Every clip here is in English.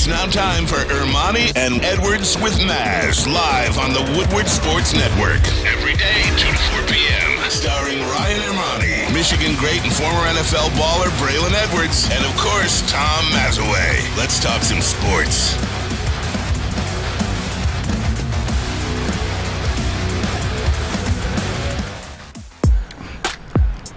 It's now time for Ermanni and Edwards with Maz, live on the Woodward Sports Network. Every day, 2 to 4 p.m. Starring Ryan Ermanni, Michigan great and former NFL baller Braylon Edwards, and of course, Tom Mazawey. Let's talk some sports.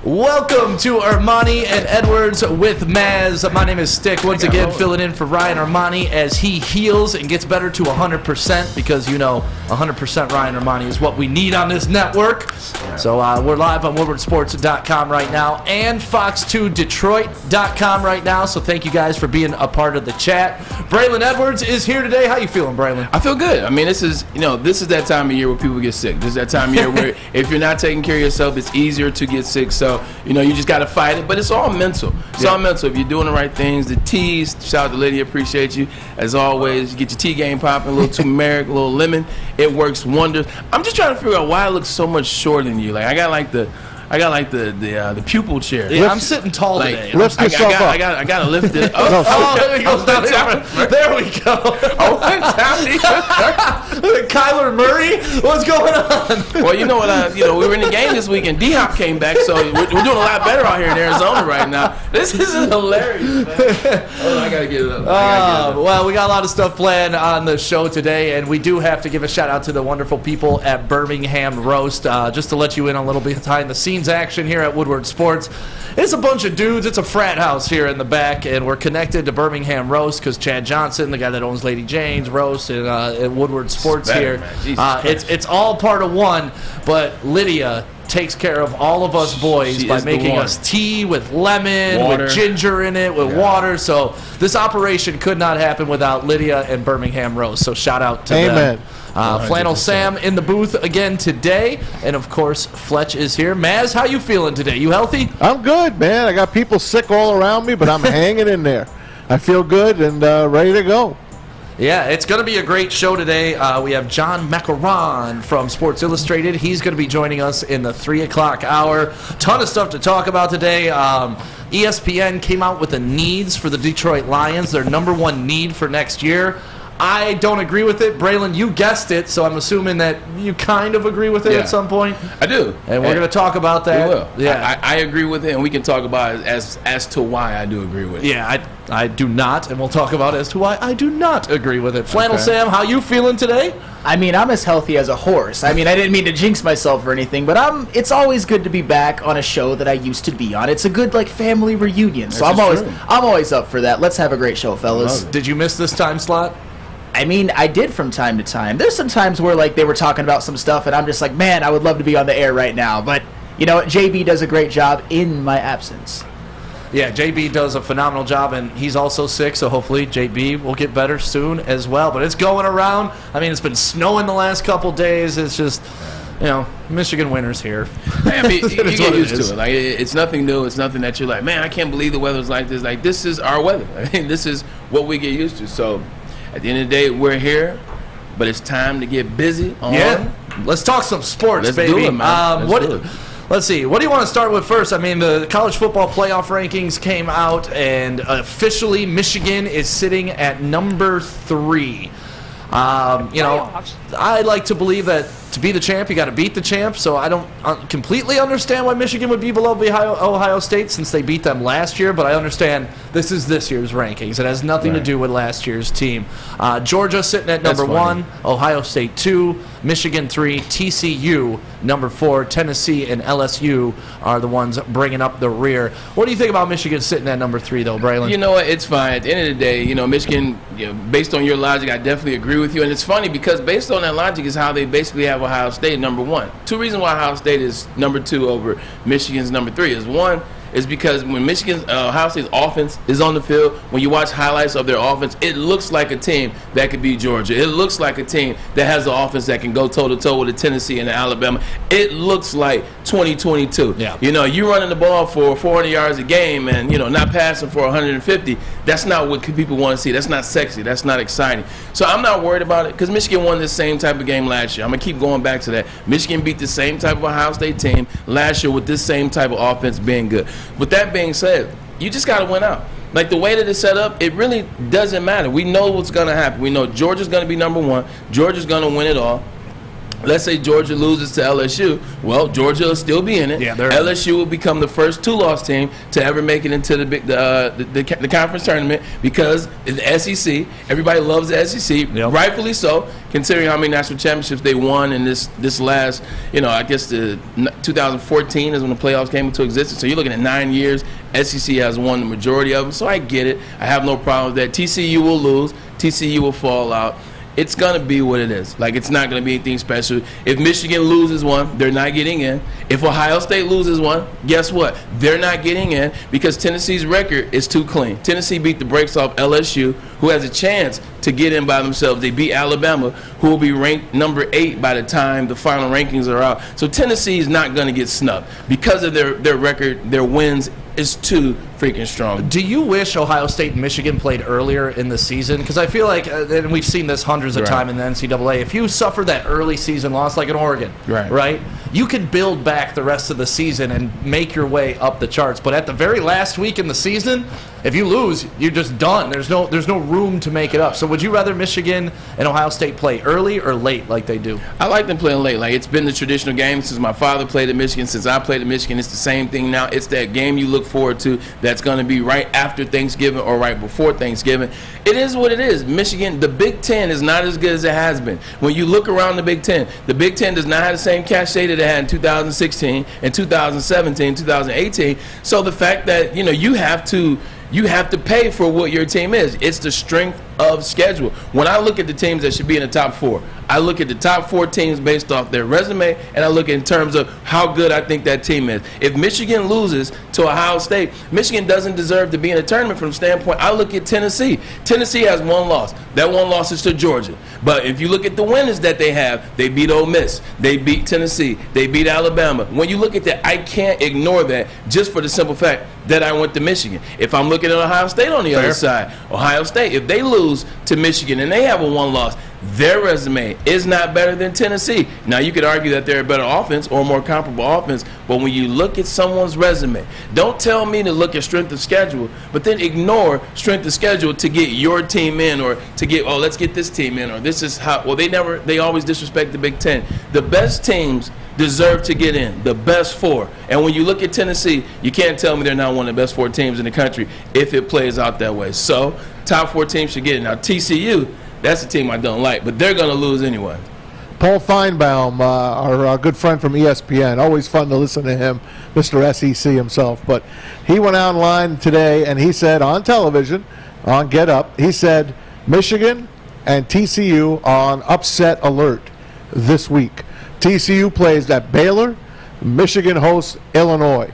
Welcome to Ermanni and Edwards with Maz. My name is Stick. Once again, filling in for Ryan Ermanni as he heals and gets better to 100%, because you know 100% Ryan Ermanni is what we need on this network. So we're live on woodwardsports.com right now and fox2detroit.com right now. So thank you guys for being a part of the chat. Braylon Edwards is here today. How you feeling, Braylon? I feel good. I mean, this is that time of year where people get sick. This is that time of year where if you're not taking care of yourself, it's easier to get sick. So, you just got to fight it. But it's all mental. It's all mental. If you're doing the right things, the teas, shout out to Lydia, appreciate you. As always, you get your tea game popping, a little turmeric, a little lemon. It works wonders. I'm just trying to figure out why I look so much shorter than you. Like, I got the pupil chair. Yeah, I'm sitting tall today. Lift yourself up. I got to lift it. There we go. There we go. Kyler Murray, what's going on? Well, you know what? We were in the game this week, and D-Hop came back, so we're doing a lot better out here in Arizona right now. This is hilarious, man. Oh, I got to get it up. Well, we got a lot of stuff planned on the show today, and we do have to give a shout-out to the wonderful people at Birmingham Roast. Just to let you in a little bit behind the scenes action here at Woodward Sports. It's a bunch of dudes. It's a frat house here in the back, and we're connected to Birmingham Roast because Chad Johnson, the guy that owns Lady Jane's Roast and at Woodward Sports here. It's all part of one, but Lydia takes care of all of us boys by making us tea with lemon, with ginger in it, with water. So this operation could not happen without Lydia and Birmingham Roast. So shout out to them. Flannel Sam in the booth again today, and of course Fletch is here. Maz, how you feeling today? You healthy? I'm good, man. I got people sick all around me, but I'm hanging in there. I feel good and ready to go. Yeah, it's going to be a great show today. We have John Maakaron from Sports Illustrated. He's going to be joining us in the 3 o'clock hour. Ton of stuff to talk about today. ESPN came out with the needs for the Detroit Lions, their number one need for next year. I don't agree with it. Braylon, you guessed it, so I'm assuming that you kind of agree with it at some point. I do. And we're going to talk about that. We will. Yeah. I agree with it, and we can talk about it as to why I do agree with it. Yeah, I do not, and we'll talk about as to why I do not agree with it. Flannel Sam, how you feeling today? I mean, I'm as healthy as a horse. I mean, I didn't mean to jinx myself or anything, but it's always good to be back on a show that I used to be on. It's a good family reunion. So I'm always up for that. Let's have a great show, fellas. Did you miss this time slot? I mean, I did from time to time. There's some times where they were talking about some stuff and I'm just like, man, I would love to be on the air right now. But you know what? JB does a great job in my absence. Yeah, JB does a phenomenal job, and he's also sick, so hopefully JB will get better soon as well. But it's going around. I mean, it's been snowing the last couple days. It's just, Michigan winter's here. I mean, you get used to it. Like, it's nothing new. It's nothing that you're like, man, I can't believe the weather's like this. Like, this is our weather. I mean, this is what we get used to. So at the end of the day, we're here, but it's time to get busy. Let's talk some sports, Let's baby. do it, man. Let's see. What do you want to start with first? I mean, the college football playoff rankings came out, and officially Michigan is sitting at number 3. I like to believe that to be the champ, you got to beat the champ. So I don't completely understand why Michigan would be below Ohio State since they beat them last year. But I understand this is this year's rankings. It has nothing to do with last year's team. Georgia sitting at number 1, Ohio State 2, Michigan 3, TCU number 4, Tennessee and LSU are the ones bringing up the rear. What do you think about Michigan sitting at number 3, though, Braylon? You know what? It's fine. At the end of the day, Michigan, based on your logic, I definitely agree with you. And it's funny because based on that logic is how they basically have Ohio State number 1. 2 reasons why Ohio State is number 2 over Michigan's number 3 is, one, is because when Ohio State's offense is on the field, when you watch highlights of their offense, it looks like a team that could beat Georgia. It looks like a team that has the offense that can go toe-to-toe with the Tennessee and the Alabama. It looks like 2022. Yeah. You running the ball for 400 yards a game and, not passing for 150. That's not what people want to see. That's not sexy. That's not exciting. So I'm not worried about it because Michigan won this same type of game last year. I'm going to keep going back to that. Michigan beat the same type of Ohio State team last year with this same type of offense being good. With that being said, you just got to win out. Like the way that it's set up, it really doesn't matter. We know what's going to happen. We know Georgia's going to be number one. Georgia's going to win it all. Let's say Georgia loses to LSU. Well, Georgia will still be in it. Yeah, LSU will become the first two-loss team to ever make it into the conference tournament because it's the SEC. Everybody loves the SEC, rightfully so, considering how many national championships they won in this last, I guess the 2014 is when the playoffs came into existence. So you're looking at 9 years. SEC has won the majority of them, so I get it. I have no problem with that. TCU will lose. TCU will fall out. It's going to be what it is. Like, it's not going to be anything special. If Michigan loses one, they're not getting in. If Ohio State loses one, guess what? They're not getting in because Tennessee's record is too clean. Tennessee beat the brakes off LSU, who has a chance to get in by themselves. They beat Alabama, who will be ranked number 8 by the time the final rankings are out. So Tennessee is not going to get snubbed because of their record, their wins is too freaking strong. Do you wish Ohio State and Michigan played earlier in the season? Because I feel like, and we've seen this hundreds of times in the NCAA, if you suffer that early season loss like in Oregon, right, you can build back the rest of the season and make your way up the charts. But at the very last week in the season, if you lose, you're just done. There's no room to make it up. So would you rather Michigan and Ohio State play early or late like they do? I like them playing late. Like, it's been the traditional game since my father played at Michigan, since I played at Michigan. It's the same thing now. It's that game you look forward to that's going to be right after Thanksgiving or right before Thanksgiving. It is what it is. Michigan, the Big Ten is not as good as it has been. When you look around the Big Ten does not have the same cachet that it had in 2016 and 2017, 2018. So the fact that, you have to pay for what your team is. It's the strength of schedule. When I look at the teams that should be in the top 4, I look at the top 4 teams based off their resume, and I look in terms of how good I think that team is. If Michigan loses to Ohio State, Michigan doesn't deserve to be in the tournament from the standpoint. I look at Tennessee. Tennessee has one loss. That one loss is to Georgia. But if you look at the winners that they have, they beat Ole Miss. They beat Tennessee. They beat Alabama. When you look at that, I can't ignore that just for the simple fact that I went to Michigan. If I'm looking at Ohio State on the other side, Ohio State, if they lose to Michigan and they have a one loss, their resume is not better than Tennessee. Now, you could argue that they're a better offense or a more comparable offense, but when you look at someone's resume, don't tell me to look at strength of schedule, but then ignore strength of schedule to get your team in or to get, let's get this team in, or this is how, they always disrespect the Big Ten. The best teams deserve to get in, the best 4. And when you look at Tennessee, you can't tell me they're not one of the best 4 teams in the country if it plays out that way. So, top 4 teams should get in. Now, TCU, that's a team I don't like, but they're going to lose anyway. Paul Feinbaum, our good friend from ESPN, always fun to listen to him, Mr. SEC himself. But he went online today and he said on television, on Get Up, he said Michigan and TCU are on upset alert this week. TCU plays at Baylor. Michigan hosts Illinois.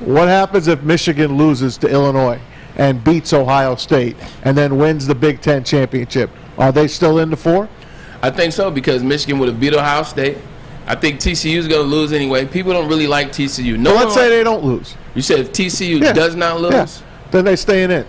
What happens if Michigan loses to Illinois and beats Ohio State and then wins the Big Ten championship? Are they still in the 4? I think so, because Michigan would have beat Ohio State. I think TCU is going to lose anyway. People don't really like TCU. No, let's say they don't lose. You said if TCU does not lose? Then they staying in.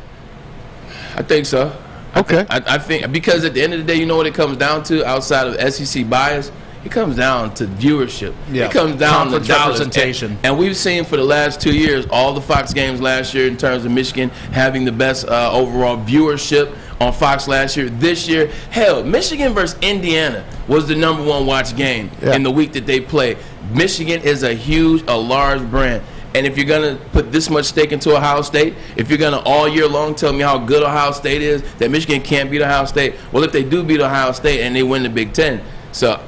I think so. Okay. I think because at the end of the day, you know what it comes down to outside of SEC bias? It comes down to viewership. Yeah. It comes down to representation. And we've seen for the last 2 years, all the Fox games last year in terms of Michigan having the best overall viewership on Fox last year. This year, hell, Michigan versus Indiana was the #1 watch game in the week that they played. Michigan is a large brand. And if you're going to put this much stake into Ohio State, if you're going to all year long tell me how good Ohio State is, that Michigan can't beat Ohio State, well, if they do beat Ohio State and they win the Big Ten, so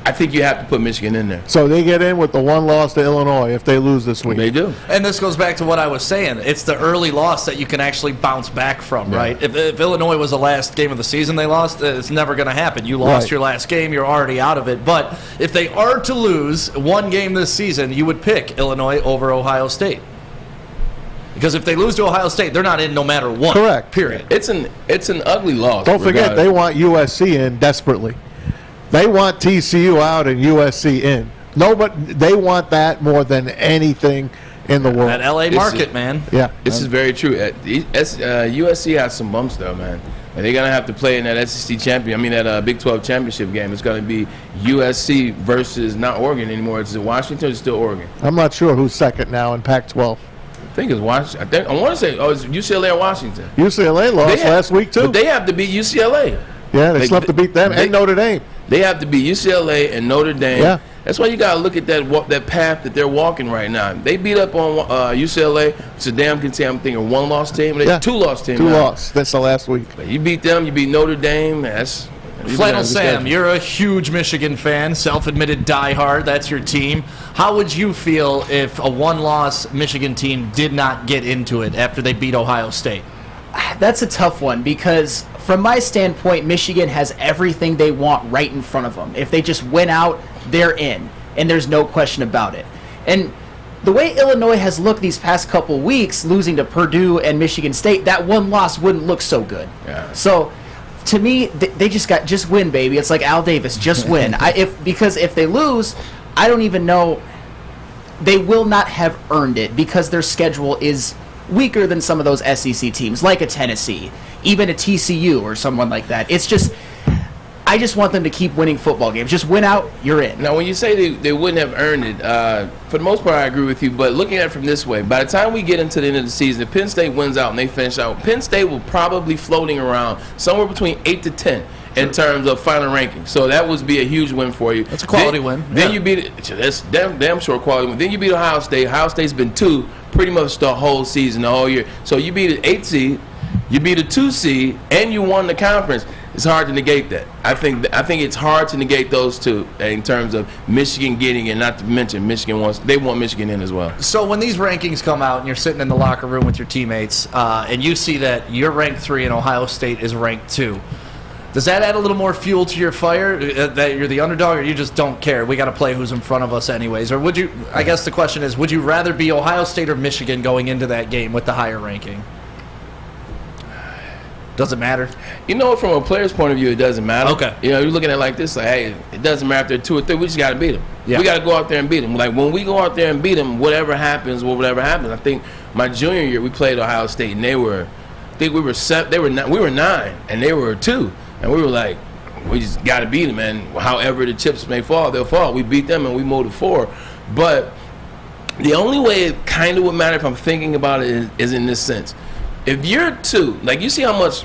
I think you have to put Michigan in there. So they get in with the 1 loss to Illinois if they lose this week. They do. And this goes back to what I was saying. It's the early loss that you can actually bounce back from, right? If Illinois was the last game of the season they lost, it's never going to happen. You lost your last game, you're already out of it. But if they are to lose 1 game this season, you would pick Illinois over Ohio State. Because if they lose to Ohio State, they're not in no matter what. Correct. Period. It's an ugly loss. Don't forget, they want USC in desperately. They want TCU out and USC in. They want that more than anything in the world. That LA market, man. Yeah. This is very true. USC has some bumps, though, man. And they're going to have to play in that that Big 12 championship game. It's going to be USC versus not Oregon anymore. It's Washington or still Oregon? I'm not sure who's second now in Pac-12. I think it's Washington. I want to say, it's UCLA or Washington. UCLA lost last week, too. But they have to beat UCLA. Yeah, they still have to beat them and Notre Dame. They have to beat UCLA and Notre Dame. Yeah. That's why you got to look at that path that they're walking right now. They beat up on UCLA. It's a damn good team. I'm thinking one-loss team. They're two-loss team. Two-loss. That's the last week. But you beat them. You beat Notre Dame. Flannel Sam, you're a huge Michigan fan, self-admitted diehard. That's your team. How would you feel if a one-loss Michigan team did not get into it after they beat Ohio State? That's a tough one because from my standpoint, Michigan has everything they want right in front of them. If they just win out, they're in, and there's no question about it. And the way Illinois has looked these past couple weeks, losing to Purdue and Michigan State, that one loss wouldn't look so good. Yeah. So to me, they just win, baby. It's like Al Davis, just win. Because if they lose, I don't even know. They will not have earned it because their schedule is weaker than some of those SEC teams, like a Tennessee, even a TCU or someone like that. It's just, I just want them to keep winning football games. Just win out, you're in. Now, when you say they wouldn't have earned it, for the most part, I agree with you. But looking at it from this way, by the time we get into the end of the season, if Penn State wins out and they finish out, Penn State will probably floating around somewhere between 8 to 10 in terms of final ranking. So that would be a huge win for you. That's a quality win. Then you beat that's damn sure quality win. Then you beat Ohio State. Ohio State's been 2 pretty much the whole season, the whole year. So you beat an 8 seed, you beat a 2 seed, and you won the conference. It's hard to negate that. I think it's hard to negate those two in terms of Michigan getting in. Not to mention they want Michigan in as well. So when these rankings come out and you're sitting in the locker room with your teammates and you see that you're ranked 3 and Ohio State is ranked 2, does that add a little more fuel to your fire that you're the underdog, or you just don't care? We got to play who's in front of us anyways. Or would you? I guess the question is, would you rather be Ohio State or Michigan going into that game with the higher ranking? Does it matter? You know, from a player's point of view, it doesn't matter. Okay. You know, you're looking at it like this, like, hey, it doesn't matter if they're 2 or 3. We just got to beat them. Yeah. We got to go out there and beat them. Like, when we go out there and beat them, whatever happens. I think my junior year, we played Ohio State, and we were 7. We were 9, and they were 2. And we were like, we just got to beat them, and however the chips may fall, they'll fall. We beat them, and we moved to 4. But the only way it kind of would matter if I'm thinking about it is in this sense. If you're 2, like you see how much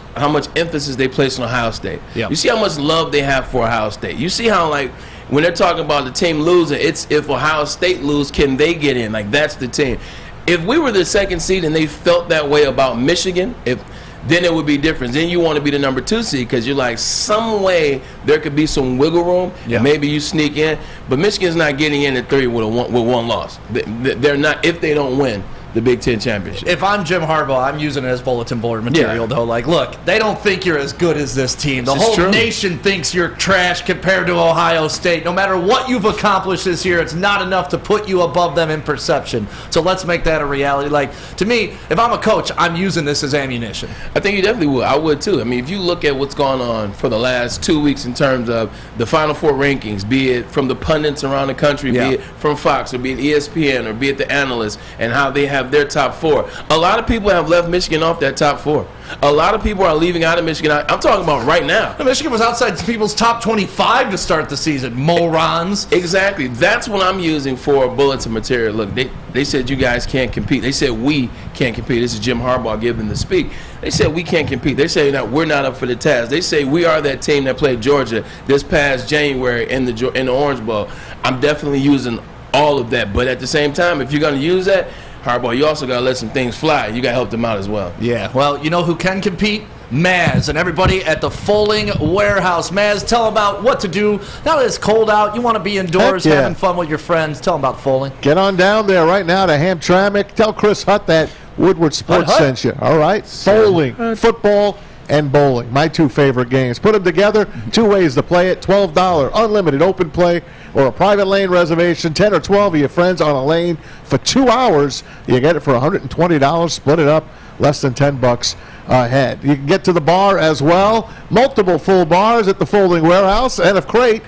emphasis they place on Ohio State. Yep. You see how much love they have for Ohio State. You see how, like, when they're talking about the team losing, it's if Ohio State lose, can they get in? Like, that's the team. If we were the 2nd seed and they felt that way about Michigan, then it would be different. Then you want to be the number 2 seed because you're like, some way there could be some wiggle room. Yeah. Maybe you sneak in. But Michigan's not getting in at 3 with one loss. They're not, if they don't win the Big Ten championship. If I'm Jim Harbaugh, I'm using it as bulletin board material, though. Like, look, they don't think you're as good as this team. The whole nation thinks you're trash compared to Ohio State. No matter what you've accomplished this year, it's not enough to put you above them in perception. So let's make that a reality. Like, to me, if I'm a coach, I'm using this as ammunition. I think you definitely would. I would, too. I mean, if you look at what's gone on for the last 2 weeks in terms of the Final Four rankings, be it from the pundits around the country, be it from Fox, or be it ESPN, or be it the analysts, and how they have their top 4. A lot of people have left Michigan off that top 4. A lot of people are leaving out of Michigan. I'm talking about right now. Michigan was outside people's top 25 to start the season. Morons. Exactly. That's what I'm using for bulletin material. Look, they said you guys can't compete. They said we can't compete. This is Jim Harbaugh giving the speak. They said we can't compete. They say that we're not up for the task. They say we are that team that played Georgia this past January in the Orange Bowl. I'm definitely using all of that. But at the same time, if you're going to use that, Harbaugh, you also got to let some things fly. You got to help them out as well. Yeah, well, you know who can compete? Maz and everybody at the Folding Warehouse. Maz, tell them about what to do. Now that it's cold out, you want to be indoors having fun with your friends. Tell them about Folding. Get on down there right now to Hamtramck. Tell Chris Hutt that Woodward Sports sent you. All right? Folding, football, and bowling. My 2 favorite games. Put them together. 2 ways to play it. $12 unlimited open play or a private lane reservation. 10 or 12 of your friends on a lane for 2 hours. You get it for $120. Split it up. Less than $10 a head. You can get to the bar as well. Multiple full bars at the Folding Warehouse and a crate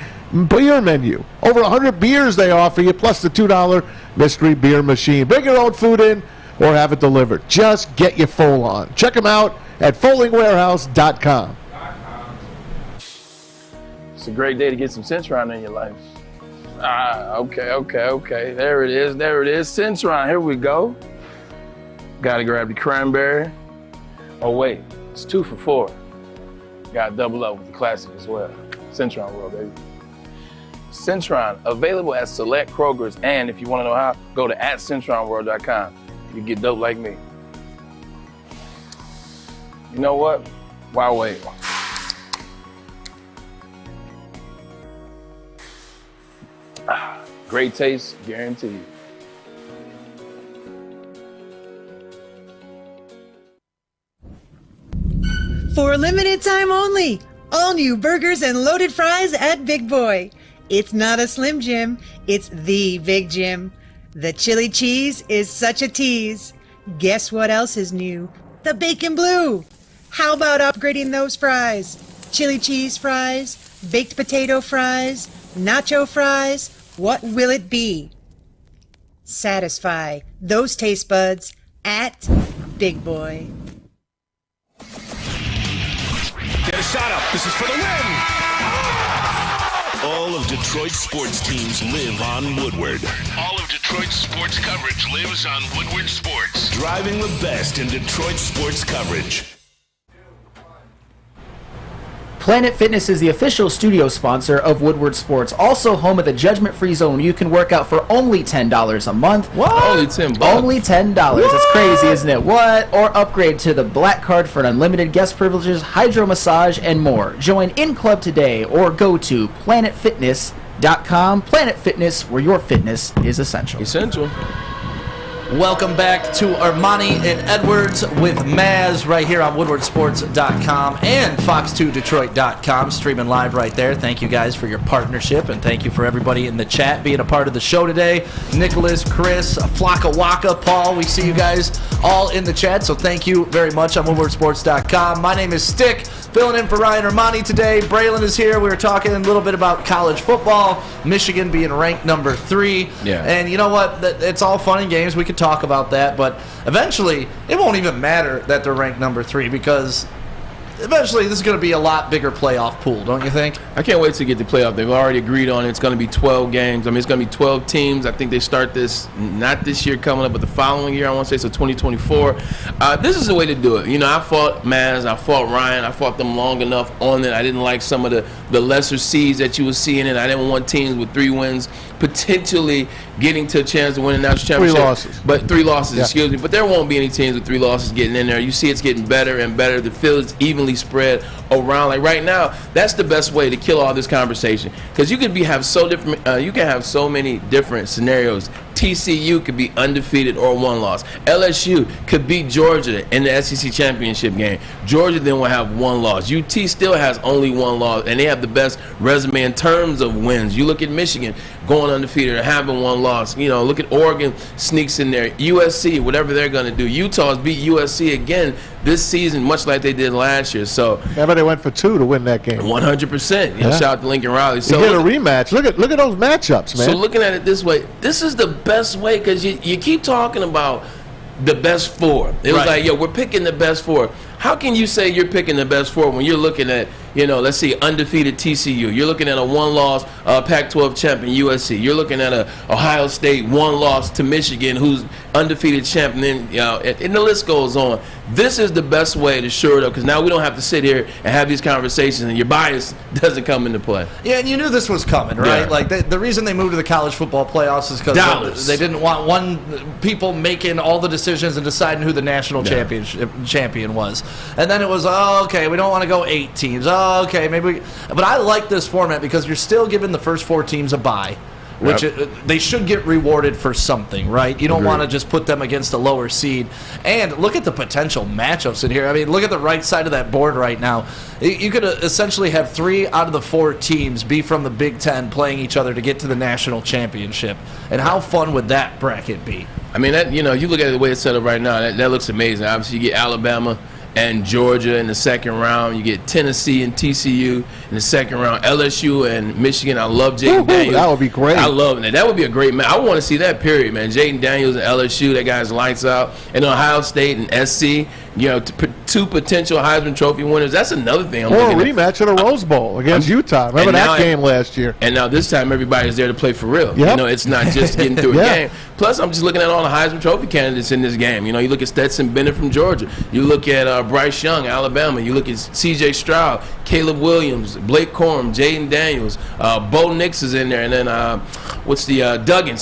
beer menu. Over 100 beers they offer you, plus the $2 mystery beer machine. Bring your own food in or have it delivered. Just get your full on. Check them out at foldingwarehouse.com. It's a great day to get some Centron in your life. Okay. There it is. Centron, here we go. Gotta grab the cranberry. Oh wait, it's 2 for $4. Gotta double up with the classic as well. Centron World, baby. Centron, available at select Krogers, and if you want to know how, go to @CentronWorld.com. You get dope like me. You know what? Why wait? Great taste, guaranteed. For a limited time only, all new burgers and loaded fries at Big Boy. It's not a Slim Jim, it's the Big Jim. The chili cheese is such a tease. Guess what else is new? The bacon blue. How about upgrading those fries? Chili cheese fries, baked potato fries, nacho fries. What will it be? Satisfy those taste buds at Big Boy. Get a shot up. This is for the win. All of Detroit's sports teams live on Woodward. All of Detroit's sports coverage lives on Woodward Sports. Driving the best in Detroit sports coverage. Planet Fitness is the official studio sponsor of Woodward Sports, also home of the judgment-free zone. You can work out for only $10 a month. What? Only $10. Only $10. It's crazy, isn't it? What? Or upgrade to the Black Card for unlimited guest privileges, hydro massage, and more. Join in club today or go to planetfitness.com. Planet Fitness, where your fitness is essential. Essential. Welcome back to Ermanni and Edwards with Maz right here on WoodwardSports.com and Fox2Detroit.com, streaming live right there. Thank you guys for your partnership, and thank you for everybody in the chat being a part of the show today. Nicholas, Chris, Flocka Waka, Paul, we see you guys all in the chat, so thank you very much on WoodwardSports.com. My name is Stick, filling in for Ryan Ermanni today. Braylon is here. We were talking a little bit about college football, Michigan being ranked number 3. Yeah. And you know what? It's all fun and games. We could talk about that, but eventually it won't even matter that they're ranked number 3 because eventually this is going to be a lot bigger playoff pool, don't you think? I can't wait to get the playoff. They've already agreed on it. It's going to be 12 games. I mean, it's going to be 12 teams. I think they start this not this year coming up, but the following year, I want to say, so 2024. This is the way to do it. You know, I fought Maz, I fought Ryan, I fought them long enough on it. I didn't like some of the lesser seeds that you were seeing, and I didn't want teams with 3 wins potentially getting to a chance to win a national championship. 3 losses. But 3 losses, Yeah. excuse me. But there won't be any teams with 3 losses getting in there. You see it's getting better and better. The field is evenly spread around. Like right now, that's the best way to kill all this conversation. Because you could have so many different scenarios. TCU could be undefeated or 1 loss. LSU could beat Georgia in the SEC championship game. Georgia then will have 1 loss. UT still has only 1 loss, and they have the best resume in terms of wins. You look at Michigan going undefeated and having 1 loss. You know, look at Oregon sneaks in there. USC, whatever they're going to do. Utah's beat USC again this season, much like they did last year. So Everybody went for 2 to win that game. 100%. Yeah. Shout out to Lincoln Riley. You So get a rematch. Look at those matchups, man. So looking at it this way, this is the best way because you keep talking about the best 4. It was Right. like, yo, we're picking the best 4. How can you say you're picking the best 4 when you're looking at, you know, let's see, undefeated TCU. You're looking at a 1-loss Pac-12 champion USC. You're looking at a Ohio State 1 loss to Michigan, who's undefeated champion. You know, and the list goes on. This is the best way to shore it up because now we don't have to sit here and have these conversations and your bias doesn't come into play. Yeah, and you knew this was coming, right? Yeah. Like the reason they moved to the college football playoffs is because they didn't want people making all the decisions and deciding who the national champion was. And then it was, oh, okay, we don't want to go 8 teams. Oh, okay, maybe. But I like this format because you're still giving the first 4 teams a bye, which they should get rewarded for something, right? You don't want to just put them against a lower seed. And look at the potential matchups in here. I mean, look at the right side of that board right now. You could essentially have 3 out of the 4 teams be from the Big Ten playing each other to get to the national championship. And how fun would that bracket be? I mean, that, you know, you look at the way it's set up right now, that looks amazing. Obviously, you get Alabama and Georgia in the second round. You get Tennessee and TCU in the second round. LSU and Michigan. I love Jaden Daniels. That would be great. I love that. That would be a great match. I want to see that, period, man. Jaden Daniels and LSU, that guy's lights out. And Ohio State and SC, you know, 2 potential Heisman Trophy winners. That's another thing I'm Or a looking at. rematch at a Rose Bowl against Utah. Remember that game last year? And now this time everybody's there to play for real. Yep. You know, it's not just getting through a Yeah. game. Plus, I'm just looking at all the Heisman Trophy candidates in this game. You know, you look at Stetson Bennett from Georgia. You look at Bryce Young, Alabama. You look at C.J. Stroud, Caleb Williams, Blake Corum, Jaden Daniels. Bo Nix is in there. And then Duggan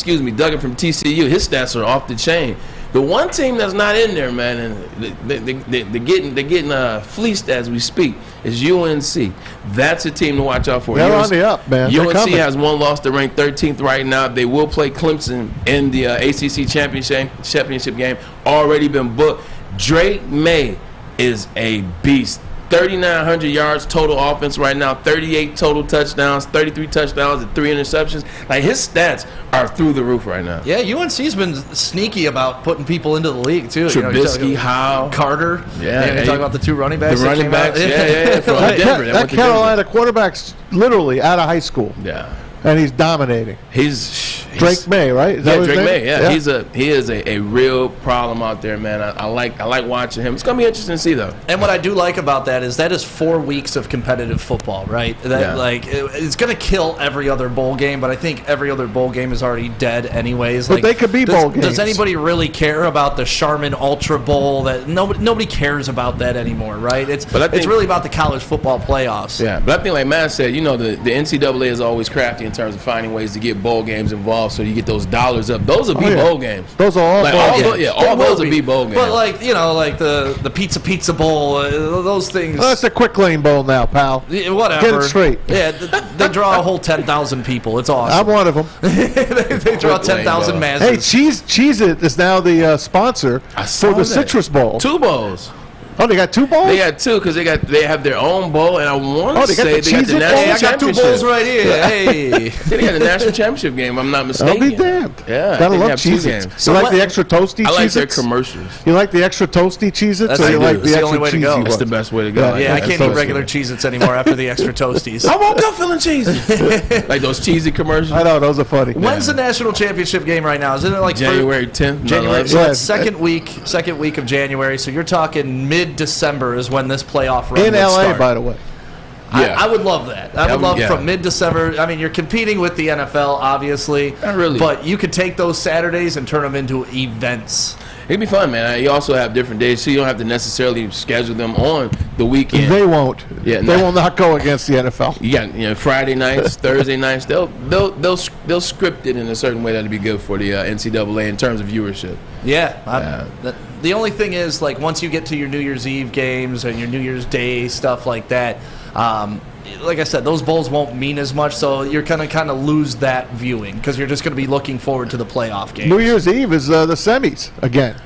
from TCU. His stats are off the chain. The one team that's not in there, man, and they're getting fleeced as we speak, is UNC. That's a team to watch out for. They're on the up, man. UNC has one loss. They're ranked 13th right now. They will play Clemson in the ACC championship game. Already been booked. Drake May is a beast. 3,900 yards total offense right now, 38 total touchdowns, 33 touchdowns, and 3 interceptions. Like, his stats are through the roof right now. Yeah, UNC's been sneaky about putting people into the league, too. Trubisky, Howe. Carter. Yeah. You talk about the 2 running backs. The running backs, yeah, from Denver. That Carolina quarterback's literally out of high school. Yeah. And he's dominating. He's Drake May, right? Is that his Drake name? May. Yeah, he is a real problem out there, man. I like watching him. It's gonna be interesting to see though. And what I do like about that is 4 weeks of competitive football, right? It's gonna kill every other bowl game, but I think every other bowl game is already dead anyways. But they could be bowl games. Does anybody really care about the Charmin Ultra Bowl? That nobody cares about that anymore, right? It's really about the college football playoffs. Yeah, but I think like Matt said, you know, the NCAA is always crafty in terms of finding ways to get bowl games involved, so you get those dollars up. Those will be bowl games. Those are all bowl games. All those will be bowl games. But like the Pizza Bowl, those things. Well, that's the Quick Lane Bowl now, pal. Whatever. Get it straight. Yeah, they draw a whole 10,000 people. It's awesome. I'm one of them. they draw 10,000 masses. Hey, Cheez-It is now the sponsor for the Citrus Bowl. 2 bowls. Oh, they got 2 bowls? They got 2 because they have their own bowl, and I want to say they got the national I got 2 championship. bowls right here. Hey, They got the national championship game. I'm not mistaken. I'll be damned. Yeah, gotta they love have 2 Cheez-Its. games. You like the extra toasty Cheez-Its? I like their commercials. You like the extra toasty Cheez-Its? That's Or you the like the only way to extra go. cheesy That's ones? the best way to go. yeah, I can't so eat regular Cheez-Its anymore after the extra toasties. I woke up feeling cheesy. Like those cheesy commercials. I know, those are funny. When's the national championship game right now? Isn't it like January 10th? January. So Yeah. it's second week of January. So you're talking mid-December is when this playoff run In would L.A., start. by the way. Yeah. I would love that. I would love from mid-December. I mean, you're competing with the NFL, obviously. Not really. But you could take those Saturdays and turn them into events. It'd be fun, man. You also have different days, so you don't have to necessarily schedule them on the weekend. They won't. Yeah, they will not go against the NFL. You got Friday nights, Thursday nights. They'll script it in a certain way that'll be good for the NCAA in terms of viewership. Yeah. The only thing is, like, once you get to your New Year's Eve games and your New Year's Day stuff like that, like I said, those bowls won't mean as much, so you're going to kind of lose that viewing because you're just going to be looking forward to the playoff games. New Year's Eve is the semis again.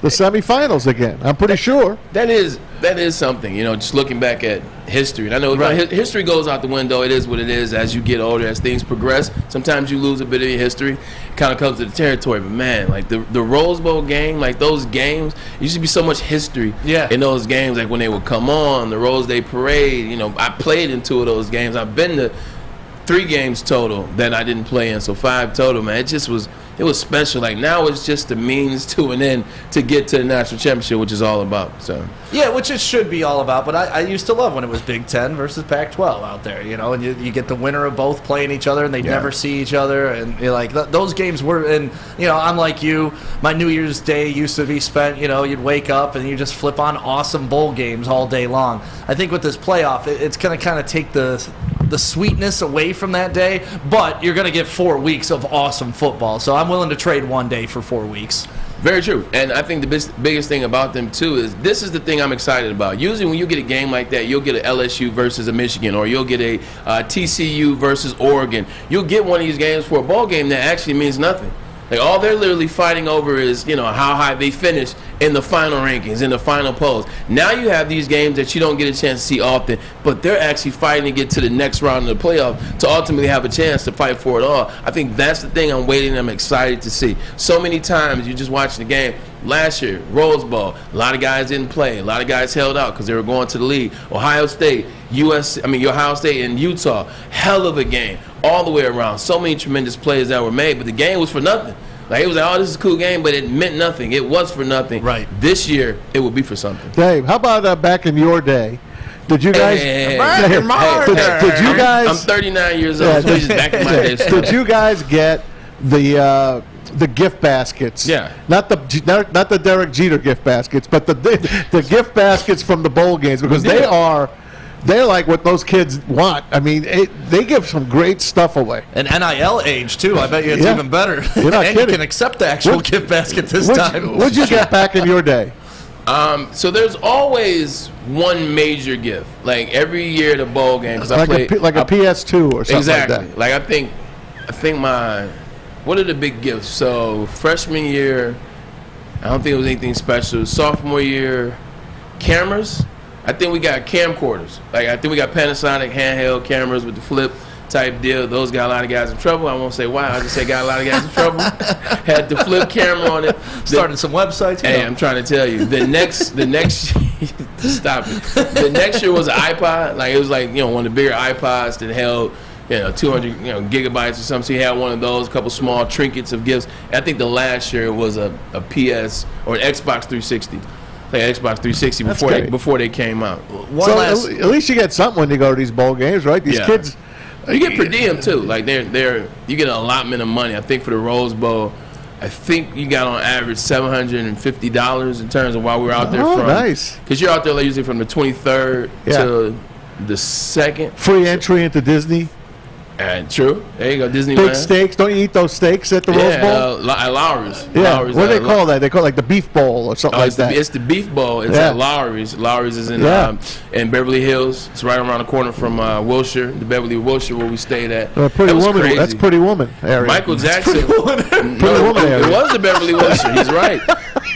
The semifinals again. I'm pretty sure. That is something, you know, just looking back at history. And I know history goes out the window. It is what it is as you get older, as things progress. Sometimes you lose a bit of your history. It kind of comes to the territory. But, man, like the Rose Bowl game, like those games, there used to be so much history in those games. Like when they would come on, the Rose Day Parade. You know, I played in 2 of those games. I've been to 3 games total that I didn't play in, so 5 total, man. It was special. Like, now it's just the means to an end to get to the national championship, which is all about. So yeah, which it should be all about. But I used to love when it was Big Ten versus Pac-12 out there, you know, and you get the winner of both playing each other, and they never see each other, and you're like those games were. And you know, I'm like you. My New Year's Day used to be spent. You know, you'd wake up and you just flip on awesome bowl games all day long. I think with this playoff, it's going to kind of take the sweetness away from that day, but you're going to get 4 weeks of awesome football. So I'm willing to trade one day for 4 weeks. Very true. And I think the biggest thing about them, too, is this is the thing I'm excited about. Usually when you get a game like that, you'll get an LSU versus a Michigan, or you'll get a TCU versus Oregon. You'll get one of these games for a ball game that actually means nothing. Like, all they're literally fighting over is, you know, how high they finish in the final rankings, in the final polls. Now you have these games that you don't get a chance to see often, but they're actually fighting to get to the next round of the playoff to ultimately have a chance to fight for it all. I think that's the thing I'm waiting, I'm excited to see. So many times you're just watching the game. Last year, Rose Bowl, a lot of guys didn't play. A lot of guys held out because they were going to the league. Ohio State and Utah, hell of a game all the way around. So many tremendous plays that were made, but the game was for nothing. Like, it was like, oh, this is a cool game, but it meant nothing. It was for nothing. Right. This year, it will be for something. Dave, how about back in your day? Did you guys? Hey, did you guys? I'm 39 years old, so it's just back in my day. Did you guys get the gift baskets? Yeah. Not the Derek Jeter gift baskets, but the gift baskets from the bowl games, because they're like what those kids want. I mean, they give some great stuff away. An NIL age, too. I bet you it's even better. You're not and kidding. you can accept the actual gift basket this time. What'd you get back in your day? So there's always one major gift. Like, every year at a bowl game. Like a PS2 or something exactly. like that. Like, I think what are the big gifts? So, freshman year, I don't think it was anything special. Sophomore year, cameras. I think we got camcorders. Like, I think we got Panasonic handheld cameras with the flip type deal. Those got a lot of guys in trouble. I won't say why. I just say got a lot of guys in trouble. Had the flip camera on it. Starting some websites. Hey, I'm trying to tell you. The next stop it. The next year was an iPod. Like, it was like, one of the bigger iPods that held 200 gigabytes or something. So he had one of those, a couple small trinkets of gifts. And I think the last year was a PS or an Xbox 360. Like Xbox 360 before they came out. At least you get something when you go to these bowl games, right? These kids. You get per diem too. Like, you get an allotment of money. I think for the Rose Bowl, I think you got on average $750 in terms of while we were out there. Nice. Because you're out there usually from the 23rd to the 2nd. Free entry into Disney. True. There you go, Disneyland. Big steaks. Don't you eat those steaks at the Rose Bowl? At Lowry's. Yeah. What do they call that? They call it like the beef bowl or something like that. It's the beef bowl. It's at Lowry's. Lowry's is in Beverly Hills. It's right around the corner from Wilshire, the Beverly Wilshire where we stayed at. Pretty Woman. Crazy. That's Pretty Woman area. Michael Jackson. Pretty Woman area. It was the Beverly Wilshire. He's right.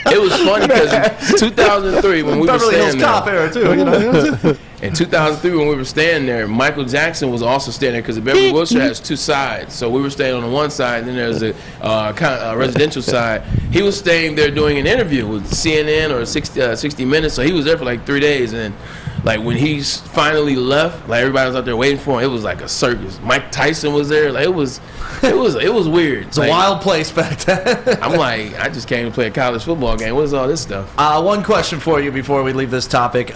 It was funny because in 2003 when we were Beverly Hills staying there. Cop era too. In 2003 when we were staying there, Michael Jackson was also staying there because the Beverly Wilshire has two sides. So we were staying on the one side, and then there's a residential side. He was staying there doing an interview with CNN or 60 Minutes. So he was there for like 3 days, and like when he finally left, like everybody was out there waiting for him. It was like a circus. Mike Tyson was there. Like it was weird. It's a wild place back then. I'm like, I just came to play a college football game. What is all this stuff? One question for you before we leave this topic.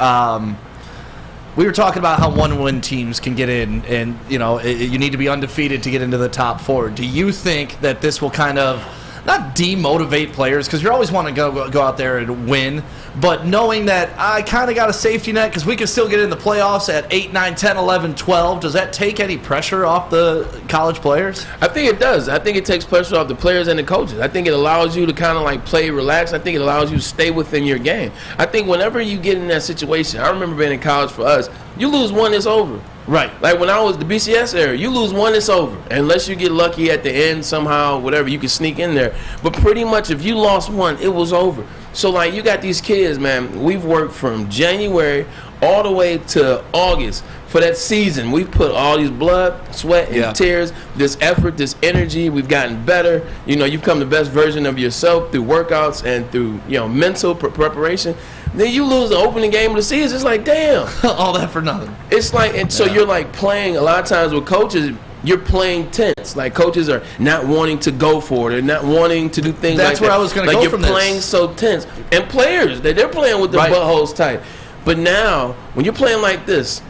We were talking about how one-win teams can get in, and you need to be undefeated to get into the top 4. Do you think that this will kind of not demotivate players, because you always want to go out there and win, but knowing that I kind of got a safety net because we can still get in the playoffs at 8, 9, 10, 11, 12, does that take any pressure off the college players? I think it does. I think it takes pressure off the players and the coaches. I think it allows you to kind of like play relaxed. I think it allows you to stay within your game. I think whenever you get in that situation, I remember being in college for us, you lose one, it's over. Right. Like when I was the BCS era, you lose one, it's over. Unless you get lucky at the end somehow, whatever, you can sneak in there. But pretty much if you lost one, it was over. So like you got these kids, man, we've worked from January all the way to August for that season. We've put all these blood, sweat, and tears, this effort, this energy. We've gotten better. You've become the best version of yourself through workouts and through, mental preparation. Then you lose the opening game of the season. It's like, damn. All that for nothing. It's like, and so you're like playing, a lot of times with coaches, you're playing tense. Like coaches are not wanting to go for it. They're not wanting to do things That's like where that. I was going to go from this. this. You're playing so tense. And players, they're playing with their buttholes tight. But now, when you're playing like this,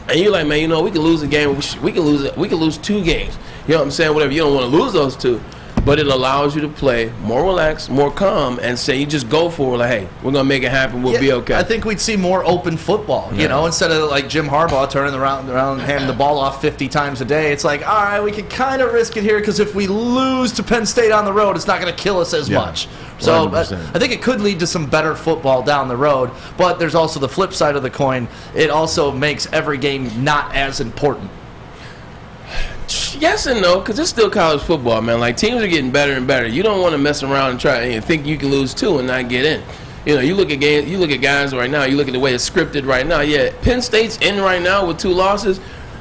and you're like, man, we can lose a game. We can lose 2 games. You know what I'm saying? Whatever. You don't want to lose those 2. But it allows you to play more relaxed, more calm, and say you just go for it. Like, hey, we're gonna make it happen. We'll be okay. I think we'd see more open football. Instead of like Jim Harbaugh turning around and handing the ball off 50 times a day. It's like, all right, we can kind of risk it here because if we lose to Penn State on the road, it's not going to kill us as much. So I think it could lead to some better football down the road. But there's also the flip side of the coin. It also makes every game not as important. Yes and no, because it's still college football, man. Like, teams are getting better and better. You don't want to mess around and try and think you can lose 2 and not get in. You look at games, you look at guys right now, you look at the way it's scripted right now. Yeah, Penn State's in right now with 2 losses,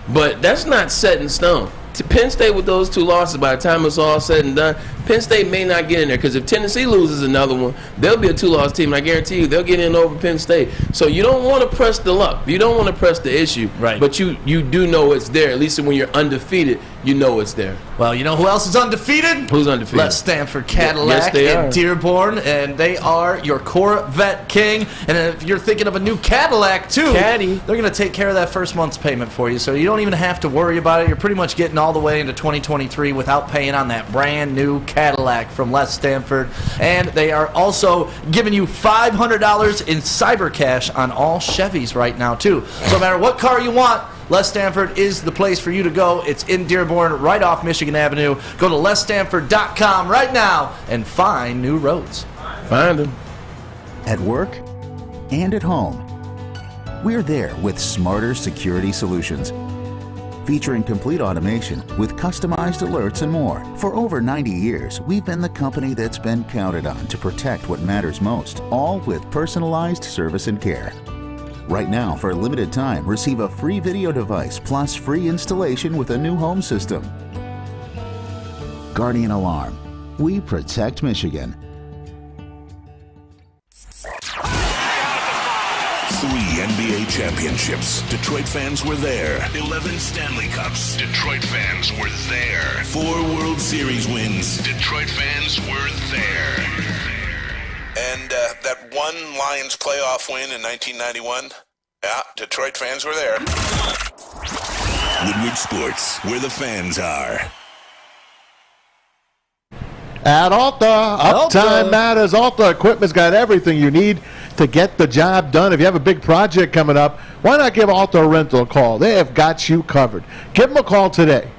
but that's not set in stone. To Penn State with those 2 losses, by the time it's all said and done, Penn State may not get in there because if Tennessee loses another one, they'll be a 2-loss team. And I guarantee you they'll get in over Penn State. So you don't want to press the luck. You don't want to press the issue. Right. But you do know it's there. At least when you're undefeated, you know it's there. Well, you know who else is undefeated? Who's undefeated? Les Stanford Cadillac in Dearborn, and they are your Corvette king. And if you're thinking of a new Cadillac, too, they're going to take care of that first month's payment for you. So you don't even have to worry about it. You're pretty much getting all the way into 2023 without paying on that brand new Cadillac from Les Stanford. And they are also giving you $500 in cyber cash on all Chevys right now, too. So no matter what car you want, Les Stanford is the place for you to go. It's in Dearborn, right off Michigan Avenue. Go to lesstanford.com right now and find new roads. Find them. At work and at home, we're there with smarter security solutions. Featuring complete automation with customized alerts and more. For over 90 years, we've been the company that's been counted on to protect what matters most, all with personalized service and care. Right now, for a limited time, receive a free video device plus free installation with a new home system. Guardian Alarm. We protect Michigan. 3 NBA championships. Detroit fans were there. 11 Stanley Cups. Detroit fans were there. 4 World Series wins. Detroit fans were there. And that one Lions playoff win in 1991, yeah, Detroit fans were there. Woodward Sports, where the fans are. At Alta, Uptime Matters. Alta Equipment's got everything you need to get the job done. If you have a big project coming up, why not give Alta Rental a call? They have got you covered. Give them a call today.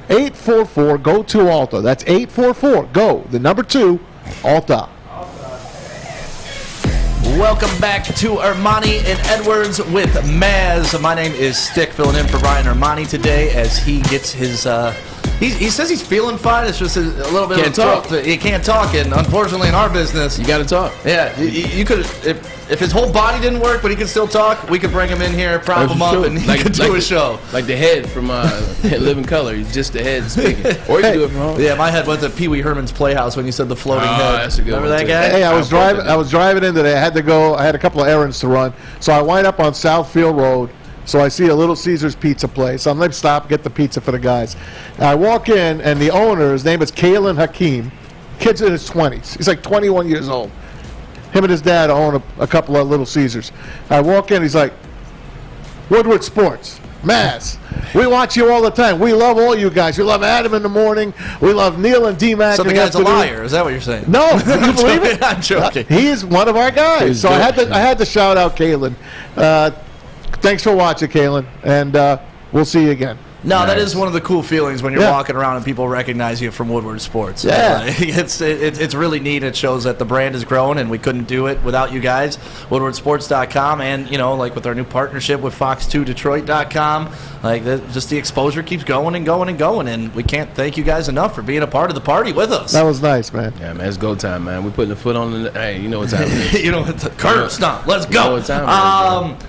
844-GO-TO-ALTA. That's 844-GO, the number 2, Alta. Welcome back to Ermanni and Edwards with Maz. My name is Stick, filling in for Ryan Ermanni today as he gets his... He says he's feeling fine. It's just a little bit Can't talk. He can't talk, and unfortunately in our business... You got to talk. Yeah, you could... If his whole body didn't work, but he could still talk, we could bring him in here, prop him up, and he could do a show. Like the head from Living Color. He's just the head speaking. Or you can do it from home. Yeah, my head went to Pee Wee Herman's Playhouse when you said the floating head. That's a good Remember one, that too. guy? Hey, I was driving in today. I had to go. I had a couple of errands to run. So I wind up on Southfield Road. So I see a Little Caesars pizza place. I'm going to stop, get the pizza for the guys. And I walk in, and the owner, his name is Kalen Hakeem. Kid's in his 20s. He's like 21 years old. Him and his dad own a couple of Little Caesars. I walk in, he's like, Woodward Sports, Maz, we watch you all the time. We love all you guys. We love Adam in the morning. We love Neil and D-Mac. So the guy's a liar. Is that what you're saying? No, can you believe it? I'm joking. He is one of our guys. So I had to shout out Kalen. Thanks for watching, Kalen, and we'll see you again. No, Nice. that is one of the cool feelings when you're walking around and people recognize you from Woodward Sports. Yeah. It's really neat. It shows that the brand has grown, and we couldn't do it without you guys. WoodwardSports.com, and, like with our new partnership with Fox2Detroit.com, just the exposure keeps going and going and going, and we can't thank you guys enough for being a part of the party with us. That was nice, man. Yeah, man, it's go time, man. We're putting the foot on the... Hey, you know what time it is. You know, it's a curb stomp. Let's go. You know what time it is,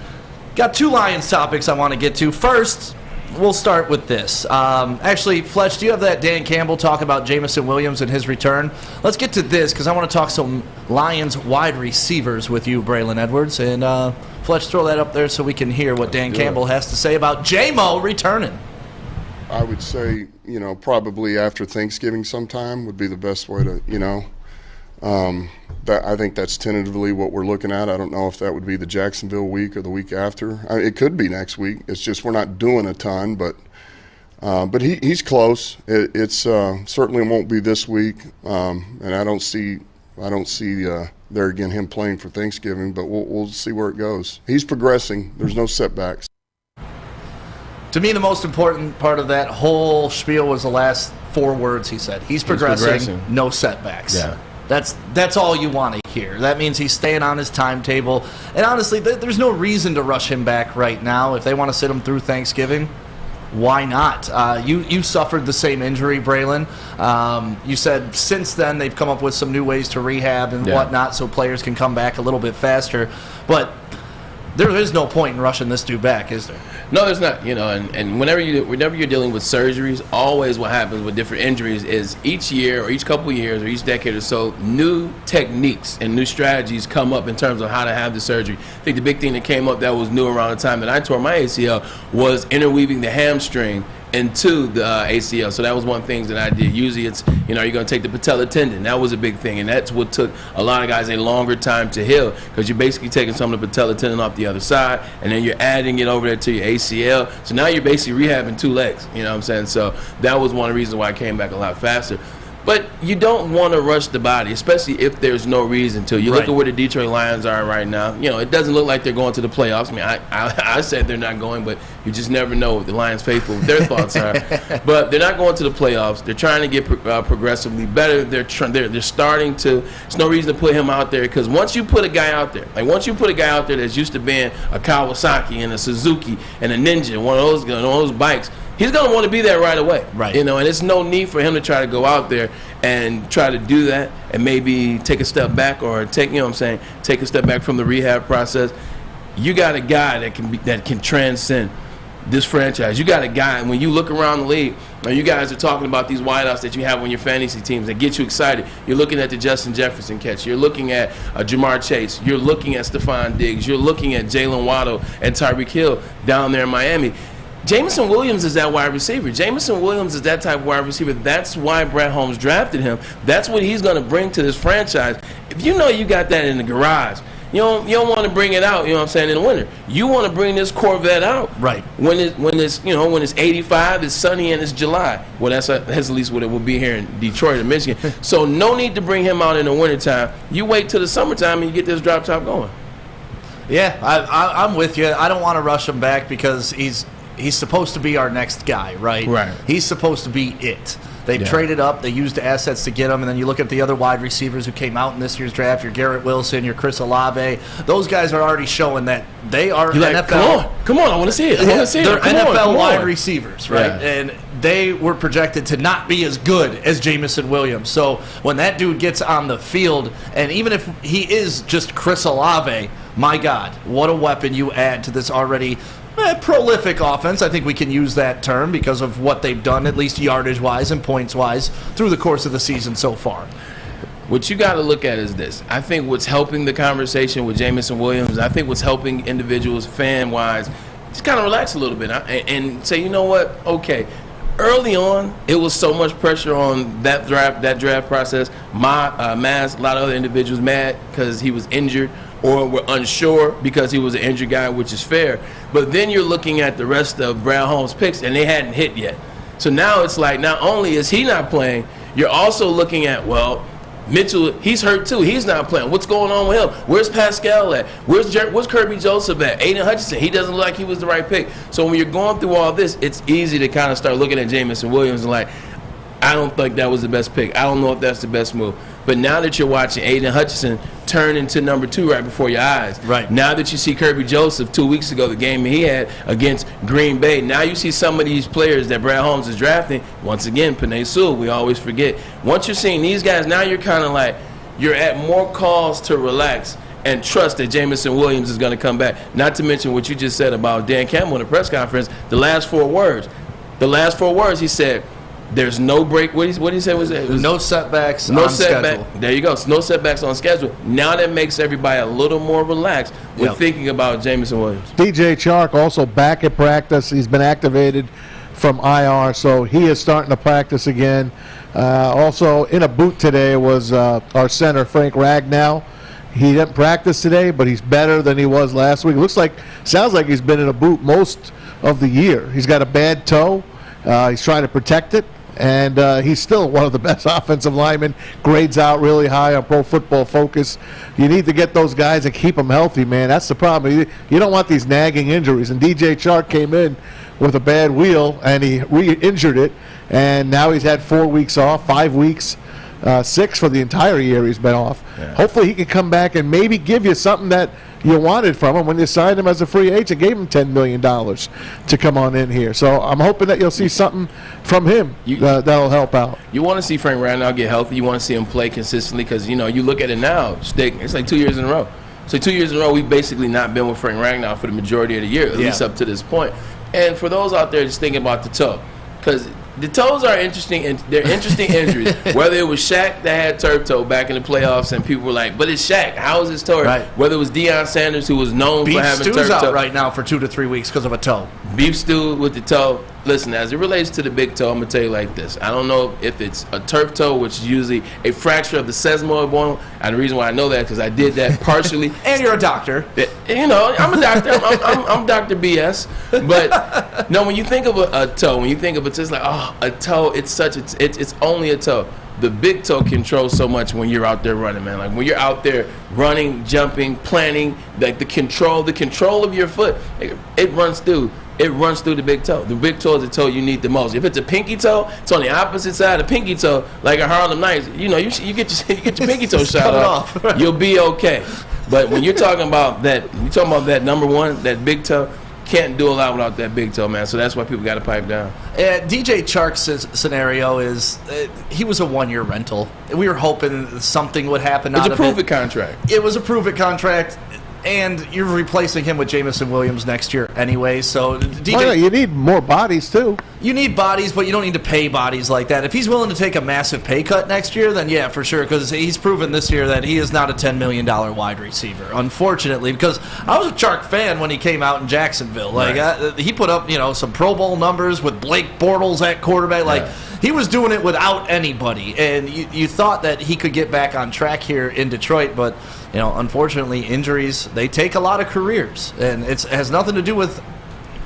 Got 2 Lions topics I want to get to. First, we'll start with this. Actually, Fletch, do you have that Dan Campbell talk about Jameson Williams and his return? Let's get to this because I want to talk some Lions wide receivers with you, Braylon Edwards. And Fletch, throw that up there so we can hear what Dan Campbell has to say about J-Mo returning. I would say, probably after Thanksgiving sometime would be the best way to, I think that's tentatively what we're looking at. I don't know if that would be the Jacksonville week or the week after. It could be next week. It's just we're not doing a ton, but he's close. It's certainly won't be this week, and I don't see there again him playing for Thanksgiving. But we'll see where it goes. He's progressing. There's no setbacks. To me, the most important part of that whole spiel was the last 4 words he said. He's progressing. No setbacks. Yeah. That's all you want to hear. That means he's staying on his timetable. And honestly, there's no reason to rush him back right now. If they want to sit him through Thanksgiving, why not? You suffered the same injury, Braylon. You said since then they've come up with some new ways to rehab and whatnot so players can come back a little bit faster. But there is no point in rushing this dude back, is there? No, there's not. And whenever you're dealing with surgeries, always what happens with different injuries is each year or each couple of years or each decade or so, new techniques and new strategies come up in terms of how to have the surgery. I think the big thing that came up that was new around the time that I tore my ACL was interweaving the hamstring into the ACL. So that was one of the things that I did. Usually it's, you're going to take the patella tendon. That was a big thing. And that's what took a lot of guys a longer time to heal, because you're basically taking some of the patella tendon off the other side, and then you're adding it over there to your ACL. So now you're basically rehabbing two legs. You know what I'm saying? So that was one of the reasons why I came back a lot faster. But you don't want to rush the body, especially if there's no reason to. You look at where the Detroit Lions are right now. It doesn't look like they're going to the playoffs. I mean, I said they're not going, but you just never know what the Lions faithful what their thoughts are. But they're not going to the playoffs. They're trying to get progressively better. They're starting to. There's no reason to put him out there, because once you put a guy out there, that's used to being a Kawasaki and a Suzuki and a Ninja, one of those bikes, he's going to want to be there right away. Right. And it's no need for him to try to go out there and try to do that and maybe take a step back or take a step back from the rehab process. You got a guy that can transcend this franchise. You got a guy, and when you look around the league, and you guys are talking about these wideouts that you have on your fantasy teams that get you excited. You're looking at the Justin Jefferson catch. You're looking at Jamar Chase. You're looking at Stephon Diggs. You're looking at Jalen Waddle and Tyreek Hill down there in Miami. Jameson Williams is that wide receiver. Jameson Williams is that type of wide receiver. That's why Brett Holmes drafted him. That's what he's going to bring to this franchise. If you know you got that in the garage, you don't want to bring it out, in the winter. You want to bring this Corvette out when it's 85, it's sunny, and it's July. Well, that's at least what it will be here in Detroit and Michigan. So no need to bring him out in the wintertime. You wait till the summertime and you get this drop top going. Yeah, I'm with you. I don't want to rush him back because he's supposed to be our next guy, right? Right. He's supposed to be it. They traded up. They used the assets to get him. And then you look at the other wide receivers who came out in this year's draft, your Garrett Wilson, your Chris Olave. Those guys are already showing that they are NFL. Come on, I want to see it. They're NFL wide receivers, right? Yeah. And they were projected to not be as good as Jameson Williams. So when that dude gets on the field, and even if he is just Chris Olave, my God, what a weapon you add to this already prolific offense. I think we can use that term because of what they've done, at least yardage-wise and points-wise, through the course of the season so far. What you got to look at is this. I think what's helping the conversation with Jameson Williams, I think what's helping individuals fan-wise, just kind of relax a little bit and say, you know what, okay, early on, it was so much pressure on that draft process. Maz, a lot of other individuals mad because he was injured or were unsure because he was an injured guy, which is fair. But then you're looking at the rest of Brad Holmes' picks, and they hadn't hit yet. So now it's like not only is he not playing, you're also looking at, well, Mitchell, he's hurt too. He's not playing. What's going on with him? Where's Pascal at? Where's Kirby Joseph at? Aiden Hutchinson, he doesn't look like he was the right pick. So when you're going through all this, it's easy to kind of start looking at Jameson Williams and like, I don't think that was the best pick. I don't know if that's the best move. But now that you're watching Aiden Hutchinson turn into number 2 right before your eyes, right now that you see Kirby Joseph 2 weeks ago, the game he had against Green Bay, now you see some of these players that Brad Holmes is drafting. Once again, Penei Sewell, we always forget. Once you're seeing these guys, now you're kind of like, you're at more calls to relax and trust that Jameson Williams is going to come back. Not to mention what you just said about Dan Campbell in the press conference, the last 4 words. The last 4 words he said, there's no break. What did he say? Was no setbacks on schedule. There you go. No setbacks on schedule. Now that makes everybody a little more relaxed with thinking about Jameson Williams. DJ Chark also back at practice. He's been activated from IR, so he is starting to practice again. Also in a boot today was our center, Frank Ragnow. He didn't practice today, but he's better than he was last week. Sounds like he's been in a boot most of the year. He's got a bad toe. He's trying to protect it. And he's still one of the best offensive linemen, grades out really high on Pro Football Focus. You need to get those guys and keep them healthy, man. That's the problem. You don't want these nagging injuries. And DJ Chark came in with a bad wheel, and he re-injured it. And now he's had 4 weeks off, 5 weeks, 6 for the entire year he's been off. Yeah. Hopefully he can come back and maybe give you something that you wanted from him when you signed him as a free agent, gave him $10 million to come on in here. So I'm hoping that you'll see something from him that'll help out. You want to see Frank Ragnow get healthy. You want to see him play consistently because, you look at it now, it's like 2 years in a row. So 2 years in a row, we've basically not been with Frank Ragnow for the majority of the year, at least up to this point. And for those out there just thinking about the toe, because the toes are interesting, and they're interesting injuries. Whether it was Shaq that had turf toe back in the playoffs, and people were like, "But it's Shaq. How is his toe?" Right. Whether it was Deion Sanders, who was known Beef for having Stew's turf toe, out right now for 2 to 3 weeks because of a toe. Beef stew with the toe. Listen, as it relates to the big toe, I'm going to tell you like this. I don't know if it's a turf toe, which is usually a fracture of the sesamoid bone. And the reason why I know that is because I did that partially. And you're a doctor. You know, I'm a doctor. I'm Dr. BS. But, no, when you think of a toe, when you think of it, it's like, oh, a toe, it's only a toe. The big toe controls so much when you're out there running, man. Like when you're out there running, jumping, planning, like the control of your foot, it runs through the big toe. The big toe is the toe you need the most. If it's a pinky toe, it's on the opposite side of the pinky toe, like a Harlem Nights. You know, you get your pinky toe shot off. You'll be okay. But when you're talking about that number one, that big toe, can't do a lot without that big toe, man. So that's why people got to pipe down. DJ Chark's scenario is he was a 1-year rental. We were hoping something would happen out of it. It's a prove-it contract. It was a prove-it contract, and you're replacing him with Jameson Williams next year anyway. So DJ, you need more bodies too. You need bodies, but you don't need to pay bodies like that. If he's willing to take a massive pay cut next year, then yeah, for sure, because he's proven this year that he is not a $10 million wide receiver, unfortunately, because I was a Chark fan when he came out in Jacksonville. Like he put up, some Pro Bowl numbers with Blake Bortles at quarterback. Like he was doing it without anybody, and you thought that he could get back on track here in Detroit, but unfortunately, injuries, they take a lot of careers, and it has nothing to do with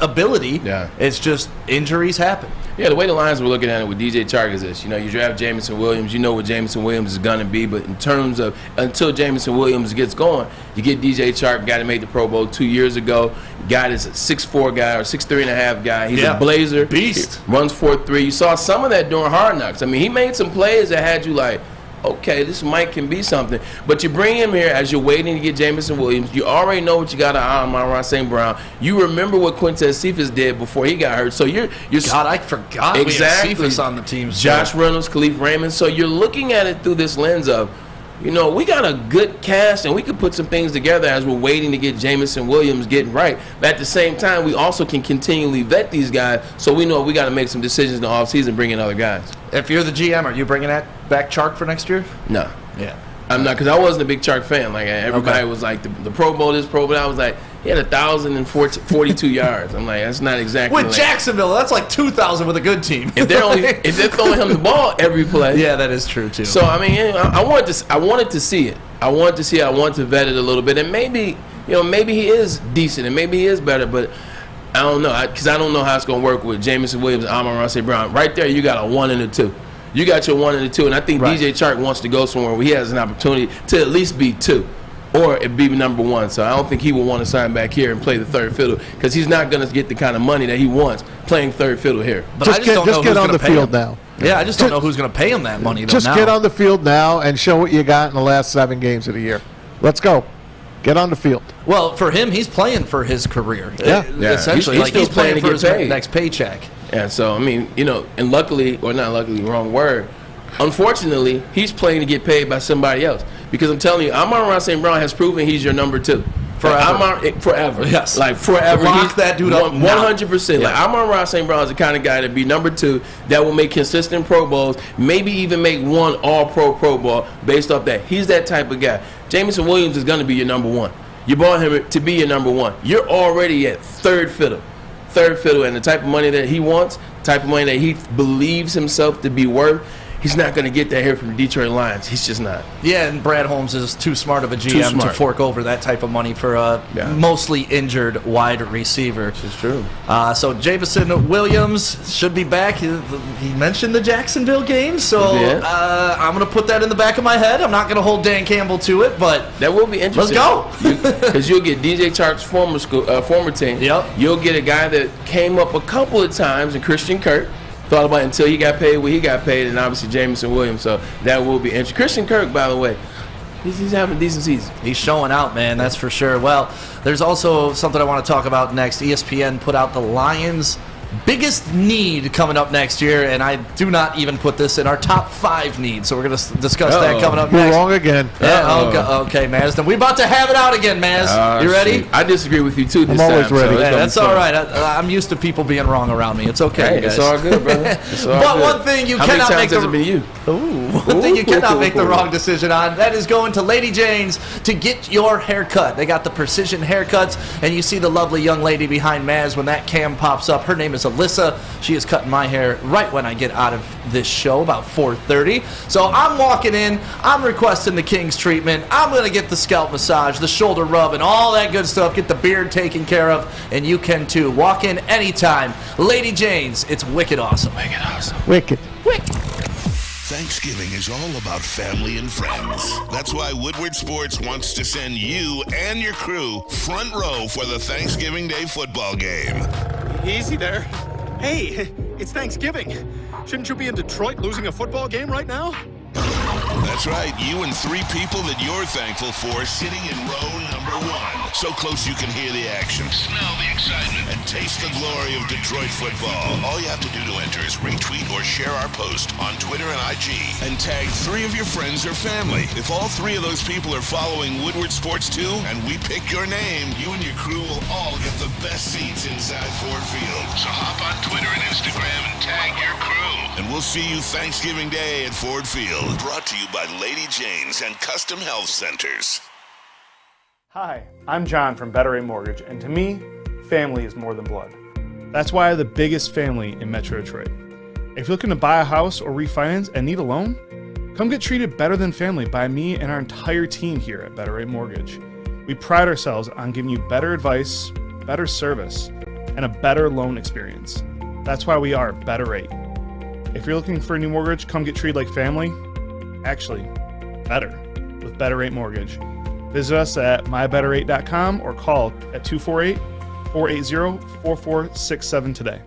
ability. Yeah. It's just injuries happen. Yeah, the way the Lions were looking at it with DJ Chark is this. You draft Jameson Williams, you know what Jameson Williams is going to be, but in terms of until Jameson Williams gets going, you get DJ Chark, guy that made the Pro Bowl 2 years ago, guy that's a 6'4" guy or 6'3.5" guy. He's a blazer. Beast. He runs 4.3. You saw some of that during Hard Knocks. I mean, he made some plays that had you like, okay, this Mike can be something. But you bring him here as you're waiting to get Jameson Williams. You already know what you got out of Amon-Ra St. Brown. You remember what Quintez Cephas did before he got hurt. So you're God, I forgot exactly. we had Cephas on the team. Josh Reynolds, Khalif Raymond. So you're looking at it through this lens of, we got a good cast, and we can put some things together as we're waiting to get Jameson Williams getting right. But at the same time, we also can continually vet these guys, so we know we got to make some decisions in the offseason, bring in other guys. If you're the GM, are you bringing back Chark for next year? No. Yeah. I'm not, because I wasn't a big Chark fan. Like, everybody was like, the Pro Bowl, this Pro Bowl. I was like, he had 1,042 yards. I'm like, that's not exactly. With Jacksonville, that's like 2,000 with a good team. If they're throwing him the ball every play. Yeah, that is true, too. So, I mean, I wanted to see it. I wanted to vet it a little bit. And maybe he is decent, and maybe he is better, but I don't know. Because I don't know how it's going to work with Jameson Williams and Amon-Ra St. Brown. Right there, you got a 1 and a 2. You got your 1 and a 2, and I think DJ Chark wants to go somewhere where he has an opportunity to at least be 2, or it be number 1. So I don't think he will want to sign back here and play the third fiddle, because he's not going to get the kind of money that he wants playing third fiddle here. But just get on the field now. Yeah, I just don't know who's going to pay him that money. Just get on the field now and show what you got in the last 7 games of the year. Let's go. Get on the field. Well, for him, he's playing for his career. Yeah. Essentially, he's playing for his next paycheck. Yeah, so, I mean, and luckily, or not luckily, wrong word, unfortunately, he's playing to get paid by somebody else. Because I'm telling you, Amon-Ra St. Brown has proven he's your number 2. Forever. Yes. Like, forever. Lock that dude up 100%. Yeah. Like, Amon-Ra St. Brown is the kind of guy to be number 2 that will make consistent Pro Bowls, maybe even make one All-Pro Bowl based off that. He's that type of guy. Jameson Williams is going to be your number 1. You bought him to be your number 1. You're already at third fiddle, and the type of money that he wants, the type of money that he believes himself to be worth, he's not going to get that here from the Detroit Lions. He's just not. Yeah, and Brad Holmes is too smart of a GM to fork over that type of money for a mostly injured wide receiver. This is true. So Jameson Williams should be back. He mentioned the Jacksonville game, so I'm going to put that in the back of my head. I'm not going to hold Dan Campbell to it, but that will be interesting. Let's go. Because you'll get DJ Chark's former team. Yep. You'll get a guy that came up a couple of times in Christian Kirk. Thought about it until he got paid what he got paid, and obviously Jameson Williams. So that will be interesting. Christian Kirk, by the way, he's having a decent season. He's showing out, man. That's for sure. Well, there's also something I want to talk about next. ESPN put out the Lions biggest need coming up next year, and I do not even put this in our top 5 needs, so we're going to discuss that coming up You're next. wrong again. Yeah, okay, Maz. Then we're about to have it out again, Maz. You ready? Shoot. I disagree with you, too, this I'm always time. ready. Yeah, that's all right. I'm used to people being wrong around me. It's okay, Hey, guys. it's all good, brother. It's all But good. one thing you How cannot many make times has it been you? One thing you cannot make the wrong decision on, that is going to Lady Jane's to get your hair cut. They got the precision haircuts, and you see the lovely young lady behind Maz when that cam pops up. Her name is Alyssa. She is cutting my hair right when I get out of this show, about 4:30. So I'm walking in, I'm requesting the King's treatment. I'm going to get the scalp massage, the shoulder rub, and all that good stuff, get the beard taken care of, and you can too. Walk in anytime. Lady Jane's, it's wicked awesome. Wicked awesome. Wicked. Thanksgiving is all about family and friends. That's why Woodward Sports wants to send you and your crew front row for the Thanksgiving Day football game. Easy there. Hey, it's Thanksgiving. Shouldn't you be in Detroit losing a football game right now? That's right, you and 3 people that you're thankful for sitting in row number 1. So close you can hear the action, smell the excitement, and taste the glory of Detroit football. All you have to do to enter is retweet or share our post on Twitter and IG and tag 3 of your friends or family. If all 3 of those people are following Woodward Sports too, and we pick your name, you and your crew will all get the best seats inside Ford Field. So hop on Twitter and Instagram and tag your crew. And we'll see you Thanksgiving Day at Ford Field. Brought to you by Lady Jane's and Custom Health Centers. Hi, I'm John from Better Rate Mortgage, and to me, family is more than blood. That's why I have the biggest family in Metro Detroit. If you're looking to buy a house or refinance and need a loan, come get treated better than family by me and our entire team here at Better Rate Mortgage. We pride ourselves on giving you better advice, better service, and a better loan experience. That's why we are Better Rate. If you're looking for a new mortgage, come get treated like family. Actually, better with Better Rate Mortgage. Visit us at mybetterrate.com or call at 248-480-4467 today.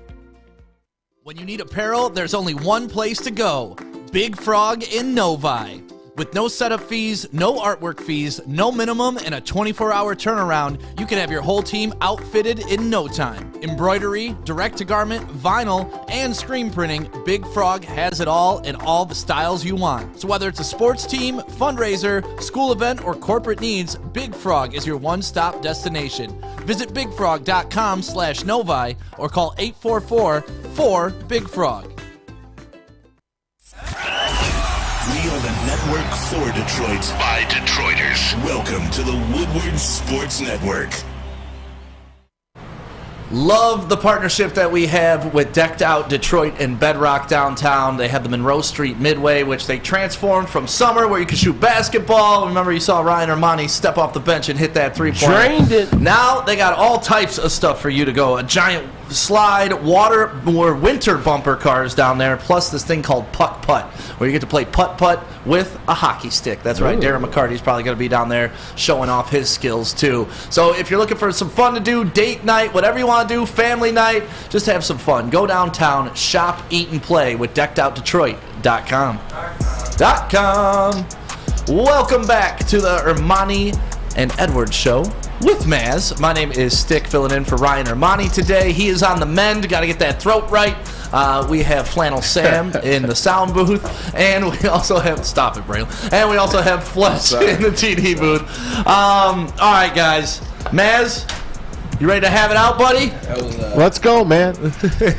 When you need apparel, there's only one place to go. Big Frog in Novi. With no setup fees, no artwork fees, no minimum, and a 24-hour turnaround, you can have your whole team outfitted in no time. Embroidery, direct-to-garment, vinyl, and screen printing, Big Frog has it all in all the styles you want. So whether it's a sports team, fundraiser, school event, or corporate needs, Big Frog is your one-stop destination. Visit bigfrog.com/Novi or call 844-4-BIG-FROG. We are the network for Detroit by Detroiters. Welcome to the Woodward Sports Network. Love the partnership that we have with Decked Out Detroit and Bedrock downtown. They have the Monroe Street Midway, which they transformed from summer where you could shoot basketball. Remember, you saw Ryan Ermanni step off the bench and hit that three-pointer. Drained it. Now they got all types of stuff for you to go. A giant slide, water, or winter bumper cars down there, plus this thing called putt-putt, where you get to play putt-putt with a hockey stick. That's right. Darren McCarty's probably going to be down there showing off his skills, too. So if you're looking for some fun to do, date night, whatever you want to do, family night, just have some fun. Go downtown, shop, eat, and play with DeckedOutDetroit.com. Welcome back to the Ermanni and Edwards show with Maz. My name is Stick, filling in for Ryan Ermanni today. He is on the mend. Got to get that throat right. We have Flannel Sam in the sound booth, and we also have stop it, Braylon. And we also have Fletch in the TD booth. All right, guys. Maz, you ready to have it out, buddy? Let's go, man.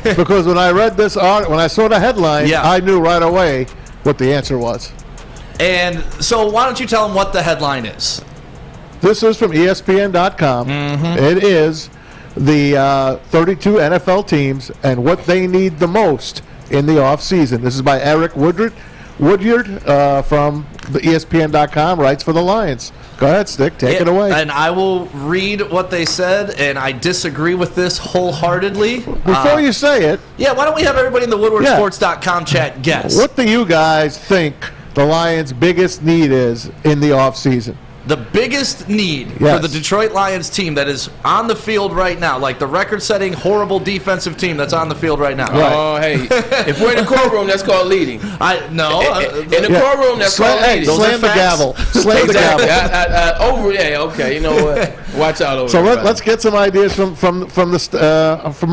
Because when I read this art, when I saw the headline, I knew right away what the answer was. And so why don't you tell them what the headline is? This is from ESPN.com. It is the 32 NFL teams and what they need the most in the offseason. This is by Eric Woodward from the ESPN.com, writes for the Lions. Go ahead, Stick. Take it away. And I will read what they said, and I disagree with this wholeheartedly. Before you say it. Yeah, why don't we have everybody in the WoodwardSports.com chat guess? What do you guys think the Lions' biggest need is in the offseason? The biggest need for the Detroit Lions team that is on the field right now, like the record-setting, horrible defensive team that's on the field right now. Right. Oh, hey, if we're in the courtroom, that's called leading. In the courtroom, that's called leading. Slam the gavel. Slam the gavel. Okay, you know what? Watch out over So there. let's get some ideas from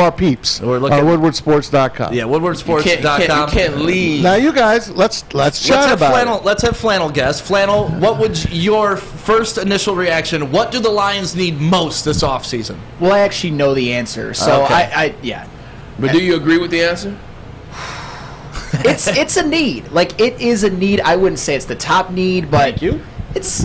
our peeps. We're looking WoodwardSports.com. Yeah, WoodwardSports.com. You can't leave. Now, you guys, let's chat about it. Let's have Flannel guess. Flannel, what would your first initial reaction? What do the Lions need most this offseason? Well, I actually know the answer, so Okay. yeah. But do you agree with the answer? It's a need. Like, it is a need. I wouldn't say it's the top need, but Thank you. it's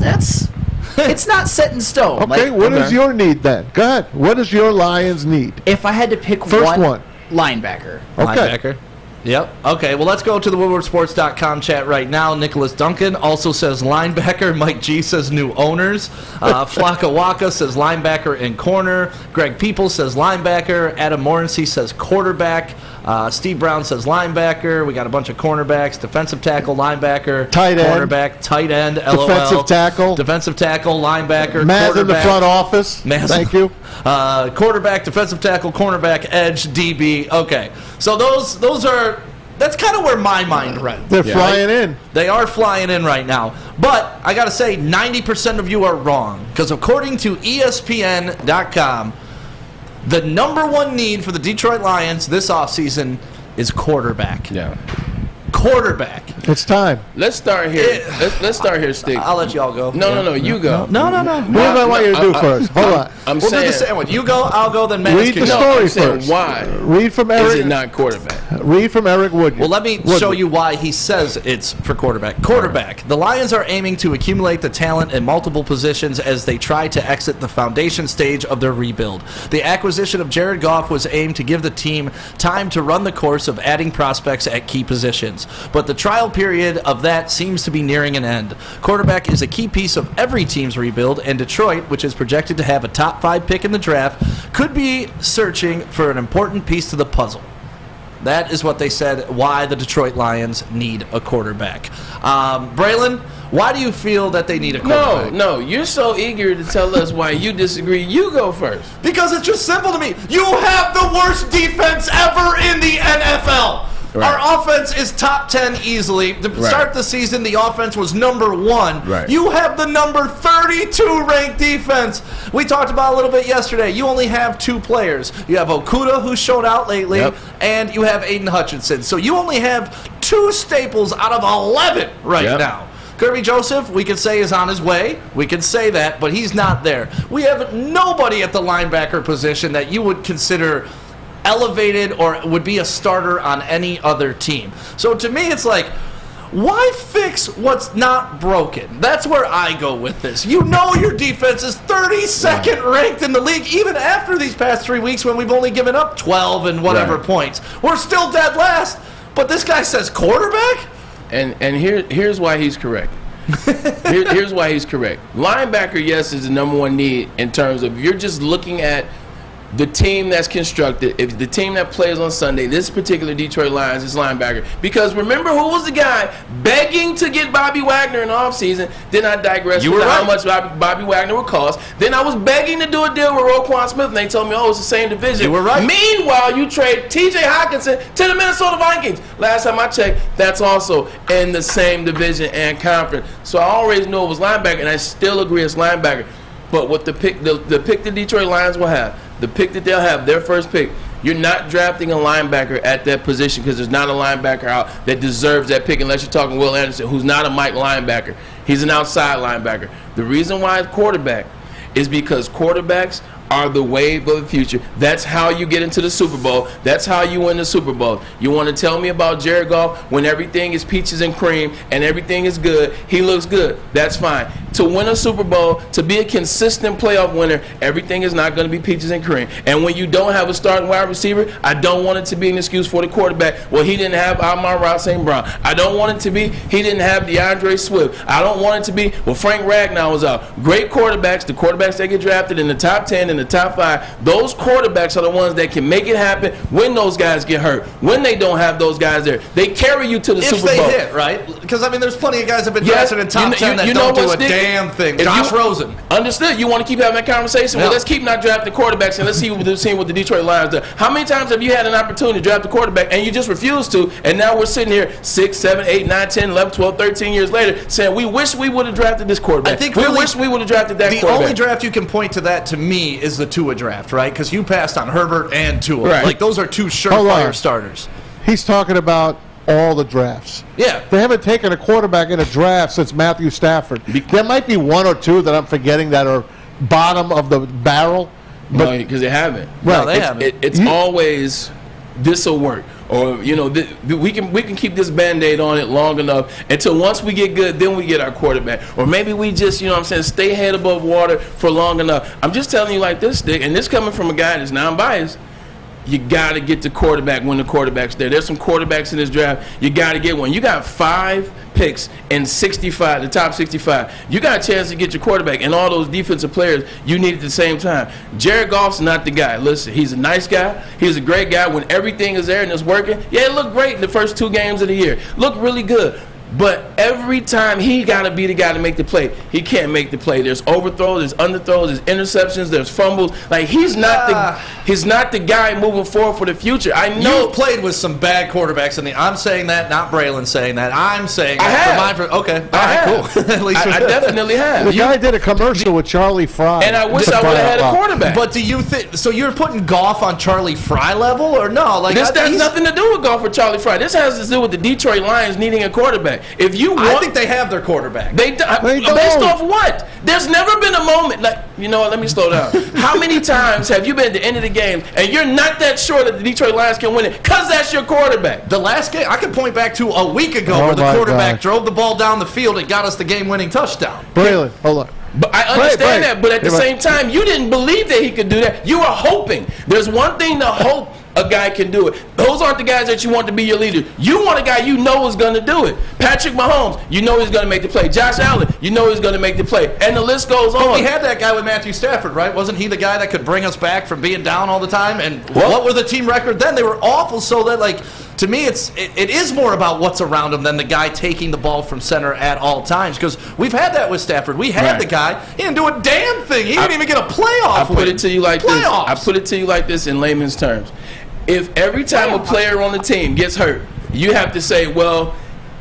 not set in stone. Okay, what is your need then? Go ahead. What does your Lions need? If I had to pick First one. linebacker. Okay. Linebacker. Yep. Okay, well, let's go to the WoodwardSports.com chat right now. Nicholas Duncan also says linebacker. Mike G says new owners. Flocka Waka says linebacker and corner. Greg People says linebacker. Adam Morency says quarterback. Steve Brown says linebacker. We got a bunch of cornerbacks. Defensive tackle, linebacker. Tight end. Cornerback, tight end, LOL. Defensive tackle. Defensive tackle, linebacker. Maz in the front office. Thank you. Quarterback, defensive tackle, cornerback, edge, DB. Okay, so those are. That's kind of where my mind went. They're flying in. They are flying in right now. But I got to say, 90% of you are wrong. Because according to ESPN.com, the number one need for the Detroit Lions this offseason is quarterback. Yeah. Quarterback. It's time. Let's start here. Let's start here, Stick. I'll let you all go. No, you go. No. What do I want you to do first? Hold on. I'm We'll do saying. the same one. You go, I'll go, then Matt Read can the go. story I'm saying first. why Read from is Eric. it not quarterback? Read from Eric Woodward. Well, let me show you why he says it's for quarterback. Quarterback. The Lions are aiming to accumulate the talent in multiple positions as they try to exit the foundation stage of their rebuild. The acquisition of Jared Goff was aimed to give the team time to run the course of adding prospects at key positions. But the trial period of that seems to be nearing an end. Quarterback is a key piece of every team's rebuild, and Detroit, which is projected to have a top 5 pick in the draft, could be searching for an important piece to the puzzle. That is what they said, why the Detroit Lions need a quarterback. Braylon, why do you feel that they need a quarterback? No, you're so eager to tell us why you disagree. You go first. Because it's just simple to me. You have the worst defense ever in the NFL. Right. Our offense is top 10 easily. To start the season, the offense was number 1. Right. You have the number 32 ranked defense. We talked about a little bit yesterday. You only have 2 players. You have Okudah, who's showed out lately, and you have Aiden Hutchinson. So you only have 2 staples out of 11 right now. Kirby Joseph, we could say, is on his way. We could say that, but he's not there. We have nobody at the linebacker position that you would consider elevated or would be a starter on any other team. So to me, it's like, why fix what's not broken? That's where I go with this. You know your defense is 32nd ranked in the league, even after these past 3 weeks when we've only given up 12 and whatever points. We're still dead last, but this guy says quarterback? And here's why he's correct. Here's why he's correct. Linebacker, yes, is the number one need in terms of you're just looking at the team that's constructed. If the team that plays on Sunday, this particular Detroit Lions is linebacker. Because remember who was the guy begging to get Bobby Wagner in the offseason? Then I digress with how much Bobby Wagner would cost. Then I was begging to do a deal with Roquan Smith, and they told me, oh, it's the same division. You were right. Meanwhile, you trade T.J. Hockenson to the Minnesota Vikings. Last time I checked, that's also in the same division and conference. So I always knew it was linebacker, and I still agree it's linebacker. But what the pick the Detroit Lions will have, the pick that they'll have, their first pick, you're not drafting a linebacker at that position because there's not a linebacker out that deserves that pick unless you're talking Will Anderson, who's not a Mike linebacker. He's an outside linebacker. The reason why it's quarterback is because quarterbacks are the wave of the future. That's how you get into the Super Bowl. That's how you win the Super Bowl. You want to tell me about Jared Goff when everything is peaches and cream and everything is good, he looks good. That's fine. To win a Super Bowl, to be a consistent playoff winner, everything is not going to be peaches and cream. And when you don't have a starting wide receiver, I don't want it to be an excuse for the quarterback. Well, he didn't have Amon-Ra St. Brown. I don't want it to be he didn't have DeAndre Swift. I don't want it to be, well, Frank Ragnow was out. Great quarterbacks, the quarterbacks that get drafted in the top 10, in the top 5, those quarterbacks are the ones that can make it happen when those guys get hurt, when they don't have those guys there. They carry you to the Super Bowl. If they hit, right? Because, I mean, there's plenty of guys that have been drafted in top 10 that don't do a damn damn thing. Josh Rosen. Understood. You want to keep having that conversation? Well, let's keep not drafting quarterbacks and let's see what the Detroit Lions do. How many times have you had an opportunity to draft a quarterback and you just refused to, and now we're sitting here 6, 7, 8, 9, 10, 11, 12, 13 years later saying we wish we would have drafted this quarterback. We wish we would have drafted that quarterback. The only draft you can point to that, to me, is the Tua draft, right? Because you passed on Herbert and Tua. Right. Like, those are two surefire starters. He's talking about all the drafts. Yeah. They haven't taken a quarterback in a draft since Matthew Stafford. There might be one or two that I'm forgetting that are bottom of the barrel. No, because they haven't. Right. No, they haven't. It's always this will work. Or, we can keep this Band-Aid on it long enough until once we get good, then we get our quarterback. Or maybe we just, stay head above water for long enough. I'm just telling you like this, Dick, and this coming from a guy that's non-biased. You got to get the quarterback when the quarterback's there. There's some quarterbacks in this draft. You got to get one. You got 5 picks in 65, the top 65. You got a chance to get your quarterback and all those defensive players you need at the same time. Jared Goff's not the guy. Listen, he's a nice guy. He's a great guy. When everything is there and it's working, yeah, it looked great in the first 2 games of the year. Looked really good. But every time he got to be the guy to make the play, he can't make the play. There's overthrows, there's underthrows, there's interceptions, there's fumbles. Like he's not the guy moving forward for the future. I know you've played with some bad quarterbacks, I'm saying that, not Braylon saying that. I'm saying that. I have. Okay, all right, cool. At least I definitely have. The guy did a commercial with Charlie Fry, and I wish I would have had a quarterback. But do you think so? You're putting Goff on Charlie Fry level, or no? Like this has nothing to do with Goff or Charlie Fry. This has to do with the Detroit Lions needing a quarterback. If you want, I think they have their quarterback. They based off what? There's never been a moment like, you know what, let me slow down. How many times have you been at the end of the game and you're not that sure that the Detroit Lions can win it because that's your quarterback? The last game, I could point back to a week ago where the quarterback drove the ball down the field and got us the game-winning touchdown. Braylon, hold on. But I understand that, but at the same time, you didn't believe that he could do that. You were hoping. There's one thing to hope a guy can do it. Those aren't the guys that you want to be your leader. You want a guy you know is going to do it. Patrick Mahomes, you know he's going to make the play. Josh Allen, you know he's going to make the play. And the list goes on. But we had that guy with Matthew Stafford, right? Wasn't he the guy that could bring us back from being down all the time? And what were the team record then? They were awful, so that, like, to me, it is more about what's around him than the guy taking the ball from center at all times. Because we've had that with Stafford. We had the guy. He didn't do a damn thing. He didn't even get a playoff. I put it to you like this. I put it to you like this in layman's terms. If every time a player on the team gets hurt, you have to say, well,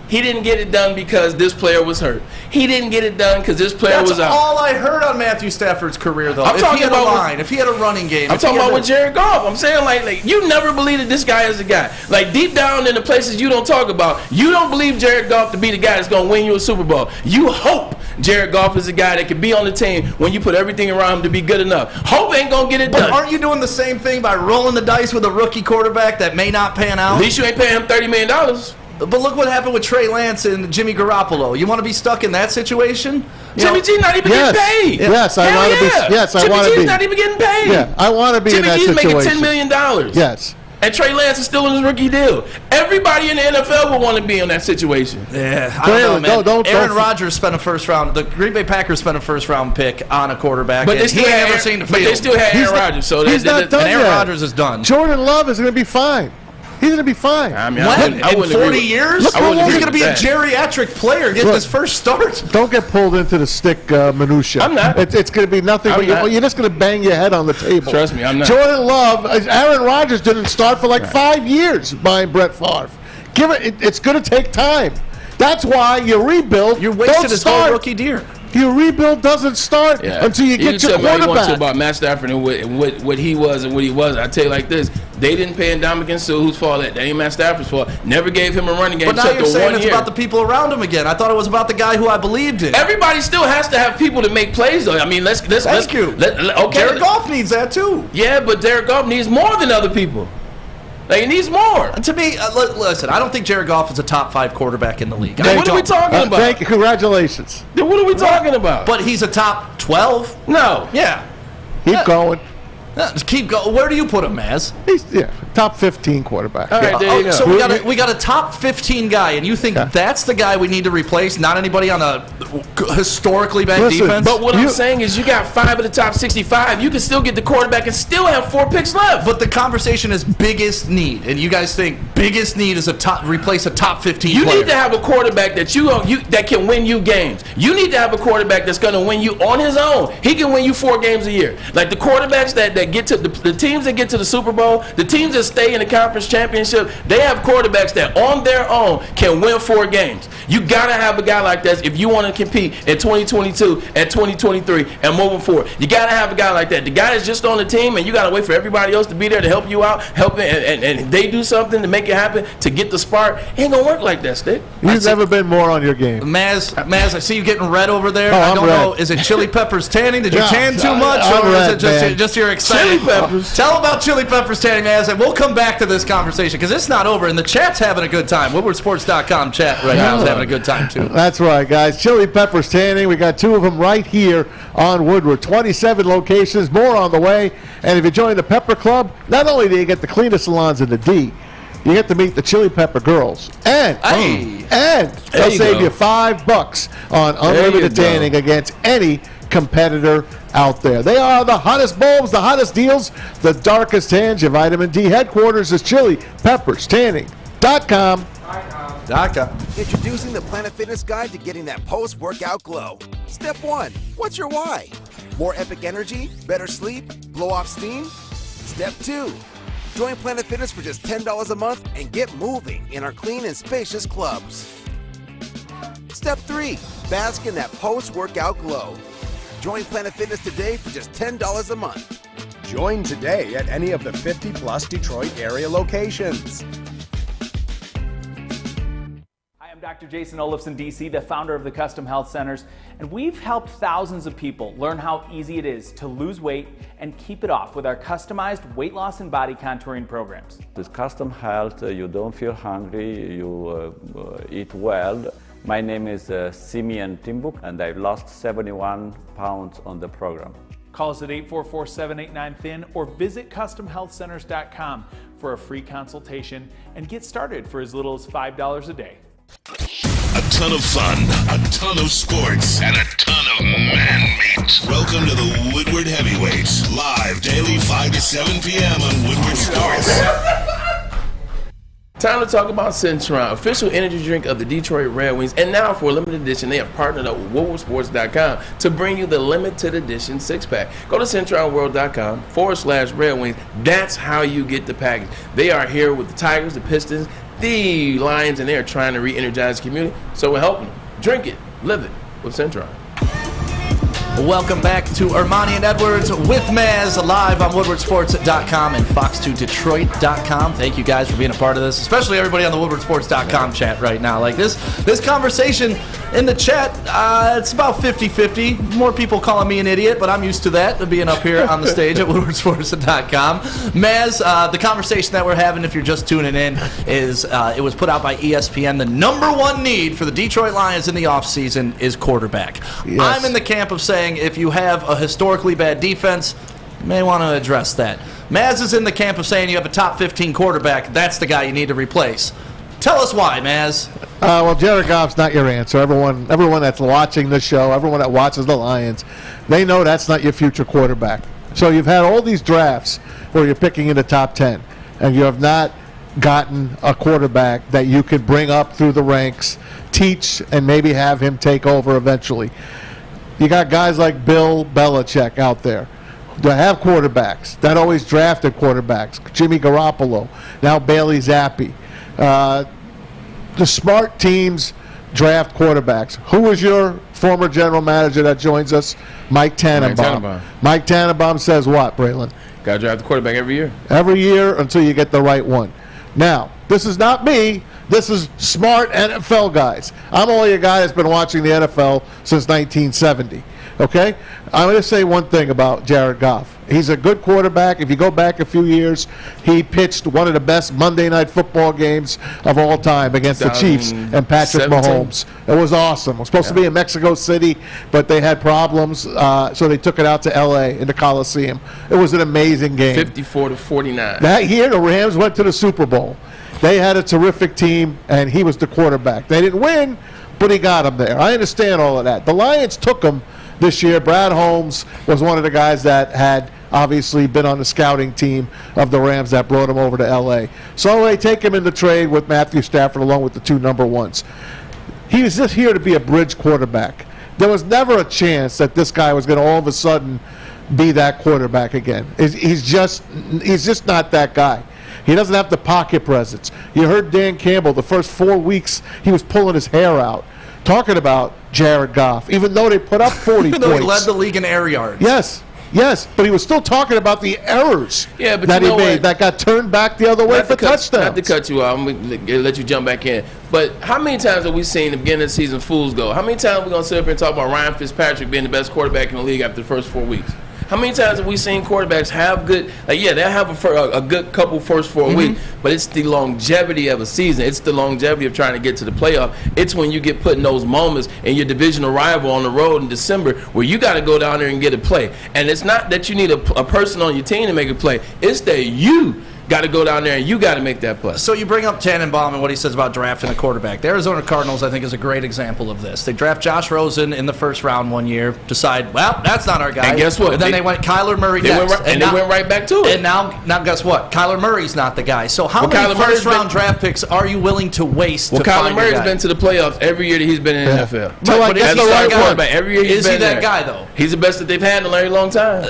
he didn't get it done because this player was hurt. He didn't get it done because this player was out. That's all I heard on Matthew Stafford's career, though. I'm talking about a line, if he had a running game. I'm talking about with Jared Goff. I'm saying, like you never believe that this guy is the guy. Like, deep down in the places you don't talk about, you don't believe Jared Goff to be the guy that's going to win you a Super Bowl. You hope Jared Goff is the guy that can be on the team when you put everything around him to be good enough. Hope ain't going to get it done. But aren't you doing the same thing by rolling the dice with a rookie quarterback that may not pan out? At least you ain't paying him $30 million. But look what happened with Trey Lance and Jimmy Garoppolo. You want to be stuck in that situation? Jimmy G's not even getting paid. Yes, I want to be. Yes, I want to be. Jimmy G's not even getting paid. Yeah, I want to be in that situation. Jimmy G's making $10 million. Yes. And Trey Lance is still in his rookie deal. Everybody in the NFL will want to be in that situation. Yeah, I don't know, man. Aaron Rodgers spent a first round. The Green Bay Packers spent a first round pick on a quarterback. But they still had Aaron Rodgers. So he's not done and Aaron yet. Rodgers is done. Jordan Love is going to be fine. He's going to be fine. I mean, when? In 40 years? He's going to be a geriatric player getting his first start. Don't get pulled into the stick minutia. I'm not. It's going to be nothing. You're just going to bang your head on the table. Trust me, I'm not. Jordan Love, Aaron Rodgers didn't start for like 5 years behind Brett Favre. It's going to take time. That's why you rebuild. You're wasting his whole rookie deal. Your rebuild doesn't start until you get your quarterback. About Matt Stafford and what he was and what he wasn't. I tell you like this: they didn't pay Ndamukong Suh, whose fault that ain't Matt Stafford's fault. Never gave him a running game. But now you're saying it's about the people around him again. I thought it was about the guy who I believed in. Everybody still has to have people to make plays, though. I mean, let's Thank you. Okay, Jared Goff needs that too. Yeah, but Jared Goff needs more than other people. Like, he needs more. And to me, listen, I don't think Jared Goff is a top 5 quarterback in the league. What are we talking about? Thank you. Congratulations. Then what are we talking about? But he's a top 12? No. Yeah. Keep going. Just keep going. Where do you put him, Maz? He's top 15 quarterback. All right, there you go. So we got a top 15 guy, and you think that's the guy we need to replace, not anybody on a historically bad defense? But what I'm saying is you got 5 of the top 65. You can still get the quarterback and still have 4 picks left. But the conversation is biggest need, and you guys think biggest need is replace a top 15 You player. need to have a quarterback that that can win you games. You need to have a quarterback that's going to win you on his own. He can win you 4 games a year. Like the quarterbacks that get to the teams that get to the Super Bowl, the teams that stay in the conference championship, they have quarterbacks that on their own can win 4 games. You got to have a guy like that if you want to compete in 2022 and 2023 and moving forward. You got to have a guy like that. The guy is just on the team, and you got to wait for everybody else to be there to help you out, and they do something to make it happen to get the spark. It ain't gonna work like that, Stick. You've never been more on your game. Maz, I see you getting red over there. Oh, I don't I'm red. know. Is it Chili Peppers tanning? Did you Yeah, tan too much, I'm or red, is it man. just you're excited? Chili Peppers. Tell about Chili Peppers tanning, Maz, and we'll come back to this conversation because it's not over, and the chat's having a good time. WoodwardSports.com chat right now is having a good time too. That's right, guys. Chili Peppers tanning. We got 2 of them right here on Woodward. 27 locations, more on the way. And if you join the Pepper Club, not only do you get the cleanest salons in the D, you get to meet the Chili Pepper girls. And they'll save you $5 on unlimited tanning against any competitor out there. They are the hottest bulbs, the hottest deals, the darkest tans. Your vitamin D headquarters is ChiliPeppersTanning.com. Introducing the Planet Fitness Guide to getting that post-workout glow. Step 1, what's your why? More epic energy, better sleep, blow off steam? Step 2, join Planet Fitness for just $10 a month and get moving in our clean and spacious clubs. Step 3, bask in that post-workout glow. Join Planet Fitness today for just $10 a month. Join today at any of the 50-plus Detroit area locations. I'm Dr. Jason Olafson, DC, the founder of the Custom Health Centers, and we've helped thousands of people learn how easy it is to lose weight and keep it off with our customized weight loss and body contouring programs. With Custom Health, you don't feel hungry, you eat well. My name is Simeon Timbuk, and I've lost 71 pounds on the program. Call us at 844-789-THIN or visit CustomHealthCenters.com for a free consultation and get started for as little as $5 a day. A ton of fun, a ton of sports, and a ton of man meat. Welcome to the Woodward Heavyweights, live daily 5 to 7 p.m. on Woodward Sports. Time to talk about Centron, official energy drink of the Detroit Red Wings. And now for a limited edition, they have partnered up with WoodwardSports.com to bring you the limited edition 6-pack. Go to CentronWorld.com/Red Wings. That's how you get the package. They are here with the Tigers, the Pistons, the Lions, and they are trying to re-energize the community. So we're helping them. Drink it, live it with Centron. Welcome back to Ermanni and Edwards with Maz, live on WoodwardSports.com and Fox2Detroit.com. Thank you guys for being a part of this, especially everybody on the WoodwardSports.com chat right now. Like this conversation in the chat, it's about 50-50. More people calling me an idiot, but I'm used to that, to being up here on the stage at WoodwardSports.com. Maz, the conversation that we're having, if you're just tuning in, is it was put out by ESPN. The number one need for the Detroit Lions in the offseason is quarterback. Yes. I'm in the camp of saying if you have a historically bad defense, you may want to address that. Maz is in the camp of saying you have a top 15 quarterback. That's the guy you need to replace. Tell us why, Maz. Well, Jared Goff's not your answer. Everyone that's watching this show, everyone that watches the Lions, they know that's not your future quarterback. So you've had all these drafts where you're picking in the top 10, and you have not gotten a quarterback that you could bring up through the ranks, teach, and maybe have him take over eventually. You got guys like Bill Belichick out there that have quarterbacks, that always drafted quarterbacks. Jimmy Garoppolo, now Bailey Zappi. The smart teams draft quarterbacks. Who was your former general manager that joins us? Mike Tannenbaum. Mike Tannenbaum says what, Braylon? Got to draft the quarterback every year. Every year until you get the right one. Now, this is not me. This is smart NFL guys. I'm only a guy that's been watching the NFL since 1970. Okay? I'm going to say one thing about Jared Goff. He's a good quarterback. If you go back a few years, he pitched one of the best Monday Night Football games of all time against the Chiefs and Patrick Mahomes. It was awesome. It was supposed to be in Mexico City, but they had problems, so they took it out to L.A. in the Coliseum. It was an amazing game. 54-49. That year, the Rams went to the Super Bowl. They had a terrific team, and he was the quarterback. They didn't win, but he got them there. I understand all of that. The Lions took him this year. Brad Holmes was one of the guys that had obviously been on the scouting team of the Rams that brought him over to L.A. So they take him in the trade with Matthew Stafford along with the 2 number 1s. He was just here to be a bridge quarterback. There was never a chance that this guy was going to all of a sudden be that quarterback again. He's just not that guy. He doesn't have the pocket presence. You heard Dan Campbell the first 4 weeks he was pulling his hair out, talking about Jared Goff, even though they put up 40 Even points. though he led the league in air yards. Yes, but he was still talking about the errors that he made that got turned back the other way for touchdowns. Not to cut you off, I'm going to let you jump back in. But how many times have we seen the beginning of the season fools go? How many times are we going to sit up here and talk about Ryan Fitzpatrick being the best quarterback in the league after the first 4 weeks? How many times have we seen quarterbacks have good, they'll have a good couple first 4 weeks, but it's the longevity of a season. It's the longevity of trying to get to the playoff. It's when you get put in those moments and your divisional rival on the road in December where you got to go down there and get a play. And it's not that you need a person on your team to make a play. It's that you got to go down there and you got to make that play. So you bring up Tannenbaum and what he says about drafting a quarterback. The Arizona Cardinals, I think, is a great example of this. They draft Josh Rosen in the first round one year, decide, well, that's not our guy. And guess what? And then they went Kyler Murray next. They went right back to it. And now guess what? Kyler Murray's not the guy. So how many first-round draft picks are you willing to waste to Kyler find Murray's a guy? been to the playoffs every year that he's been in the NFL. Right, but is he that guy? Every year Is he that guy, though? He's the best that they've had in a very long time.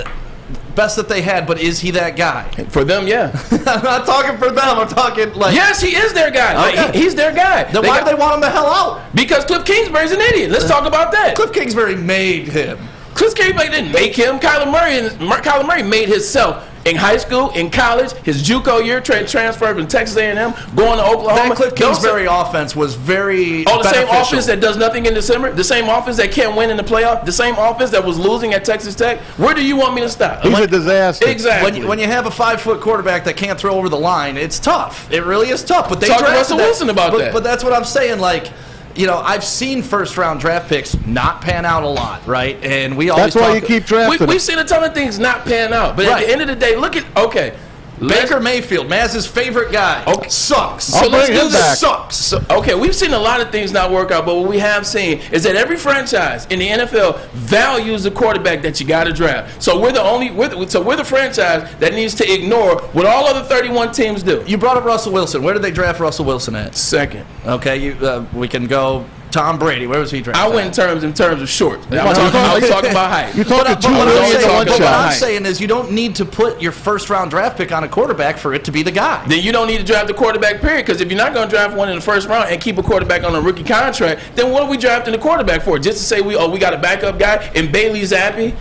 Best that they had, but is he that guy? For them, yeah. I'm not talking for them. I'm talking like... Yes, he is their guy. Okay. Like, he's their guy. Then why do they want him the hell out? Because Cliff Kingsbury's an idiot. Let's talk about that. Cliff Kingsbury made him. Cliff Kingsbury didn't make him. Kyler Murray made himself. In high school, in college, his JUCO year transfer from Texas A&M, going to Oklahoma. That Cliff Kingsbury offense was very the same beneficial. offense that does nothing in December, the same offense that can't win in the playoff, the same offense that was losing at Texas Tech. Where do you want me to stop? He's a disaster. Exactly. When you have a 5-foot quarterback that can't throw over the line, it's tough. It really is tough. But they Talk to drafted Russell Wilson about that. But that's what I'm saying. Like, you know, I've seen first-round draft picks not pan out a lot, right? And we always that's why you keep drafting. We've seen a ton of things not pan out. But at the end of the day, look at Baker Mayfield, Maz's favorite guy. Okay. Sucks. So let's do this. Sucks. So, okay, we've seen a lot of things not work out, but what we have seen is that every franchise in the NFL values the quarterback that you got to draft. So we're the franchise that needs to ignore what all other 31 teams do. You brought up Russell Wilson. Where did they draft Russell Wilson at? Second. Okay, we can go. Tom Brady, where was he drafted? I went in terms of short. I was talking about height. You're talking what I'm saying is you don't need to put your first-round draft pick on a quarterback for it to be the guy. Then you don't need to draft the quarterback, period, because if you're not going to draft one in the first round and keep a quarterback on a rookie contract, then what are we drafting the quarterback for? Just to say we got a backup guy and Bailey Zappi?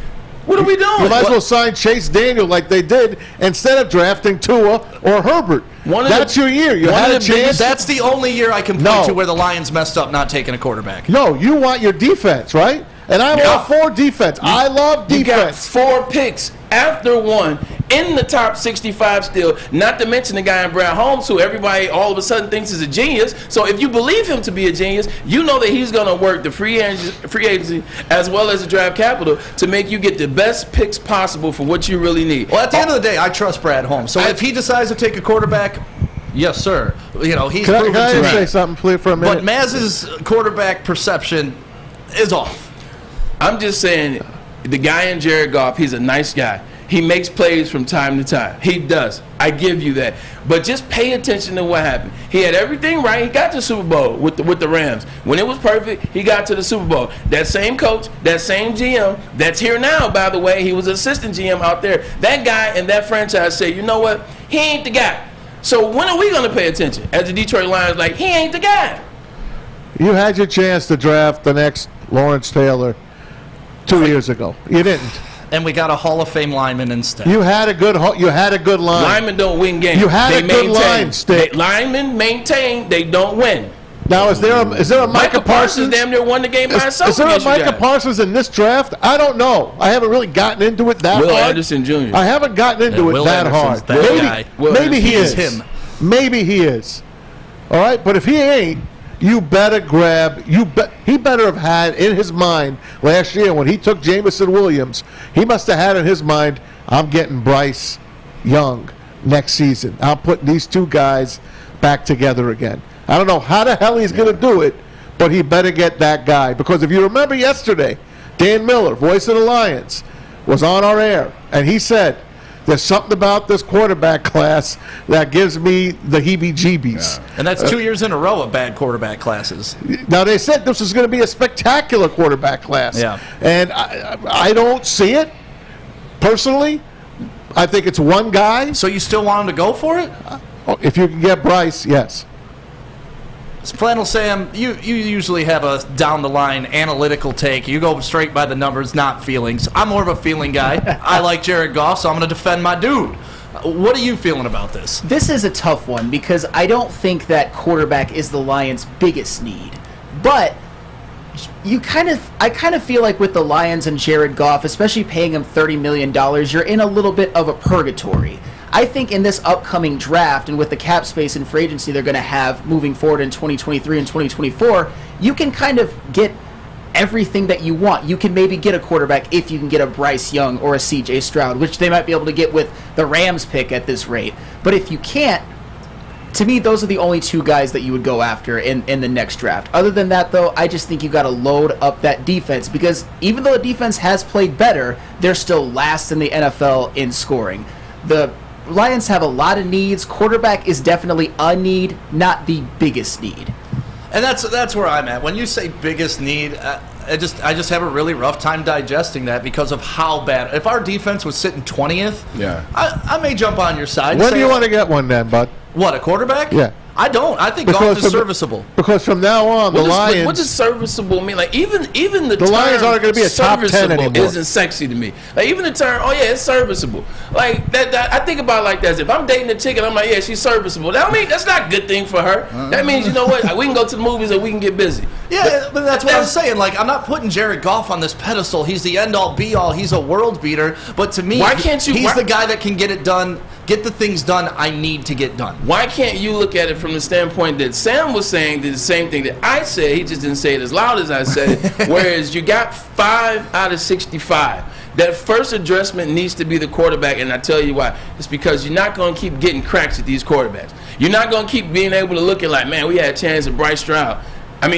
What are we doing? You might as well sign Chase Daniel like they did instead of drafting Tua or Herbert. That's your year. You had a chance. That's the only year I can point to where the Lions messed up not taking a quarterback. No, you want your defense, right? And I'm all for defense. I love defense. You got 4 picks after one in the top 65 still, not to mention the guy in Brad Holmes, who everybody all of a sudden thinks is a genius. So if you believe him to be a genius, you know that he's going to work the free agency as well as the draft capital to make you get the best picks possible for what you really need. Well, at the end of the day, I trust Brad Holmes. So if he decides to take a quarterback, yes, sir. You know, he's proven Can I to say something, please, for a minute? But Maz's quarterback perception is off. I'm just saying, the guy in Jared Goff, he's a nice guy. He makes plays from time to time. He does. I give you that. But just pay attention to what happened. He had everything right. He got to the Super Bowl with the Rams. When it was perfect, he got to the Super Bowl. That same coach, that same GM, that's here now, by the way. He was assistant GM out there. That guy in that franchise said, you know what? He ain't the guy. So when are we going to pay attention? As the Detroit Lions, like, he ain't the guy. You had your chance to draft the next Lawrence Taylor 2 years ago. You didn't. And we got a Hall of Fame lineman instead. You had a good line. Linemen don't win games. You had a good line, Stick. Linemen maintain, they don't win. Now, is there a Micah Parsons? Damn near won the game by himself. Is there a Micah Parsons in this draft? I don't know. I haven't really gotten into it that hard. Will Anderson Jr. I haven't gotten into it that hard. Maybe he is. Him. Maybe he is. All right, but if he ain't, you better grab. He better have had in his mind last year when he took Jameson Williams. He must have had in his mind, I'm getting Bryce Young next season. I'm putting these two guys back together again. I don't know how the hell he's going to do it, but he better get that guy. Because if you remember yesterday, Dan Miller, voice of the Lions, was on our air, and he said, There's something about this quarterback class that gives me the heebie-jeebies. Yeah. And that's 2 years in a row of bad quarterback classes. Now, they said this was going to be a spectacular quarterback class. Yeah. And I don't see it, personally. I think it's one guy. So you still want him to go for it? If you can get Bryce, yes. Flannel Sam, you usually have a down-the-line analytical take. You go straight by the numbers, not feelings. I'm more of a feeling guy. I like Jared Goff, so I'm going to defend my dude. What are you feeling about this? This is a tough one because I don't think that quarterback is the Lions' biggest need. But I kind of feel like with the Lions and Jared Goff, especially paying him $30 million, you're in a little bit of a purgatory. I think in this upcoming draft and with the cap space and free agency they're going to have moving forward in 2023 and 2024, you can kind of get everything that you want. You can maybe get a quarterback if you can get a Bryce Young or a CJ Stroud, which they might be able to get with the Rams pick at this rate. But if you can't, to me, those are the only two guys that you would go after in the next draft. Other than that, though, I just think you got to load up that defense because even though the defense has played better, they're still last in the NFL in scoring. The Lions have a lot of needs. Quarterback is definitely a need, not the biggest need. And that's where I'm at. When you say biggest need, I just have a really rough time digesting that because of how bad. If our defense was sitting 20th, I may jump on your side. When do you want to get one then, bud? What, a quarterback? Yeah. I don't. I think Goff is serviceable. Because from now on, the Lions... What does serviceable mean? Like, even the Lions aren't going to be a top 10 anymore. Isn't sexy to me. Like, even the term, it's serviceable. Like, that I think about it like that. If I'm dating a chick and I'm like, yeah, she's serviceable. That mean that's not a good thing for her. That means, you know what? We can go to the movies and we can get busy. Yeah, but that's what I'm saying. Like, I'm not putting Jared Goff on this pedestal. He's the end-all, be-all. He's a world beater. But to me, he's the guy that can get it done, get the things done I need to get done. Why can't you look at it from the standpoint that Sam was saying the same thing that I said? He just didn't say it as loud as I said it. Whereas you got 5 out of 65. That first adjustment needs to be the quarterback, and I tell you why. It's because you're not going to keep getting cracks at these quarterbacks. You're not going to keep being able to look at like, man, we had a chance at Bryce Young. Damn,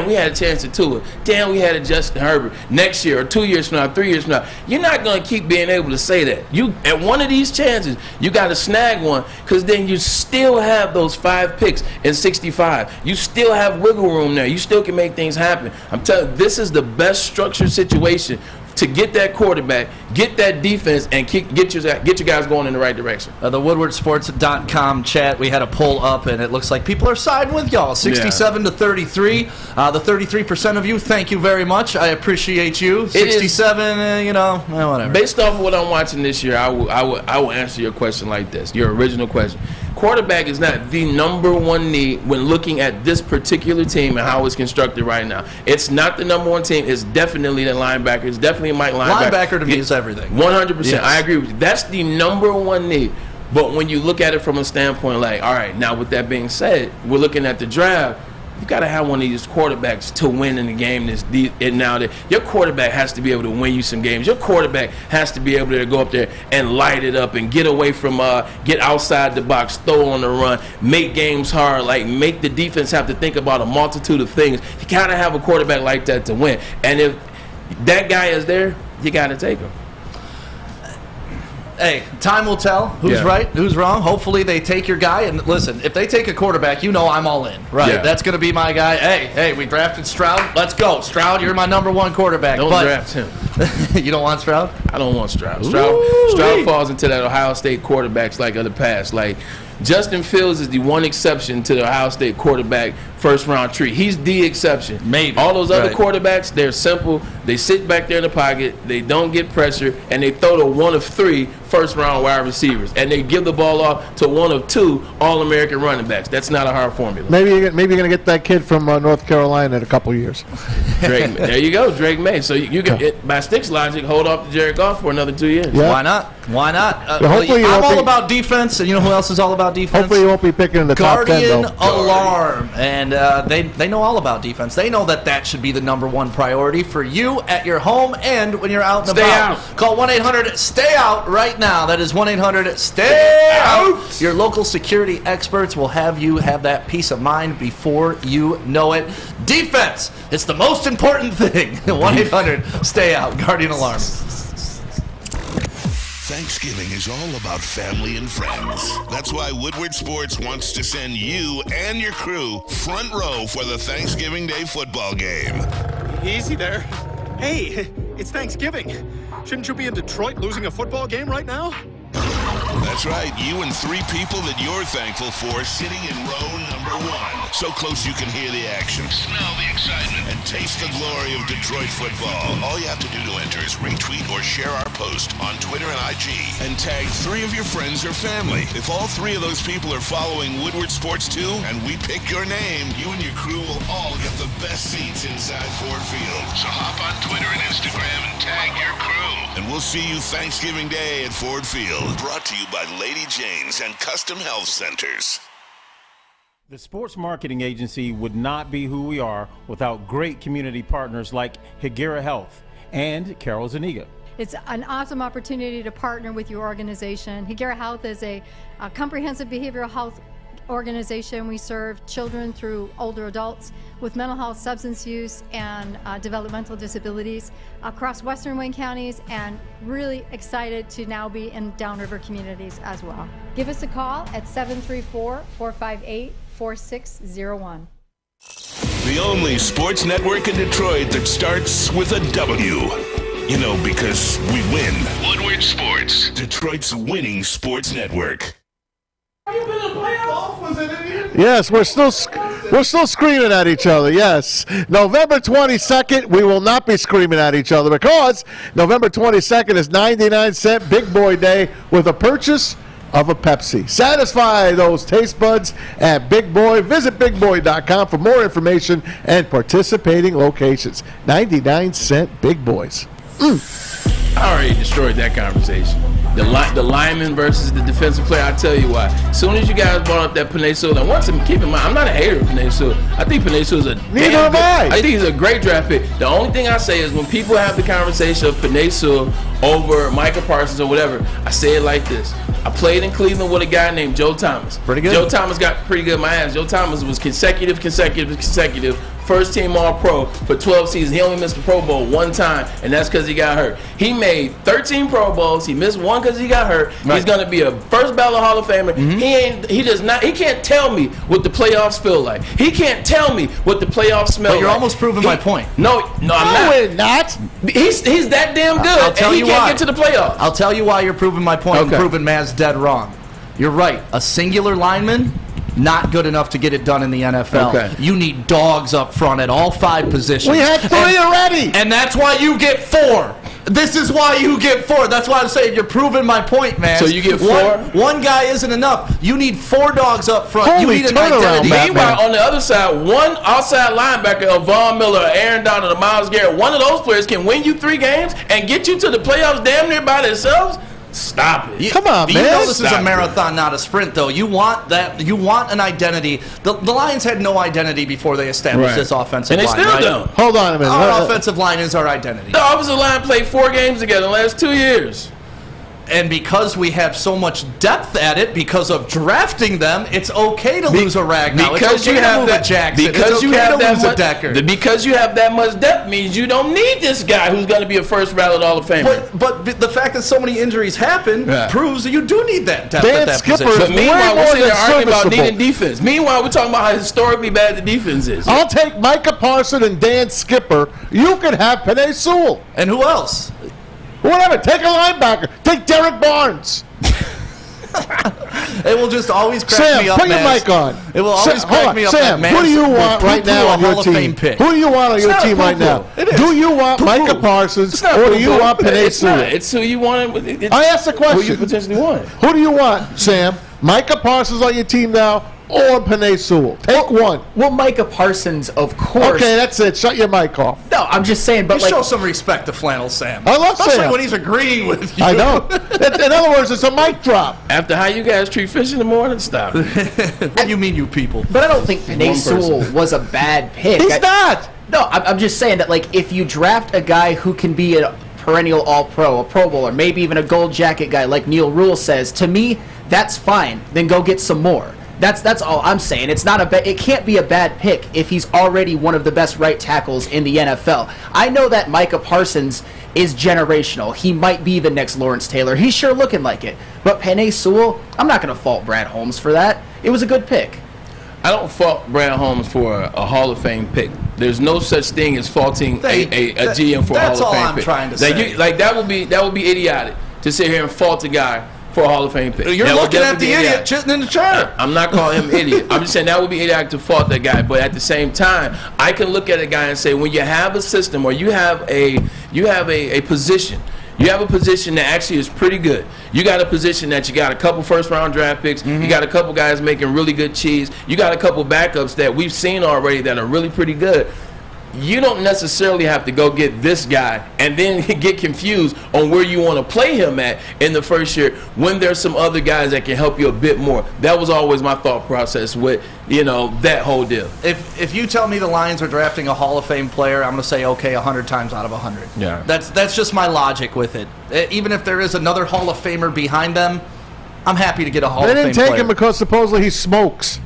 we had a chance at Tua. Damn, we had a Justin Herbert. Next year or 2 years from now, 3 years from now, you're not going to keep being able to say that. You at one of these chances, you got to snag one because then you still have those 5 picks in 65. You still have wiggle room there. You still can make things happen. I'm telling you, this is the best structured situation to get that quarterback, get that defense, and get your guys going in the right direction. The WoodwardSports.com chat, we had a poll up, and it looks like people are siding with y'all, 67 to 33. The 33% of you, thank you very much. I appreciate you. 67, whatever. Based off of what I'm watching this year, I will answer your question like this, your original question. Quarterback is not the number one need when looking at this particular team and how it's constructed right now. It's not the number one team. It's definitely the linebacker. It's definitely Mike linebacker. Linebacker to me is everything. 100%. Yes. I agree with you. That's the number one need. But when you look at it from a standpoint like, all right, now with that being said, we're looking at the draft. You got to have one of these quarterbacks to win in the game. Your quarterback has to be able to win you some games. Your quarterback has to be able to go up there and light it up and get away from, get outside the box, throw on the run, make games hard, like make the defense have to think about a multitude of things. You got to have a quarterback like that to win. And if that guy is there, you got to take him. Hey, time will tell who's right, who's wrong. Hopefully they take your guy. And listen, if they take a quarterback, I'm all in. Right? Yeah. That's going to be my guy. Hey, we drafted Stroud. Let's go. Stroud, you're my number one quarterback. Don't draft him. You don't want Stroud? I don't want Stroud. Stroud falls into that Ohio State quarterbacks like of the past. Like, Justin Fields is the one exception to the Ohio State quarterback first-round tree. He's the exception. Maybe. All those other quarterbacks, they're simple. They sit back there in the pocket. They don't get pressure, and they throw to one of 3 first-round wide receivers, and they give the ball off to one of 2 All-American running backs. That's not a hard formula. Maybe you're going to get that kid from North Carolina in a couple years. There you go, Drake May. So you can, by Sticks logic, hold off to Jared Goff for another 2 years. Yeah. Why not? Hopefully I'm all about defense, and you know who else is all about defense? Hopefully you won't be picking in the top 10, though. Alarm. And they know all about defense. They know that should be the number one priority for you at your home and when you're out and about. Call 1-800-STAY-OUT right now. That is 1-800-STAY-OUT. Your local security experts will have you have that peace of mind before you know it. Defense. It's the most important thing. 1-800-STAY-OUT. Guardian Alarm. Thanksgiving is all about family and friends. That's why Woodward Sports wants to send you and your crew front row for the Thanksgiving Day football game. Easy there. Hey, it's Thanksgiving. Shouldn't you be in Detroit losing a football game right now? That's right, you and 3 people that you're thankful for sitting in row number 1. So close you can hear the action, smell the excitement, and taste the glory of Detroit football. All you have to do to enter is retweet or share our post on Twitter and IG and tag 3 of your friends or family. If all 3 of those people are following Woodward Sports too, and we pick your name, you and your crew will all get the best seats inside Ford Field. So hop on Twitter and Instagram and tag your crew. And we'll see you Thanksgiving Day at Ford Field. Brought to you by Lady Jane's and Custom Health Centers. The sports marketing agency would not be who we are without great community partners like Higuera Health and Carol Zuniga. It's an awesome opportunity to partner with your organization. Higuera Health is a comprehensive behavioral health organization. We serve children through older adults with mental health, substance use, and developmental disabilities across Western Wayne counties, and really excited to now be in downriver communities as well. Give us a call at 734-458-4601. The only sports network in Detroit that starts with a W. You know, because we win. Woodward Sports, Detroit's winning sports network. Yes, we're still screaming at each other. Yes, November 22nd, we will not be screaming at each other because November 22nd is 99-cent Big Boy Day with a purchase of a Pepsi. Satisfy those taste buds at Big Boy. Visit BigBoy.com for more information and participating locations. 99-cent Big Boys. I already destroyed that conversation. The lineman versus the defensive player, I'll tell you why. As soon as you guys brought up that Penei Sewell, and once again, keep in mind, I'm not a hater of Penei Sewell. I think Penei Sewell is a I think he's a great draft pick. The only thing I say is when people have the conversation of Penei Sewell over Micah Parsons or whatever, I say it like this. I played in Cleveland with a guy named Joe Thomas. Pretty good. Joe Thomas got pretty good in my ass. Joe Thomas was consecutive, first team All-Pro for 12 seasons. He only missed the Pro Bowl one time, and that's because he got hurt. He made 13 Pro Bowls. He missed one because he got hurt. Right. He's going to be a first ballot Hall of Famer. Mm-hmm. He can't tell me what the playoffs feel like. He can't tell me what the playoffs smell like. But you're almost proving my point. No, I'm not. He's that damn good, and he can't get to the playoffs. I'll tell you why you're proving my point and proving Maz dead wrong. You're right. A singular lineman, not good enough to get it done in the NFL. Okay. You need dogs up front at all 5 positions. We had 3 already. And that's why you get 4. This is why you get 4. That's why I'm saying you're proving my point, man. So you get 4? One guy isn't enough. You need 4 dogs up front. Holy you need an identity. Meanwhile, on the other side, one outside linebacker, a Von Miller, Aaron Donald, or Myles Garrett, one of those players can win you 3 games and get you to the playoffs damn near by themselves. Stop it. Come on, man. You know this is a marathon, not a sprint, though. You want that. You want an identity. The Lions had no identity before they established this offensive line. And they still don't. Hold on a minute. Our offensive line is our identity. The offensive line played 4 games together in the last 2 years. And because we have so much depth at it, because of drafting them, it's okay to lose a Ragnow. Because you have that Jackson. Because you have that much Decker. Because you have that much depth means you don't need this guy who's going to be a first ballot Hall of Famer. But the fact that so many injuries happen proves that you do need that depth at that position. But meanwhile, we're sitting there arguing about needing defense. Meanwhile, we're talking about how historically bad the defense is. I'll take Micah Parsons and Dan Skipper. You can have Penei Sewell. And who else? Whatever. Take a linebacker. Take Derek Barnes. It will just always crack me up, put your mic on. It will always crack me up. Sam, who do you want right now on your team? Who do you want on your team right now? Do you want Micah Parsons or do you want Penei Sewell? It's who you want. I asked the question. Who you potentially want. Who do you want, Sam? Micah Parsons on your team now or Penei Sewell? Take one. Well, Micah Parsons, of course. Okay, that's it. Shut your mic off. No, I'm just saying. But show some respect to Flannel Sam. I love Especially Sam. when he's agreeing with you. I know. In other words, it's a mic drop. After how you guys treat fish in the morning, stop. What do you mean, you people? But I don't think Penei Sewell was a bad pick. He's not. No, I'm just saying that, like, if you draft a guy who can be a perennial All-Pro, a Pro Bowler, maybe even a gold jacket guy like Neil Rule says, to me, that's fine. Then go get some more. That's all I'm saying. It's not it can't be a bad pick if he's already one of the best right tackles in the NFL. I know that Micah Parsons is generational. He might be the next Lawrence Taylor. He's sure looking like it. But Penei Sewell, I'm not going to fault Brad Holmes for that. It was a good pick. I don't fault Brad Holmes for a Hall of Fame pick. There's no such thing as faulting a GM for a Hall of Fame pick. That's all I'm trying to say. That would be idiotic to sit here and fault a guy for a Hall of Fame pick. You're looking at the idiot sitting in the chair. I'm not calling him an idiot. I'm just saying that would be idiotic to fault that guy. But at the same time, I can look at a guy and say, when you have a system or you have a position. You have a position that actually is pretty good. You got a position that you got a couple first-round draft picks. You got a couple guys making really good cheese. You got a couple backups that we've seen already that are really pretty good. You don't necessarily have to go get this guy and then get confused on where you want to play him at in the first year when there's some other guys that can help you a bit more. That was always my thought process with, that whole deal. If you tell me the Lions are drafting a Hall of Fame player, I'm going to say okay 100 times out of 100. Yeah. That's just my logic with it. Even if there is another Hall of Famer behind them, I'm happy to get a Hall of Fame player. They didn't take him because supposedly he smokes.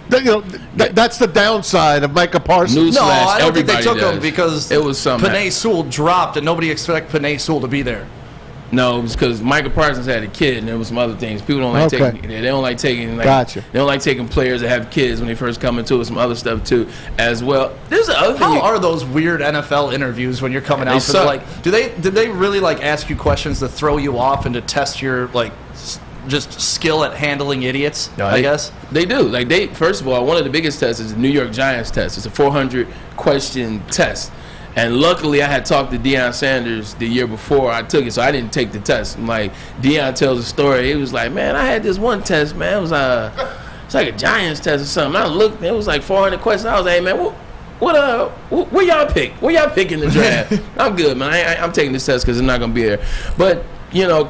That's the downside of Micah Parsons. No, I don't think they took him because it was Penei Sewell dropped, and nobody expected Penei Sewell to be there. No, it was because Micah Parsons had a kid, and there was some other things. People don't like taking. They don't like taking. Gotcha. They don't like taking players that have kids when they first come into it. Some other stuff too, as well. There's the other thing. How are those weird NFL interviews when you're coming out? Did they really ask you questions to throw you off and to test your just skill at handling idiots? I guess they do. First of all, one of the biggest tests is the New York Giants test. It's a 400-question test, and luckily I had talked to Deion Sanders the year before I took it, so I didn't take the test. Deion tells a story. He was like, "Man, I had this one test, man. It was it's like a Giants test or something. I looked, it was like 400 questions. I was like, hey, man, where y'all pick? Where y'all pick in the draft? I'm good, man. I'm taking this test because I'm not gonna be there, but."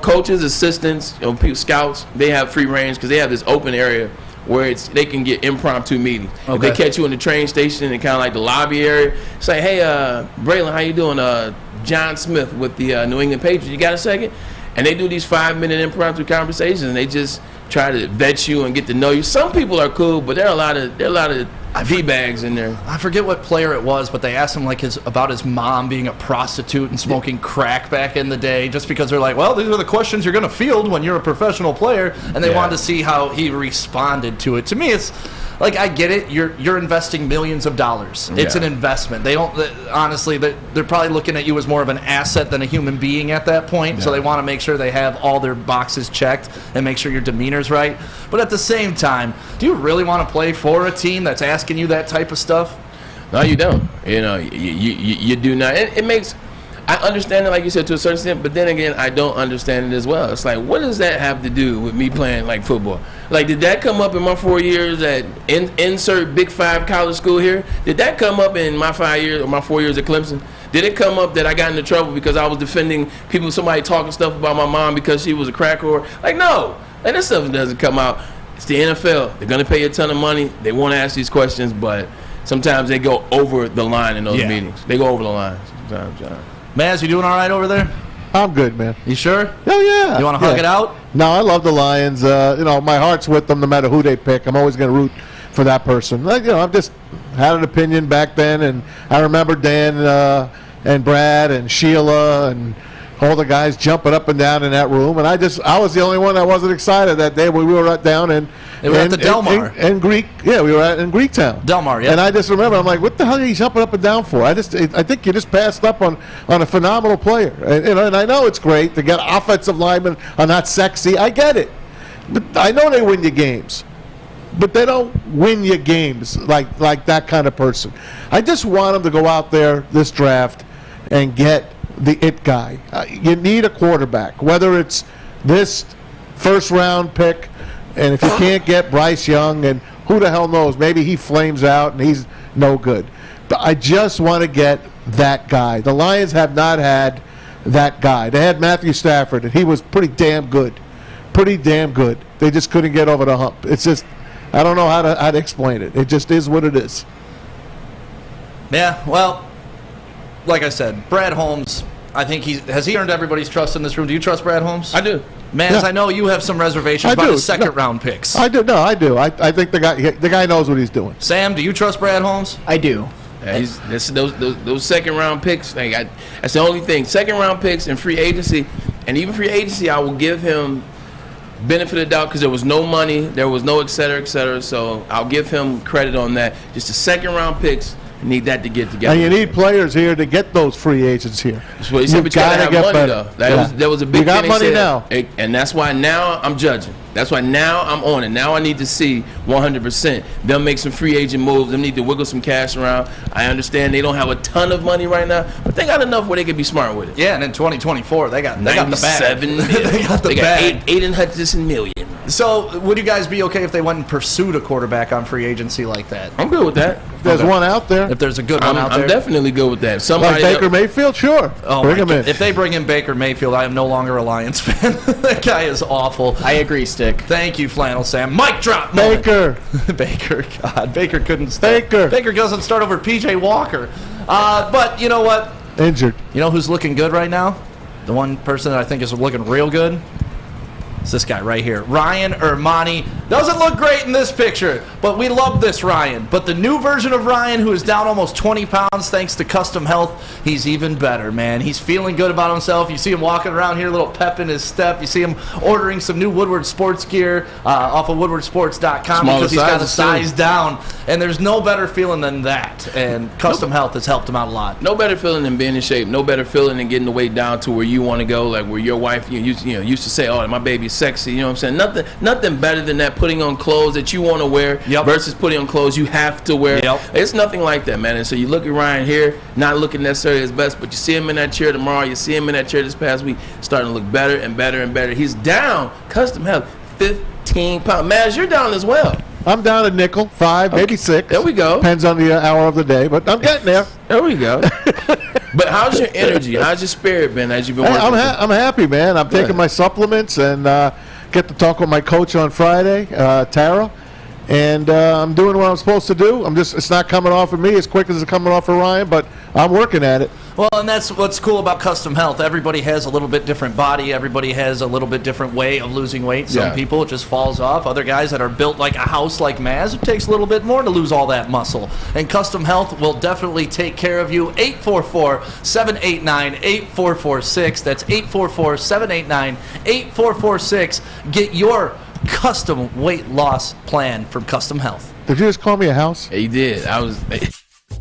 Coaches, assistants, people, scouts, they have free range because they have this open area where they can get impromptu meetings. Okay. If they catch you in the train station and kind of like the lobby area, say, hey, Braylon, how you doing? John Smith with the New England Patriots. You got a second? And they do these 5-minute impromptu conversations, and they just try to vet you and get to know you. Some people are cool, but there are a lot of V-bags in there. I forget what player it was, but they asked him about his mom being a prostitute and smoking crack back in the day, just because they're like, well, these are the questions you're going to field when you're a professional player, and they wanted to see how he responded to it. To me, it's I get it. You're investing millions of dollars. It's an investment. They don't honestly. They're probably looking at you as more of an asset than a human being at that point. Yeah. So they want to make sure they have all their boxes checked and make sure your demeanor's right. But at the same time, do you really want to play for a team that's asking you that type of stuff? No, you don't. You do not. It makes. I understand it, like you said, to a certain extent, but then again, I don't understand it as well. It's like, what does that have to do with me playing football? Did that come up in my 4 years at insert Big 5 college school here? Did that come up in my 5 years or my 4 years at Clemson? Did it come up that I got into trouble because I was defending somebody talking stuff about my mom because she was a crack whore? No. This stuff doesn't come out. It's the NFL. They're going to pay you a ton of money. They want to ask these questions, but sometimes they go over the line in those meetings. They go over the line sometimes, John. Maz, you doing all right over there? I'm good, man. You sure? Oh, yeah. You want to hug it out? No, I love the Lions. My heart's with them no matter who they pick. I'm always going to root for that person. I've just had an opinion back then, and I remember Dan and Brad and Sheila and all the guys jumping up and down in that room, and I was the only one that wasn't excited that day when we were down in at the Del Mar in Greek. Yeah, we were in Greektown. Del Mar, yeah. And I just remember, I'm like, what the hell are you jumping up and down for? I think you just passed up on a phenomenal player, and I know it's great to get offensive linemen are not sexy. I get it, but I know they win you games. But they don't win you games like that kind of person. I just want them to go out there this draft and get the it guy. You need a quarterback, whether it's this first-round pick, and if you can't get Bryce Young, and who the hell knows, maybe he flames out and he's no good. But I just want to get that guy. The Lions have not had that guy. They had Matthew Stafford, and he was pretty damn good. Pretty damn good. They just couldn't get over the hump. It's just, I don't know how to explain it. It just is what it is. Yeah, well, like I said, Brad Holmes, I think has he earned everybody's trust in this room? Do you trust Brad Holmes? I do. Maz, Yeah. I know you have some reservations about his second-round picks. I do. No, I do. I think the guy knows what he's doing. Sam, do you trust Brad Holmes? I do. Yeah, those second-round picks, that's the only thing. Second-round picks and free agency, and even free agency, I will give him benefit of the doubt because there was no money, there was no et cetera, so I'll give him credit on that. Just the second-round picks, need that to get together. And you need players here to get those free agents here. That's what he said, but you gotta have money, though. That was a big thing. You got money now. And that's why now I'm judging. That's why now I'm on it. Now I need to see 100%. They'll make some free agent moves. They need to wiggle some cash around. I understand they don't have a ton of money right now, but they got enough where they can be smart with it. Yeah, and in 2024, they got the bag. 97 million. They got $800 million. So would you guys be okay if they went and pursued a quarterback on free agency like that? I'm good with that. If there's one out there. If there's a good one out there. I'm definitely good with that. Like Baker Mayfield, sure. Oh, bring him in. If they bring in Baker Mayfield, I am no longer a Lions fan. That guy is awful. I agree, Stick. Thank you, Flannel Sam. Mic drop. Baker. Baker. God, Baker couldn't start. Baker doesn't start over P.J. Walker. But you know what? Injured. You know who's looking good right now? The one person that I think is looking real good? It's this guy right here. Ryan Ermanni doesn't look great in this picture, but we love this Ryan. But the new version of Ryan, who is down almost 20 pounds thanks to Custom Health, he's even better, man. He's feeling good about himself. You see him walking around here, a little pep in his step. You see him ordering some new Woodward sports gear off of woodwardsports.com because he's got a size down. And there's no better feeling than that. And Custom Health has helped him out a lot. No better feeling than being in shape. No better feeling than getting the weight down to where you want to go, like where your wife used to say, oh, my baby's sexy. You know what I'm saying? Nothing better than that, putting on clothes that you want to wear versus putting on clothes you have to wear. It's nothing like that, man. And so you look at Ryan here, not looking necessarily his best, but you see him in that chair tomorrow, you see him in that chair this past week, starting to look better and better and better. He's down, Custom Health, 15 pounds. Maz, you're down as well. I'm down a nickel, 5, maybe 6. There we go. Depends on the hour of the day, but I'm getting there. There we go. But how's your energy? How's your spirit been as you've been working? I'm happy, man. I'm taking my supplements and get to talk with my coach on Friday, Tara, and I'm doing what I'm supposed to do. It's not coming off of me as quick as it's coming off of Ryan, but I'm working at it. Well, and that's what's cool about Custom Health. Everybody has a little bit different body. Everybody has a little bit different way of losing weight. Some people, it just falls off. Other guys that are built like a house like Maz, it takes a little bit more to lose all that muscle. And Custom Health will definitely take care of you. 844-789-8446. That's 844-789-8446. Get your custom weight loss plan from Custom Health. Did you just call me a house? Yeah, you did.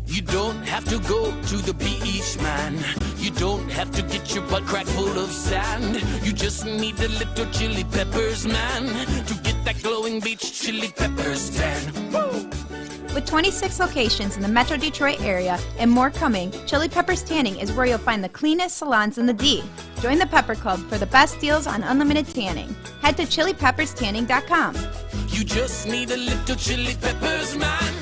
You don't have to go to the beach, man. You don't have to get your butt crack full of sand. You just need a little chili peppers, man, to get that glowing beach chili peppers tan. Woo! With 26 locations in the Metro Detroit area and more coming, Chili Peppers Tanning is where you'll find the cleanest salons in the D. Join the Pepper Club for the best deals on unlimited tanning. Head to chilipepperstanning.com. You just need a little chili peppers, man.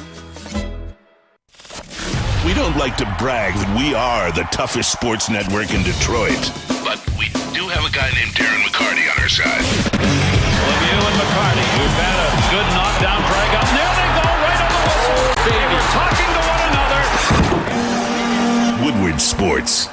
We don't like to brag that we are the toughest sports network in Detroit, but we do have a guy named Darren McCarty on our side. Lemieux and McCarty, who've had a good knockdown drag up. There they go, right on the whistle. They were talking to one another. Woodward Sports.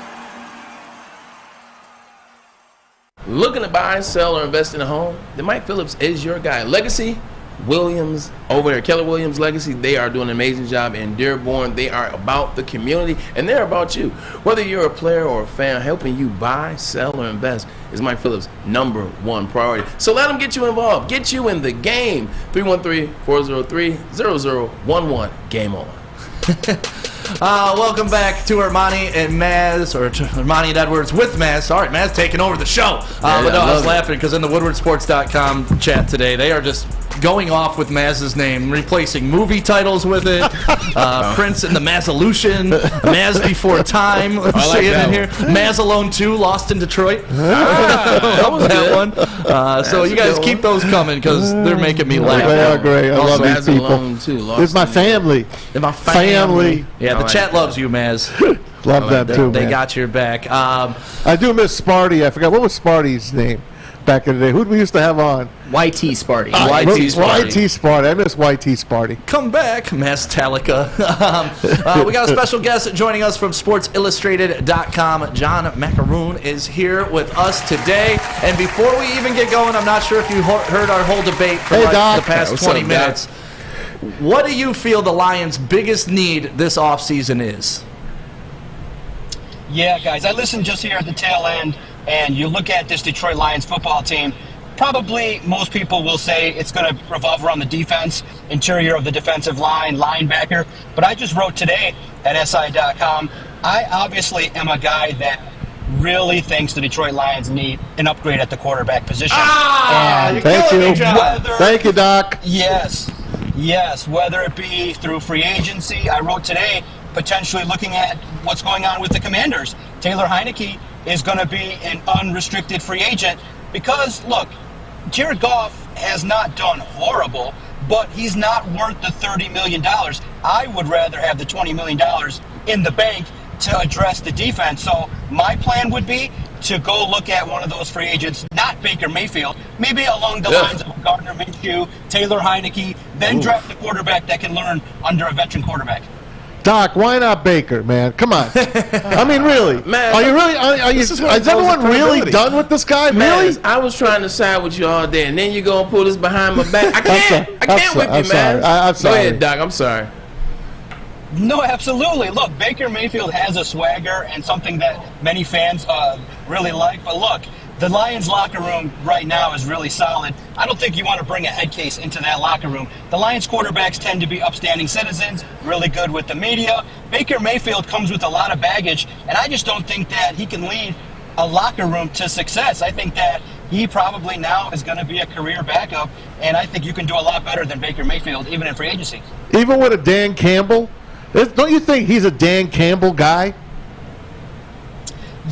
Looking to buy, sell, or invest in a home? Then Mike Phillips is your guy. Legacy Williams over there, Keller Williams Legacy, they are doing an amazing job in Dearborn. They are about the community, and they're about you. Whether you're a player or a fan, helping you buy, sell, or invest is Mike Phillips' #1 priority. So let them get you involved. Get you in the game. 313-403-0011. Game on. Welcome back to Ermanni and Maz, or to Ermanni and Edwards with Maz. Sorry, Maz taking over the show. But no, I was laughing because in the woodwardsports.com chat today, they are just going off with Maz's name, replacing movie titles with it. Prince and the Mazolution, Maz Before Time. Let's see it in here. Maz Alone 2, Lost in Detroit. That was that good. one. So you guys keep those coming because they're making me laugh. They are great. I love these people. It's my family. They're my family. Yeah, the I chat like loves you, Maz. Love them too, They man. got your back. I do miss Sparty. I forgot. What was Sparty's name? back in the day. Who did we used to have on? YT Sparty. YT Sparty. I miss YT Sparty. Come back, Mass Talica. We got a special guest joining us from SportsIllustrated.com. John Maakaron is here with us today. And before we even get going, I'm not sure if you heard our whole debate for the past 20 minutes. What do you feel the Lions' biggest need this offseason is? Yeah, guys, I listened just here at the tail end, and you look at this Detroit Lions football team, probably most people will say it's going to revolve around the defense, interior of the defensive line, linebacker. But I just wrote today at SI.com, I obviously am a guy that really thinks the Detroit Lions need an upgrade at the quarterback position. Thank you. Thank you, Doc. Yes, whether it be through free agency, I wrote today, potentially looking at what's going on with the Commanders. Taylor Heineke is going to be an unrestricted free agent because, look, Jared Goff has not done horrible, but he's not worth the $30 million. I would rather have the $20 million in the bank to address the defense. So my plan would be to go look at one of those free agents, not Baker Mayfield, maybe along the lines of Gardner Minshew, Taylor Heineke, then draft the quarterback that can learn under a veteran quarterback. Doc, why not Baker, man? Come on. I mean, really. Man, are you really? Is everyone really done with this guy? Man, really? I was trying to side with you all day, and then you gonna pull this behind my back. I can't with you, man. I'm sorry. Go ahead, Doc. I'm sorry. No, absolutely. Look, Baker Mayfield has a swagger and something that many fans really like. But look, the Lions locker room right now is really solid. I don't think you want to bring a head case into that locker room. The Lions quarterbacks tend to be upstanding citizens, really good with the media. Baker Mayfield comes with a lot of baggage, and I just don't think that he can lead a locker room to success. I think that he probably now is going to be a career backup, and I think you can do a lot better than Baker Mayfield, even in free agency. Even with a Dan Campbell? Don't you think he's a Dan Campbell guy?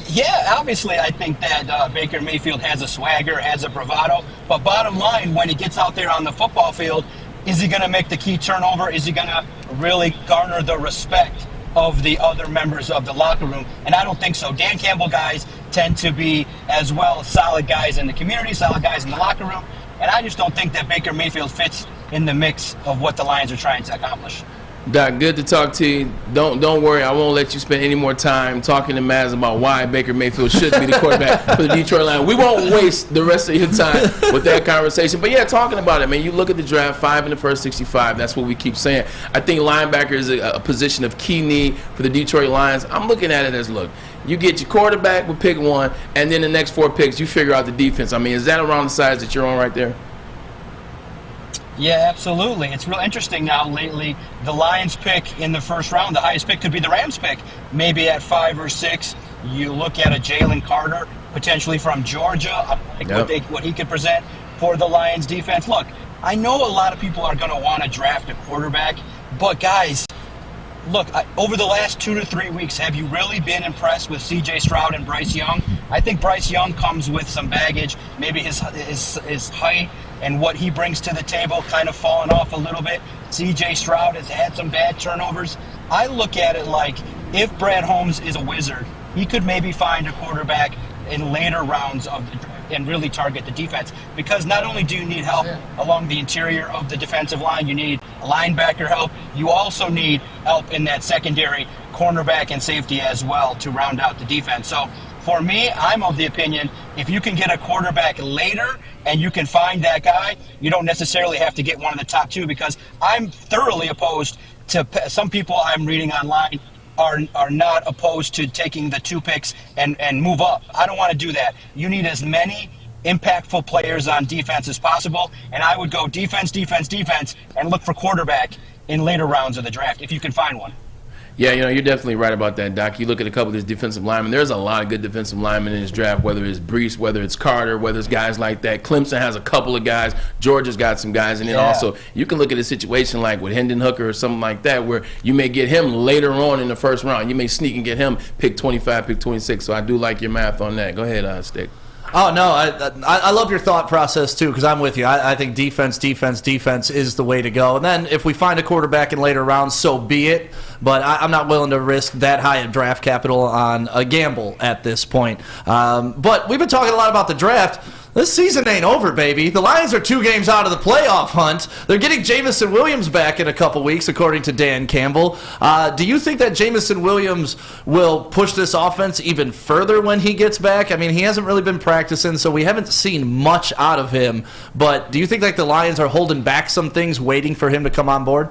Yeah, obviously I think that Baker Mayfield has a swagger, has a bravado. But bottom line, when he gets out there on the football field, is he going to make the key turnover? Is he going to really garner the respect of the other members of the locker room? And I don't think so. Dan Campbell guys tend to be as well solid guys in the community, solid guys in the locker room. And I just don't think that Baker Mayfield fits in the mix of what the Lions are trying to accomplish. Doc, good to talk to you. Don't worry, I won't let you spend any more time talking to Maz about why Baker Mayfield should be the quarterback for the Detroit Lions. We won't waste the rest of your time with that conversation. But yeah, talking about it, man, you look at the draft, 5 in the first 65. That's what we keep saying. I think linebacker is a position of key need for the Detroit Lions. I'm looking at it as, look, you get your quarterback with pick 1, and then the next 4 picks, you figure out the defense. I mean, is that around the size that you're on right there? Yeah, absolutely. It's real interesting now lately. The Lions pick in the first round, the highest pick could be the Rams pick. Maybe at 5 or 6, you look at a Jalen Carter, potentially from Georgia, what he could present for the Lions defense. Look, I know a lot of people are going to want to draft a quarterback, but guys, look, over the last 2 to 3 weeks, have you really been impressed with C.J. Stroud and Bryce Young? I think Bryce Young comes with some baggage, maybe his height and what he brings to the table kind of fallen off a little bit. C.J. Stroud has had some bad turnovers. I look at it like if Brad Holmes is a wizard, he could maybe find a quarterback in later rounds of the draft and really target the defense, because not only do you need help along the interior of the defensive line, you need linebacker help, you also need help in that secondary cornerback and safety as well to round out the defense. So for me, I'm of the opinion if you can get a quarterback later and you can find that guy, you don't necessarily have to get one of the top 2, because I'm thoroughly opposed to some people I'm reading online are not opposed to taking the 2 picks and move up. I don't want to do that. You need as many impactful players on defense as possible, and I would go defense, and look for quarterback in later rounds of the draft if you can find one. Yeah, you're definitely right about that, Doc. You look at a couple of these defensive linemen. There's a lot of good defensive linemen in this draft, whether it's Brees, whether it's Carter, whether it's guys like that. Clemson has a couple of guys. Georgia's got some guys. And then also, you can look at a situation like with Hendon Hooker or something like that where you may get him later on in the first round. You may sneak and get him pick 25, pick 26. So I do like your math on that. Go ahead, Stick. Oh, no, I love your thought process, too, because I'm with you. I think defense is the way to go. And then if we find a quarterback in later rounds, so be it. But I'm not willing to risk that high of draft capital on a gamble at this point. But we've been talking a lot about the draft. This season ain't over, baby. The Lions are 2 games out of the playoff hunt. They're getting Jameson Williams back in a couple weeks, according to Dan Campbell. Do you think that Jameson Williams will push this offense even further when he gets back? I mean, he hasn't really been practicing, so we haven't seen much out of him. But do you think like the Lions are holding back some things, waiting for him to come on board?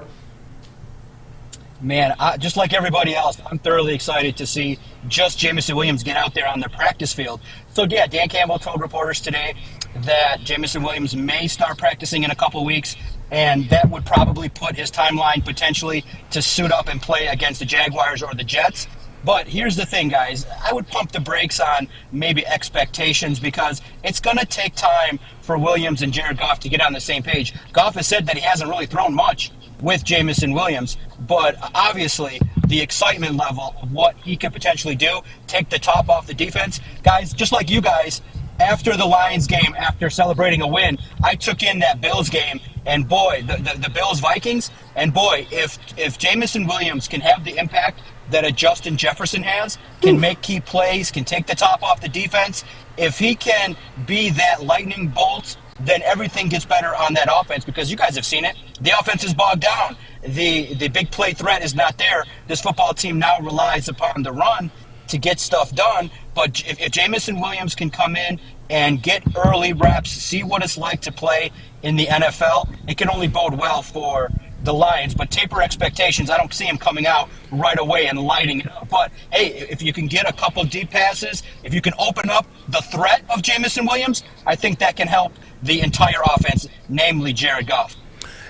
Man, just like everybody else, I'm thoroughly excited to see just Jameson Williams get out there on the practice field. So, yeah, Dan Campbell told reporters today that Jameson Williams may start practicing in a couple weeks, and that would probably put his timeline potentially to suit up and play against the Jaguars or the Jets. But here's the thing, guys. I would pump the brakes on maybe expectations because it's going to take time for Williams and Jared Goff to get on the same page. Goff has said that he hasn't really thrown much with Jameson Williams, but obviously the excitement level of what he could potentially do, take the top off the defense. Guys, just like you guys, after the Lions game, after celebrating a win, I took in that Bills game, and boy, the Bills-Vikings, and boy, if Jameson Williams can have the impact that a Justin Jefferson has, can make key plays, can take the top off the defense, if he can be that lightning bolt, then everything gets better on that offense because you guys have seen it. The offense is bogged down. The big play threat is not there. This football team now relies upon the run to get stuff done. But if Jameson Williams can come in and get early reps, see what it's like to play in the NFL, it can only bode well for the Lions. But taper expectations, I don't see him coming out right away and lighting it up. But, hey, if you can get a couple deep passes, if you can open up the threat of Jameson Williams, I think that can help the entire offense, namely Jared Goff.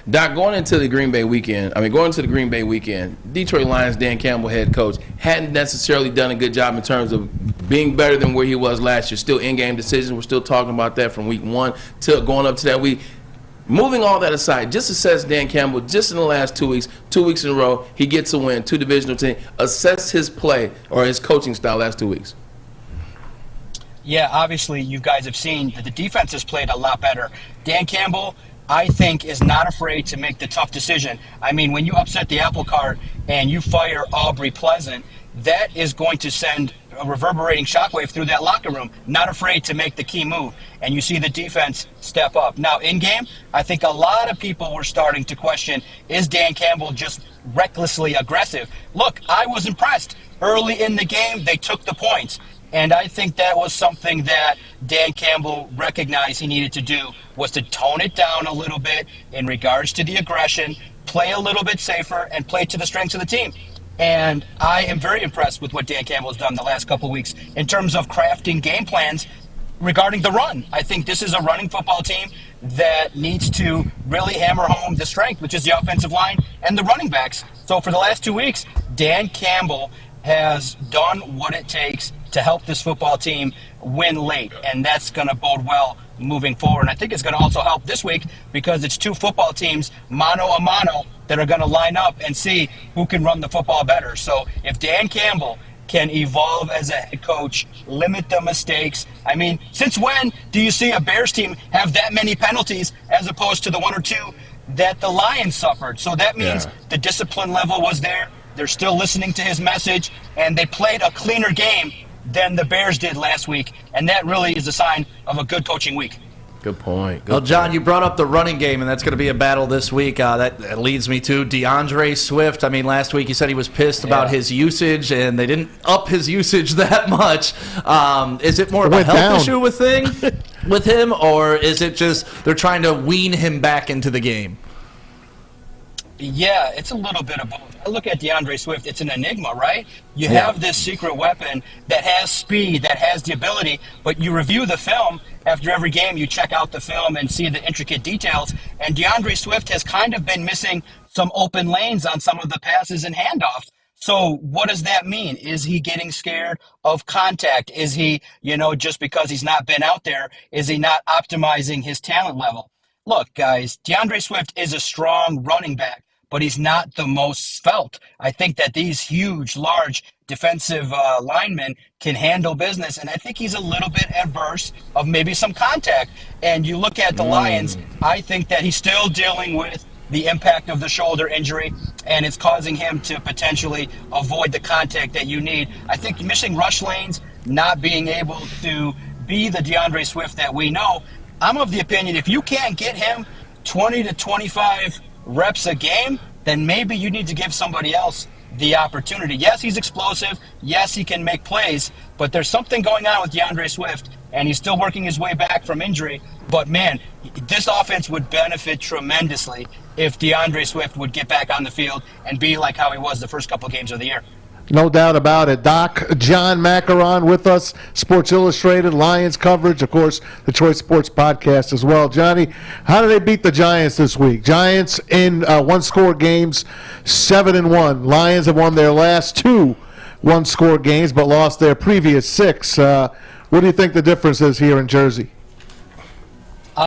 Doc, going into the Green Bay weekend, Detroit Lions, Dan Campbell, head coach, hadn't necessarily done a good job in terms of being better than where he was last year. Still in-game decisions. We're still talking about that from week 1 to going up to that week. Moving all that aside, just assess Dan Campbell just in the last 2 weeks, 2 weeks in a row, he gets a win, 2 divisional teams. Assess his play or his coaching style last 2 weeks. Yeah, obviously you guys have seen that the defense has played a lot better. Dan Campbell, I think, is not afraid to make the tough decision. I mean, when you upset the apple cart and you fire Aubrey Pleasant, that is going to send a reverberating shockwave through that locker room. Not afraid to make the key move. And you see the defense step up. Now, in game, I think a lot of people were starting to question, is Dan Campbell just recklessly aggressive? Look, I was impressed. Early in the game, they took the points. And I think that was something that Dan Campbell recognized he needed to do, was to tone it down a little bit in regards to the aggression, play a little bit safer, and play to the strengths of the team. And I am very impressed with what Dan Campbell has done the last couple of weeks in terms of crafting game plans regarding the run. I think this is a running football team that needs to really hammer home the strength, which is the offensive line and the running backs. So for the last 2 weeks, Dan Campbell has done what it takes to help this football team win late, and that's going to bode well moving forward. And I think it's going to also help this week because it's 2 football teams, mano a mano, that are going to line up and see who can run the football better. So if Dan Campbell can evolve as a head coach, limit the mistakes. I mean, since when do you see a Bears team have that many penalties as opposed to the 1 or 2 that the Lions suffered? So that means the discipline level was there. They're still listening to his message, and they played a cleaner game than the Bears did last week, and that really is a sign of a good coaching week. Good point. Well, John, you brought up the running game, and that's going to be a battle this week. That leads me to DeAndre Swift. I mean, last week he said he was pissed about his usage, and they didn't up his usage that much. Is it more of a health issue with him, or is it just they're trying to wean him back into the game? Yeah, it's a little bit of both. I look at DeAndre Swift, it's an enigma, right? You have this secret weapon that has speed, that has the ability, but you review the film after every game, you check out the film and see the intricate details, and DeAndre Swift has kind of been missing some open lanes on some of the passes and handoffs. So what does that mean? Is he getting scared of contact? Is he, just because he's not been out there, is he not optimizing his talent level? Look, guys, DeAndre Swift is a strong running back, but he's not the most svelte. I think that these huge, large defensive linemen can handle business, and I think he's a little bit adverse of maybe some contact. And you look at the Lions, I think that he's still dealing with the impact of the shoulder injury, and it's causing him to potentially avoid the contact that you need. I think missing rush lanes, not being able to be the DeAndre Swift that we know. I'm of the opinion if you can't get him 20 to 25 reps a game, then maybe you need to give somebody else the opportunity. Yes, he's explosive. Yes, he can make plays, but there's something going on with DeAndre Swift, and he's still working his way back from injury. But, man, this offense would benefit tremendously if DeAndre Swift would get back on the field and be like how he was the first couple games of the year. No doubt about it. Doc, John Maakaron with us, Sports Illustrated, Lions coverage, of course, the Detroit Sports Podcast as well. Johnny, how did they beat the Giants this week? Giants in one-score games, 7-1. Lions have won their last 2 one-score games but lost their previous 6. What do you think the difference is here in Jersey?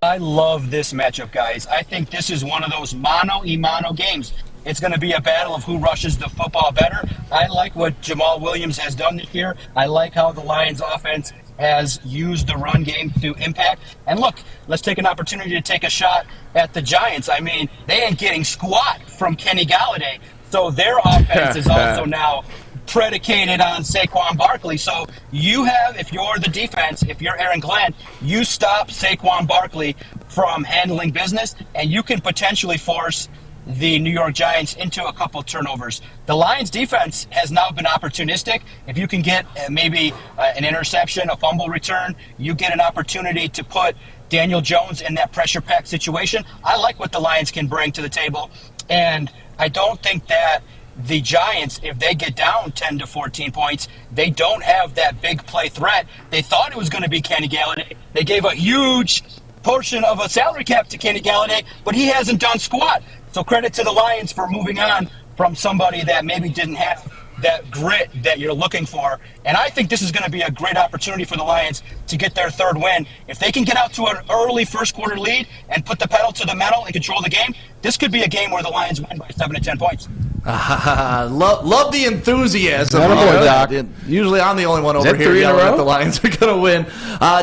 I love this matchup, guys. I think this is one of those mano-a-mano games. It's going to be a battle of who rushes the football better. I like what Jamal Williams has done this year. I like how the Lions offense has used the run game to impact. And look, let's take an opportunity to take a shot at the Giants. I mean, they ain't getting squat from Kenny Galladay. So their offense is also now predicated on Saquon Barkley. So you have, if you're the defense, if you're Aaron Glenn, you stop Saquon Barkley from handling business, and you can potentially force the New York Giants into a couple turnovers. The Lions defense has now been opportunistic. If you can get maybe an interception, a fumble return, you get an opportunity to put Daniel Jones in that pressure-packed situation. I like what the Lions can bring to the table, and I don't think that the Giants, if they get down 10 to 14 points, they don't have that big play threat. They thought it was going to be Kenny Galladay. They gave a huge portion of a salary cap to Kenny Galladay, but he hasn't done squat. So credit to the Lions for moving on from somebody that maybe didn't have that grit that you're looking for. And I think this is going to be a great opportunity for the Lions to get their 3rd win. If they can get out to an early first-quarter lead and put the pedal to the metal and control the game, this could be a game where the Lions win by 7 to 10 points. Love the enthusiasm. Doc. Usually I'm the only one over here yelling that the Lions are going to win.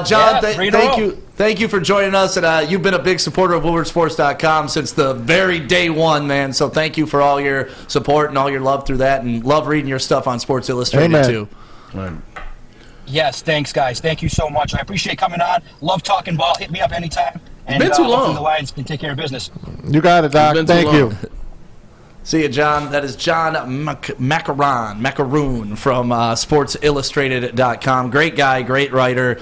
John, thank you for joining us. And you've been a big supporter of WoodwardSports.com since the very day one, man. So thank you for all your support and all your love through that. And love reading your stuff on Sports Illustrated, too. Yes, thanks, guys. Thank you so much. I appreciate coming on. Love talking ball. Hit me up anytime. And it's been too long. Hopefully the Lions can take care of business. You got it, Doc. Thank you. See you, John. That is John Maakaron from SportsIllustrated.com. Great guy, great writer.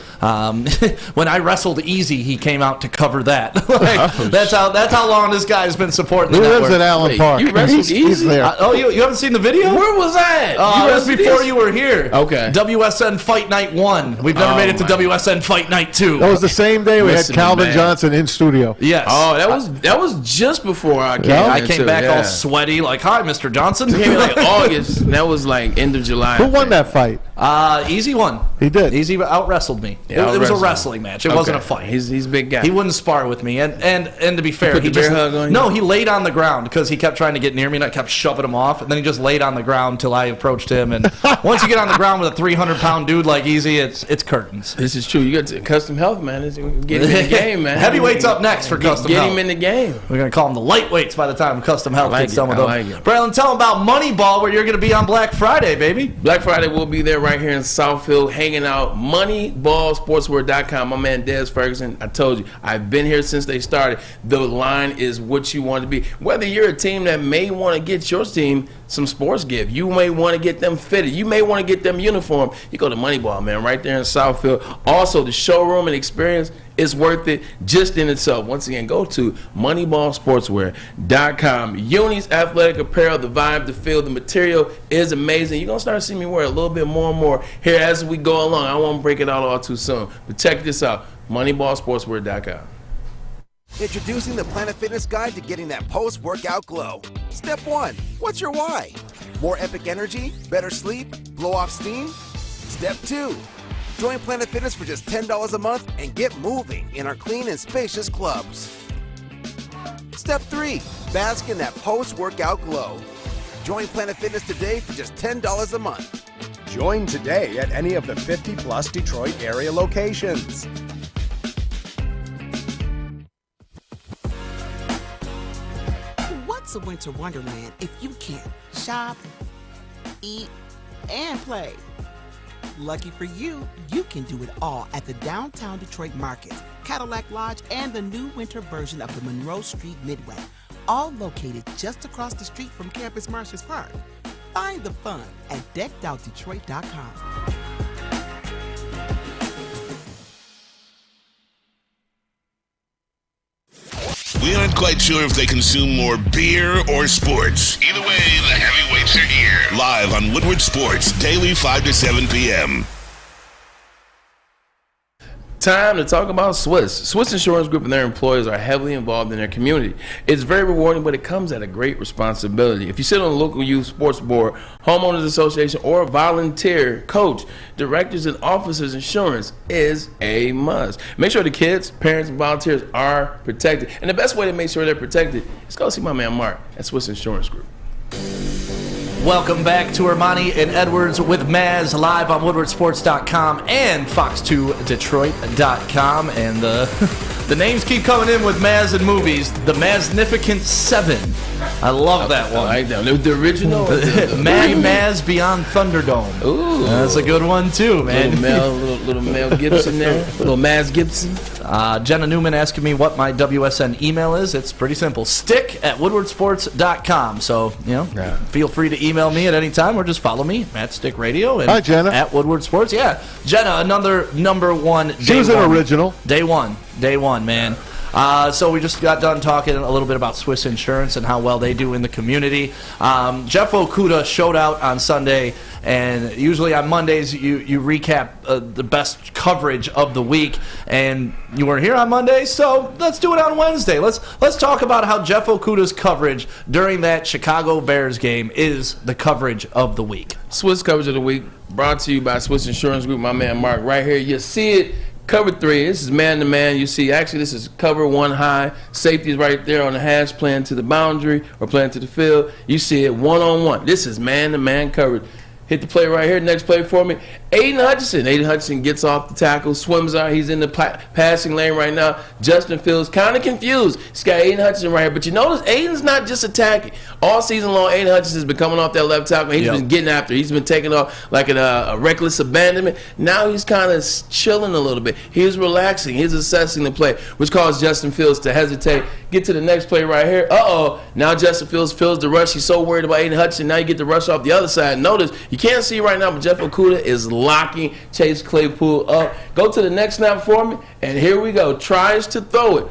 When I wrestled Easy, he came out to cover that. That's how long this guy's been supporting the network. He lives at Allen Park. You wrestled Easy? He's there. You haven't seen the video? Where was that? That was before you were here. Okay. WSN Fight Night 1. We've never made it to WSN Fight Night 2. That was the same day we had Calvin Johnson in studio. Yes. Oh, that was just before I came. I came back all sweaty, like, hi, Mr. Johnson. It came in like August. That was like end of July. Who won that fight? Easy won. He did. Easy out-wrestled me. It was a wrestling match. It wasn't a fight. He's a big guy. He wouldn't spar with me. And to be fair, he just hug on you? No, he laid on the ground because he kept trying to get near me and I kept shoving him off. And then he just laid on the ground till I approached him. And once you get on the ground with a 300-pound dude like Easy, it's curtains. This is true. You got Custom Health, man. Get him in the game, man. Heavyweight's up next for Custom Health. Get him in the game. We're going to call them the lightweights by the time Custom Health gets done with them. Braylon, tell them about Moneyball, where you're going to be on Black Friday, baby. Black Friday, we'll be there right here in Southfield, hanging out. Moneyballsportswear.com. My man Des Ferguson, I told you, I've been here since they started. The line is what you want to be. Whether you're a team that may want to get your team some sports gift, you may want to get them fitted, you may want to get them uniform, you go to Moneyball, man, right there in Southfield. Also, the showroom and experience is worth it just in itself. Once again, go to moneyballsportswear.com. Unis, athletic apparel, the vibe, the feel, the material is amazing. You're going to start seeing me wear a little bit more and more here as we go along. I won't break it all too soon. But check this out, moneyballsportswear.com. Introducing the Planet Fitness Guide to getting that post-workout glow. Step 1, what's your why? More epic energy, better sleep, blow off steam? Step 2, join Planet Fitness for just $10 a month and get moving in our clean and spacious clubs. Step 3, bask in that post-workout glow. Join Planet Fitness today for just $10 a month. Join today at any of the 50-plus Detroit area locations. What's a winter wonderland if you can shop, eat, and play? Lucky for you, you can do it all at the Downtown Detroit Market, Cadillac Lodge, and the new winter version of the Monroe Street Midway, all located just across the street from Campus Martius Park. Find the fun at deckedoutdetroit.com. We aren't quite sure if they consume more beer or sports. Either way, the heavyweights are here. Live on Woodward Sports, daily 5 to 7 p.m. Time to talk about Swiss. Swiss Insurance Group and their employees are heavily involved in their community. It's very rewarding, but it comes at a great responsibility. If you sit on the local youth sports board, homeowners association, or volunteer, coach, directors, and officers, insurance is a must. Make sure the kids, parents, and volunteers are protected. And the best way to make sure they're protected is go see my man Mark at Swiss Insurance Group. Welcome back to Ermanni and Edwards with Maz, live on WoodwardSports.com and Fox2Detroit.com. And the names keep coming in with Maz and movies. The Maznificent Seven. I love that one. I like that. The original. Mad Maz Beyond Thunderdome. Ooh, that's a good one too, man. Little Mel Gibson there. Little Maz Gibson. Jenna Newman asking me what my WSN email is. It's pretty simple. stick@woodwardsports.com. So, feel free to email me at any time or just follow me at Stick Radio. And hi, Jenna. At Woodward Sports. Yeah. Jenna, another number one. She was an original. Day one, man. So we just got done talking a little bit about Swiss Insurance and how well they do in the community. Jeff Okudah showed out on Sunday, and usually on Mondays you recap the best coverage of the week, and you weren't here on Monday, so let's do it on Wednesday. Let's talk about how Jeff Okudah's coverage during that Chicago Bears game is the coverage of the week. Swiss coverage of the week brought to you by Swiss Insurance Group. My man Mark right here. You see it. Cover 3, this is man-to-man. You see, actually, this is cover 1 high. Safety is right there on the hash, playing to the boundary or playing to the field. You see it one-on-one. This is man-to-man coverage. Hit the play right here. Next play for me. Aiden Hutchinson gets off the tackle, swims out. He's in the passing lane right now. Justin Fields kind of confused. He's got Aiden Hutchinson right here. But you notice Aiden's not just attacking. All season long, Aiden Hutchinson's been coming off that left tackle. He's been getting after. He's been taking off like a reckless abandonment. Now he's kind of chilling a little bit. He's relaxing. He's assessing the play, which caused Justin Fields to hesitate. Get to the next play right here. Now Justin Fields feels the rush. He's so worried about Aiden Hutchinson. Now you get the rush off the other side. Notice, you can't see right now, but Jeff Okudah is locking Chase Claypool up. Go to the next snap for me, and here we go. Tries to throw it.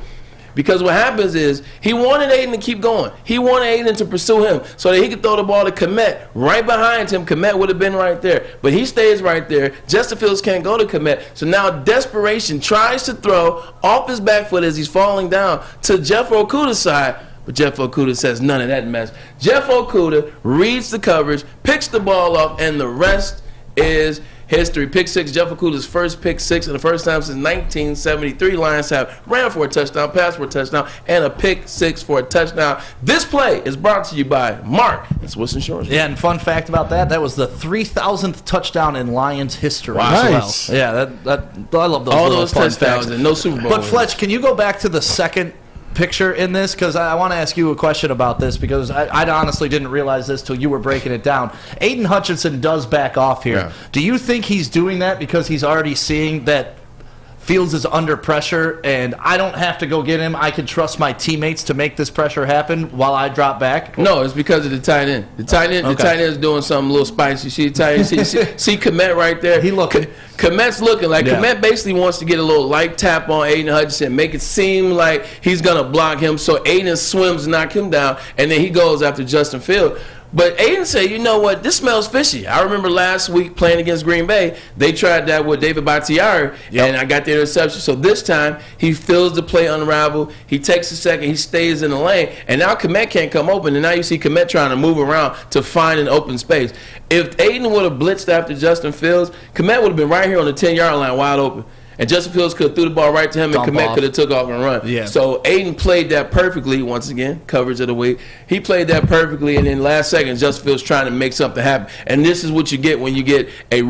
Because what happens is he wanted Aiden to keep going. He wanted Aiden to pursue him so that he could throw the ball to Kmet right behind him. Kmet would have been right there. But he stays right there. Justin Fields can't go to Kmet. So now desperation tries to throw off his back foot as he's falling down to Jeff Okudah's side. But Jeff Okudah says none of that mess. Jeff Okudah reads the coverage, picks the ball off, and the rest is history. Pick 6, Jeff Okudah's first pick 6, and the first time since 1973. Lions have ran for a touchdown, passed for a touchdown, and a pick 6 for a touchdown. This play is brought to you by Mark and Swiss Insurance. Yeah, and fun fact about that was the 3,000th touchdown in Lions history. Wow. Nice. Well. Yeah, I love those. All little those fun touchdowns facts. and no Super Bowl. But Fletch, can you go back to the second picture in this, because I want to ask you a question about this, because I honestly didn't realize this till you were breaking it down. Aiden Hutchinson does back off here. Yeah. Do you think he's doing that because he's already seeing that Fields is under pressure and I don't have to go get him, I can trust my teammates to make this pressure happen while I drop back? No, it's because of the tight end. The tight end is doing something a little spicy. See the tight end? See Kmet right there? He looking. Kmet's looking like Kmet basically wants to get a little light tap on Aiden Hutchinson, make it seem like he's gonna block him, so Aiden swims, knock him down, and then he goes after Justin Fields. But Aiden said, you know what, this smells fishy. I remember last week playing against Green Bay, they tried that with David Bakhtiari, and I got the interception. So this time, he feels the play unravel. He takes a second, he stays in the lane, and now Kmet can't come open, and now you see Kmet trying to move around to find an open space. If Aiden would have blitzed after Justin Fields, Kmet would have been right here on the 10-yard line wide open. And Justin Fields could have threw the ball right to him, and Kmet could have took off and run. Yeah. So Aiden played that perfectly. Once again, coverage of the week. He played that perfectly, and in last second, Justin Fields trying to make something happen. And this is what you get when you get a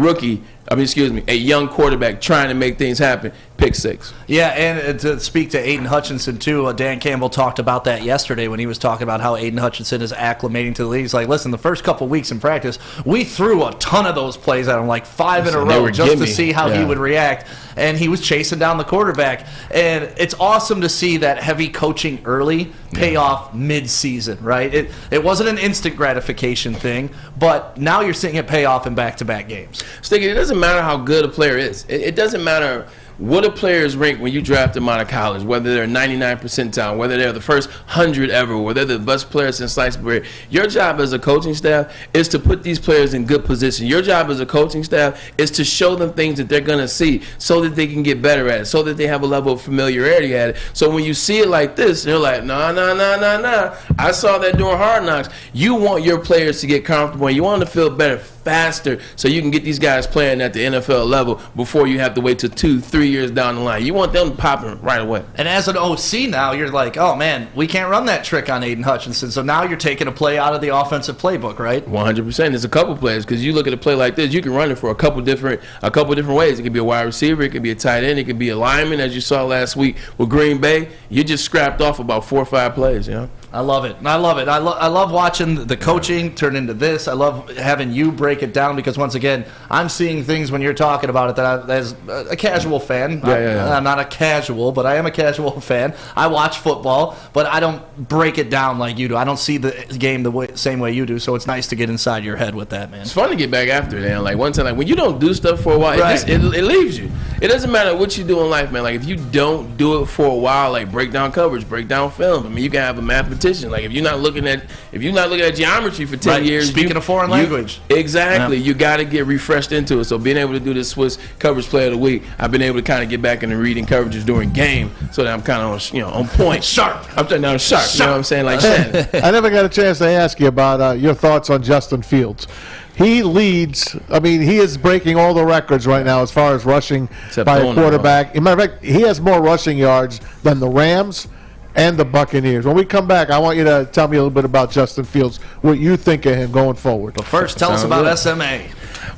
young quarterback trying to make things happen. pick six. Yeah, and to speak to Aiden Hutchinson, too, Dan Campbell talked about that yesterday when he was talking about how Aiden Hutchinson is acclimating to the league. He's like, listen, the first couple weeks in practice, we threw a ton of those plays at him, like 5 in a row, just to see how he would react. And he was chasing down the quarterback. And it's awesome to see that heavy coaching early pay off mid-season, right? It wasn't an instant gratification thing, but now you're seeing it pay off in back-to-back games. Sticky, it doesn't matter how good a player is. It doesn't matter what a player is ranked when you draft them out of college, whether they're 99 percentile, whether they're the first 100 ever, whether they're the best players since sliced bread. Your job as a coaching staff is to put these players in good position. Your job as a coaching staff is to show them things that they're going to see so that they can get better at it, so that they have a level of familiarity at it. So when you see it like this, they're like, nah. I saw that during Hard Knocks. You want your players to get comfortable, and you want them to feel better faster so you can get these guys playing at the NFL level before you have to wait till 2-3 years down the line. You want them popping right away. And as an OC now, you're like, oh, man, we can't run that trick on Aiden Hutchinson. So now you're taking a play out of the offensive playbook, right? 100%. There's a couple plays because you look at a play like this, you can run it for a couple different ways. It could be a wide receiver, it could be a tight end, it could be a lineman, as you saw last week with Green Bay. You just scrapped off about 4 or 5 plays, you know? I love it. I love watching the coaching turn into this. I love having you break it down because, once again, I'm seeing things when you're talking about it that as a casual fan. I'm not a casual, but I am a casual fan. I watch football, but I don't break it down like you do. I don't see the game same way you do, so it's nice to get inside your head with that, man. It's fun to get back after it, man. Like, one time, like, when you don't do stuff for a while, it leaves you. It doesn't matter what you do in life, man. Like, if you don't do it for a while, like, break down coverage, break down film. I mean, you can have a mathematician. Like, if you're not looking at geometry for 10 years, speaking a foreign language, exactly, you got to get refreshed into it. So being able to do this Swiss coverage play of the week, I've been able to kind of get back into reading coverages during game, so that I'm kind of on point, sharp. I'm sharp. You know what I'm saying? Like I never got a chance to ask you about your thoughts on Justin Fields. He leads. I mean, he is breaking all the records right now as far as rushing by a quarterback. As a matter of fact, he has more rushing yards than the Rams and the Buccaneers. When we come back, I want you to tell me a little bit about Justin Fields, what you think of him going forward. But first, tell us about SMA.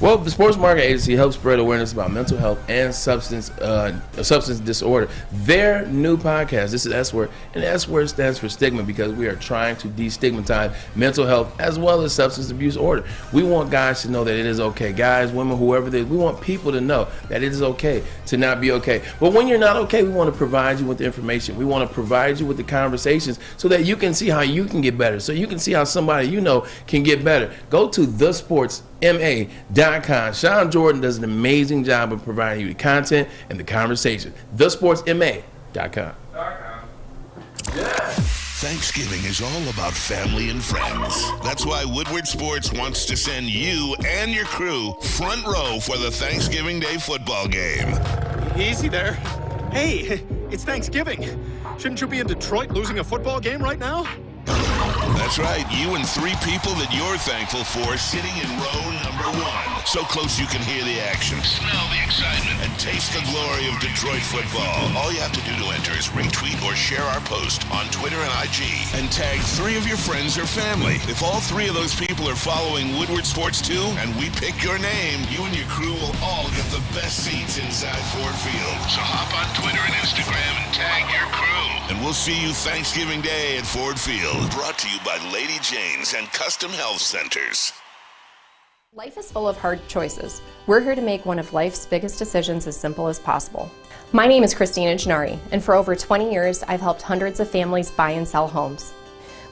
Well, the Sports Marketing Agency helps spread awareness about mental health and substance disorder. Their new podcast, this is S-Word, and S-Word stands for stigma because we are trying to destigmatize mental health as well as substance abuse order. We want guys to know that it is okay. Guys, women, whoever it is, we want people to know that it is okay to not be okay. But when you're not okay, we want to provide you with the information. We want to provide you with the conversations so that you can see how you can get better, so you can see how somebody you know can get better. Go to thesportsma.com. Sean Jordan does an amazing job of providing you the content and the conversation. thesportsma.com. Thanksgiving is all about family and friends. That's why Woodward Sports wants to send you and your crew front row for the Thanksgiving Day football game. Easy there. Hey, it's Thanksgiving. Shouldn't you be in Detroit losing a football game right now? That's right, you and 3 people that you're thankful for sitting in row number 1. So close you can hear the action, smell the excitement, and taste the glory of Detroit football. All you have to do to enter is retweet or share our post on Twitter and IG and tag 3 of your friends or family. If all 3 of those people are following Woodward Sports too, and we pick your name, you and your crew will all get the best seats inside Ford Field. So hop on Twitter and Instagram and tag your crew. And we'll see you Thanksgiving Day at Ford Field. Brought to you by Lady Jane's and Custom Health Centers. Life is full of hard choices. We're here to make one of life's biggest decisions as simple as possible. My name is Christina Gennari, and for over 20 years, I've helped hundreds of families buy and sell homes.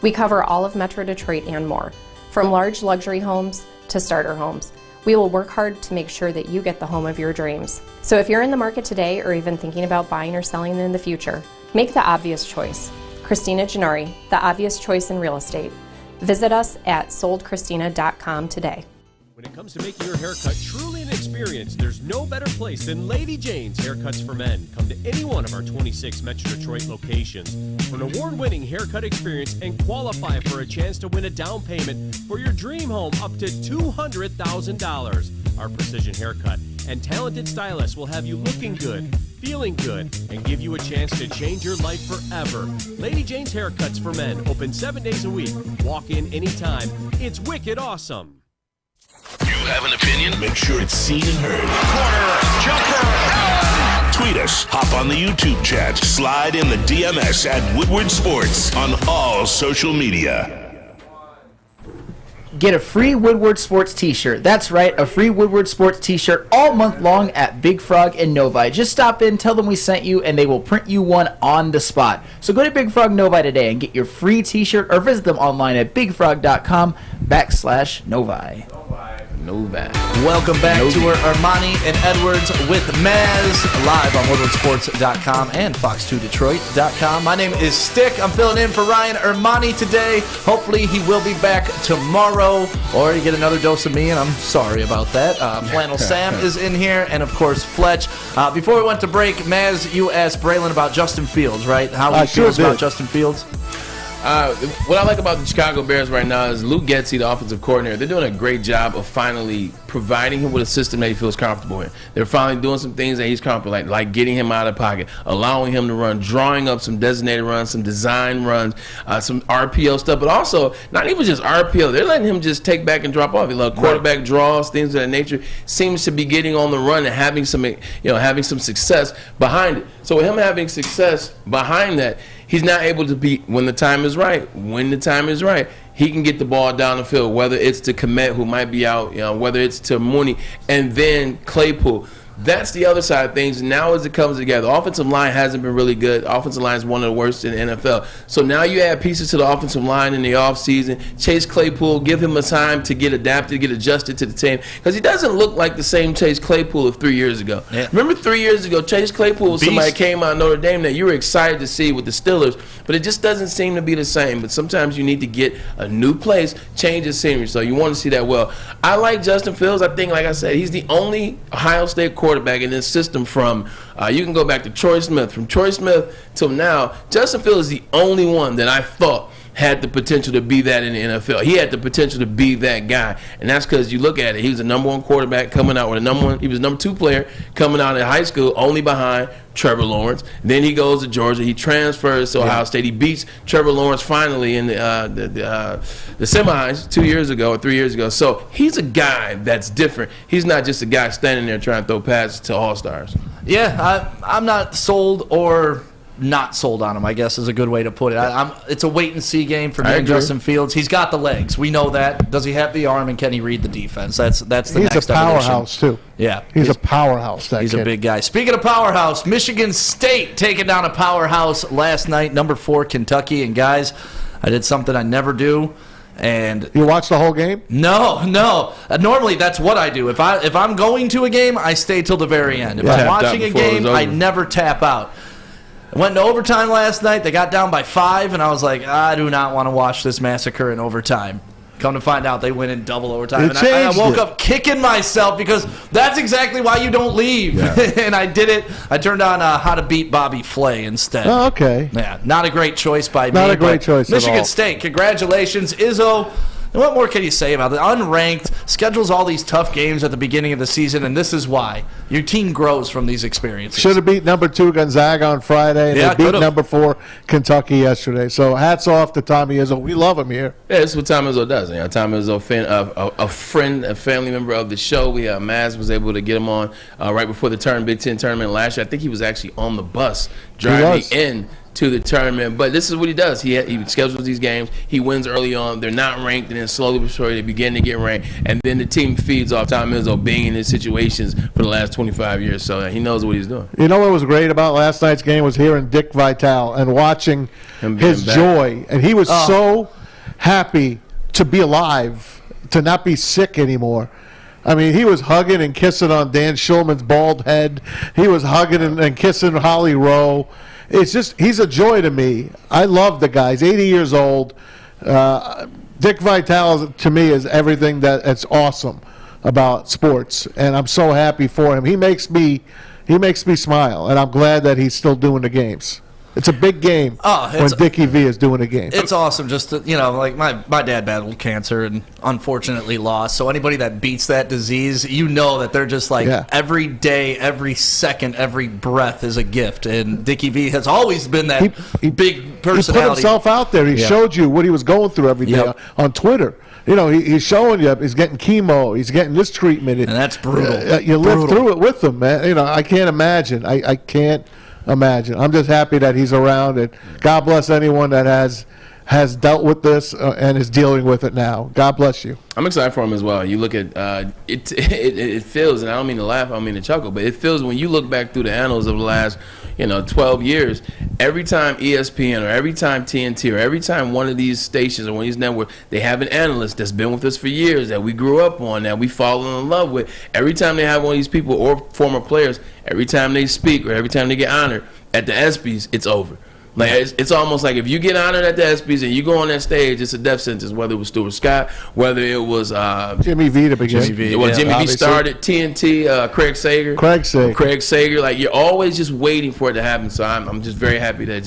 We cover all of Metro Detroit and more, from large luxury homes to starter homes. We will work hard to make sure that you get the home of your dreams. So if you're in the market today or even thinking about buying or selling in the future, make the obvious choice. Christina Gennari, the obvious choice in real estate. Visit us at soldchristina.com today. When it comes to making your haircut truly an experience, there's no better place than Lady Jane's Haircuts for Men. Come to any one of our 26 Metro Detroit locations for an award-winning haircut experience and qualify for a chance to win a down payment for your dream home up to $200,000. Our precision haircut and talented stylists will have you looking good, feeling good, and give you a chance to change your life forever. Lady Jane's Haircuts for Men, open 7 days a week. Walk in anytime. It's wicked awesome. You have an opinion? Make sure it's seen and heard. Corner, jumper, Tweet us, hop on the YouTube chat, slide in the DMS at Woodward Sports on all social media. Get a free Woodward Sports t-shirt. That's right, a free Woodward Sports t-shirt all month long at Big Frog and Novi. Just stop in, tell them we sent you, and they will print you one on the spot. So go to Big Frog Novi today and get your free t-shirt, or visit them online at bigfrog.com/Novi. Welcome back to Ermanni and Edwards with Maz, live on WoodwardSports.com and Fox2Detroit.com. My name is Stick. I'm filling in for Ryan Ermanni today. Hopefully he will be back tomorrow, or you get another dose of me, and I'm sorry about that. Flannel Sam is in here, and of course Fletch. Before we went to break, Maz, you asked Braylon about Justin Fields, right? How he feels about Justin Fields? What I like about the Chicago Bears right now is Luke Getsy, the offensive coordinator. They're doing a great job of finally providing him with a system that he feels comfortable in. They're finally doing some things that he's comfortable in, like getting him out of the pocket, allowing him to run, drawing up some designated runs, some design runs, some RPO stuff, but also not even just RPO. They're letting him just take back and drop off. Quarterback draws, things of that nature. Seems to be getting on the run and having some success behind it. So with him having success behind that, he's not able to be, when the time is right, he can get the ball down the field, whether it's to Komet, who might be out, whether it's to Mooney, and then Claypool. That's the other side of things. Now as it comes together, the offensive line hasn't been really good. The offensive line is one of the worst in the NFL. So now you add pieces to the offensive line in the offseason. Chase Claypool, give him a time to get adapted, get adjusted to the team. Because he doesn't look like the same Chase Claypool of 3 years ago. Yeah. Remember 3 years ago, Chase Claypool was somebody that came out of Notre Dame that you were excited to see with the Steelers. But it just doesn't seem to be the same. But sometimes you need to get a new place, change the scenery. So you want to see that well. I like Justin Fields. I think, like I said, he's the only Ohio State quarterback in this system from, you can go back to Troy Smith. From Troy Smith till now, Justin Fields is the only one that I thought had the potential to be that in the NFL. He had the potential to be that guy. And that's because you look at it, he was a number one quarterback coming out with he was a number two player coming out in high school, only behind Trevor Lawrence. Then he goes to Georgia. He transfers to Ohio State. He beats Trevor Lawrence finally in the semis 2 years ago or 3 years ago. So he's a guy that's different. He's not just a guy standing there trying to throw passes to all-stars. Yeah, I'm not sold or not sold on him, I guess is a good way to put it. It's a wait-and-see game for me and Justin Fields. He's got the legs. We know that. Does he have the arm, and can he read the defense? That's the next evolution. He's a powerhouse, too. Yeah. He's a powerhouse, that He's kid. a big guy. Speaking of powerhouse, Michigan State taking down a powerhouse last night, number 4 Kentucky. And, guys, I did something I never do. And you watched the whole game? No. Normally, that's what I do. If I'm going to a game, I stay till the very end. If I'm watching a game, I never tap out. I went into overtime last night. They got down by 5, and I was like, I do not want to watch this massacre in overtime. Come to find out, they win in double overtime. And I woke up kicking myself because that's exactly why you don't leave. Yeah. And I did it. I turned on How to Beat Bobby Flay instead. Oh, okay. Yeah, not a great choice by me. Not a great choice at all. Michigan State, congratulations. Izzo, what more can you say about it? Unranked, schedules all these tough games at the beginning of the season, and this is why. Your team grows from these experiences. Should have beat number 2 Gonzaga on Friday, and they beat number 4 Kentucky yesterday. So hats off to Tommy Izzo. We love him here. Yeah, this is what Tom Izzo does. Tom Izzo, a family member of the show. Maz was able to get him on right before the Big Ten tournament last year. I think he was actually on the bus driving in to the tournament, but this is what he does. He schedules these games. He wins early on. They're not ranked, and then slowly but surely they begin to get ranked. And then the team feeds off Tom Izzo being in these situations for the last 25 years. So he knows what he's doing. You know what was great about last night's game was hearing Dick Vitale and watching his joy. And he was so happy to be alive, to not be sick anymore. I mean, he was hugging and kissing on Dan Schulman's bald head. He was hugging and kissing Holly Rowe. It's just, he's a joy to me. I love the guy. He's 80 years old. Dick Vitale, to me, is everything that's awesome about sports, and I'm so happy for him. He makes me smile, and I'm glad that he's still doing the games. It's a big game when Dickie V is doing a game. It's awesome. Just to, like my dad battled cancer and unfortunately lost. So anybody that beats that disease, that they're just like every day, every second, every breath is a gift. And Dickie V has always been that big personality. He put himself out there. He showed you what he was going through every day on Twitter. he's showing you, he's getting chemo, he's getting this treatment. And that's brutal. You live through it with him, man. I can't imagine. I can't imagine. I'm just happy that he's around, and God bless anyone that has dealt with this and is dealing with it now. God bless you. I'm excited for him as well. You look at it feels, and I don't mean to laugh, I don't mean to chuckle, but it feels when you look back through the annals of the last 12 years, every time ESPN or every time TNT or every time one of these stations or one of these networks, they have an analyst that's been with us for years, that we grew up on, that we fallen in love with. Every time they have one of these people or former players, every time they speak or every time they get honored at the ESPYs, it's over. Like it's almost like if you get honored at the ESPYs and you go on that stage, it's a death sentence. Whether it was Stuart Scott, whether it was Jimmy V to begin. Jimmy V started TNT. Craig Sager. Like you're always just waiting for it to happen. So I'm just very happy that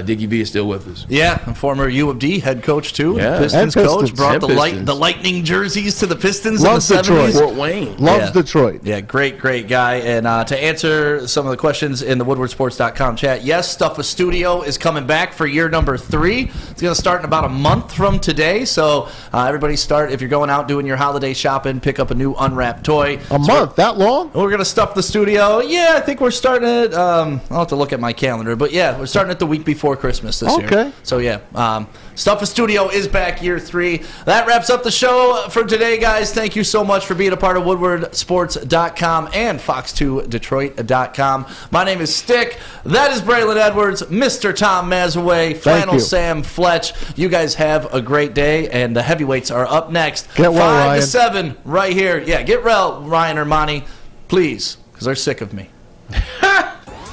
Dickie V is still with us. Yeah, a former U of D head coach too. Yeah, Pistons coach, brought the Lightning jerseys to the Pistons Loves in the 70s. Fort Wayne. Loves Detroit. Yeah, great guy. And to answer some of the questions in the WoodwardSports.com chat, yes, Stuff a Studio is coming back for year number 3. It's going to start in about a month from today. So everybody if you're going out doing your holiday shopping, pick up a new unwrapped toy. A month? That long? We're going to stuff the studio. Yeah, I think we're starting it. I'll have to look at my calendar. But yeah, we're starting it the week before Christmas this year. Okay. So yeah, Stuff a Studio is back year 3. That wraps up the show for today, guys. Thank you so much for being a part of WoodwardSports.com and Fox2Detroit.com. My name is Stick. That is Braylon Edwards, Mr. Tom Mazawey, Flannel Sam Fletch. You guys have a great day, and the heavyweights are up next. Get well, 5 Ryan. to 7 right here. Yeah, get well, Ryan Ermanni, please, because they're sick of me.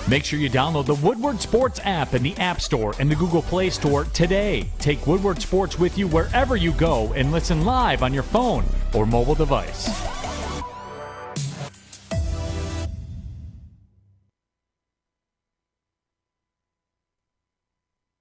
Make sure you download the Woodward Sports app in the App Store and the Google Play Store today. Take Woodward Sports with you wherever you go and listen live on your phone or mobile device.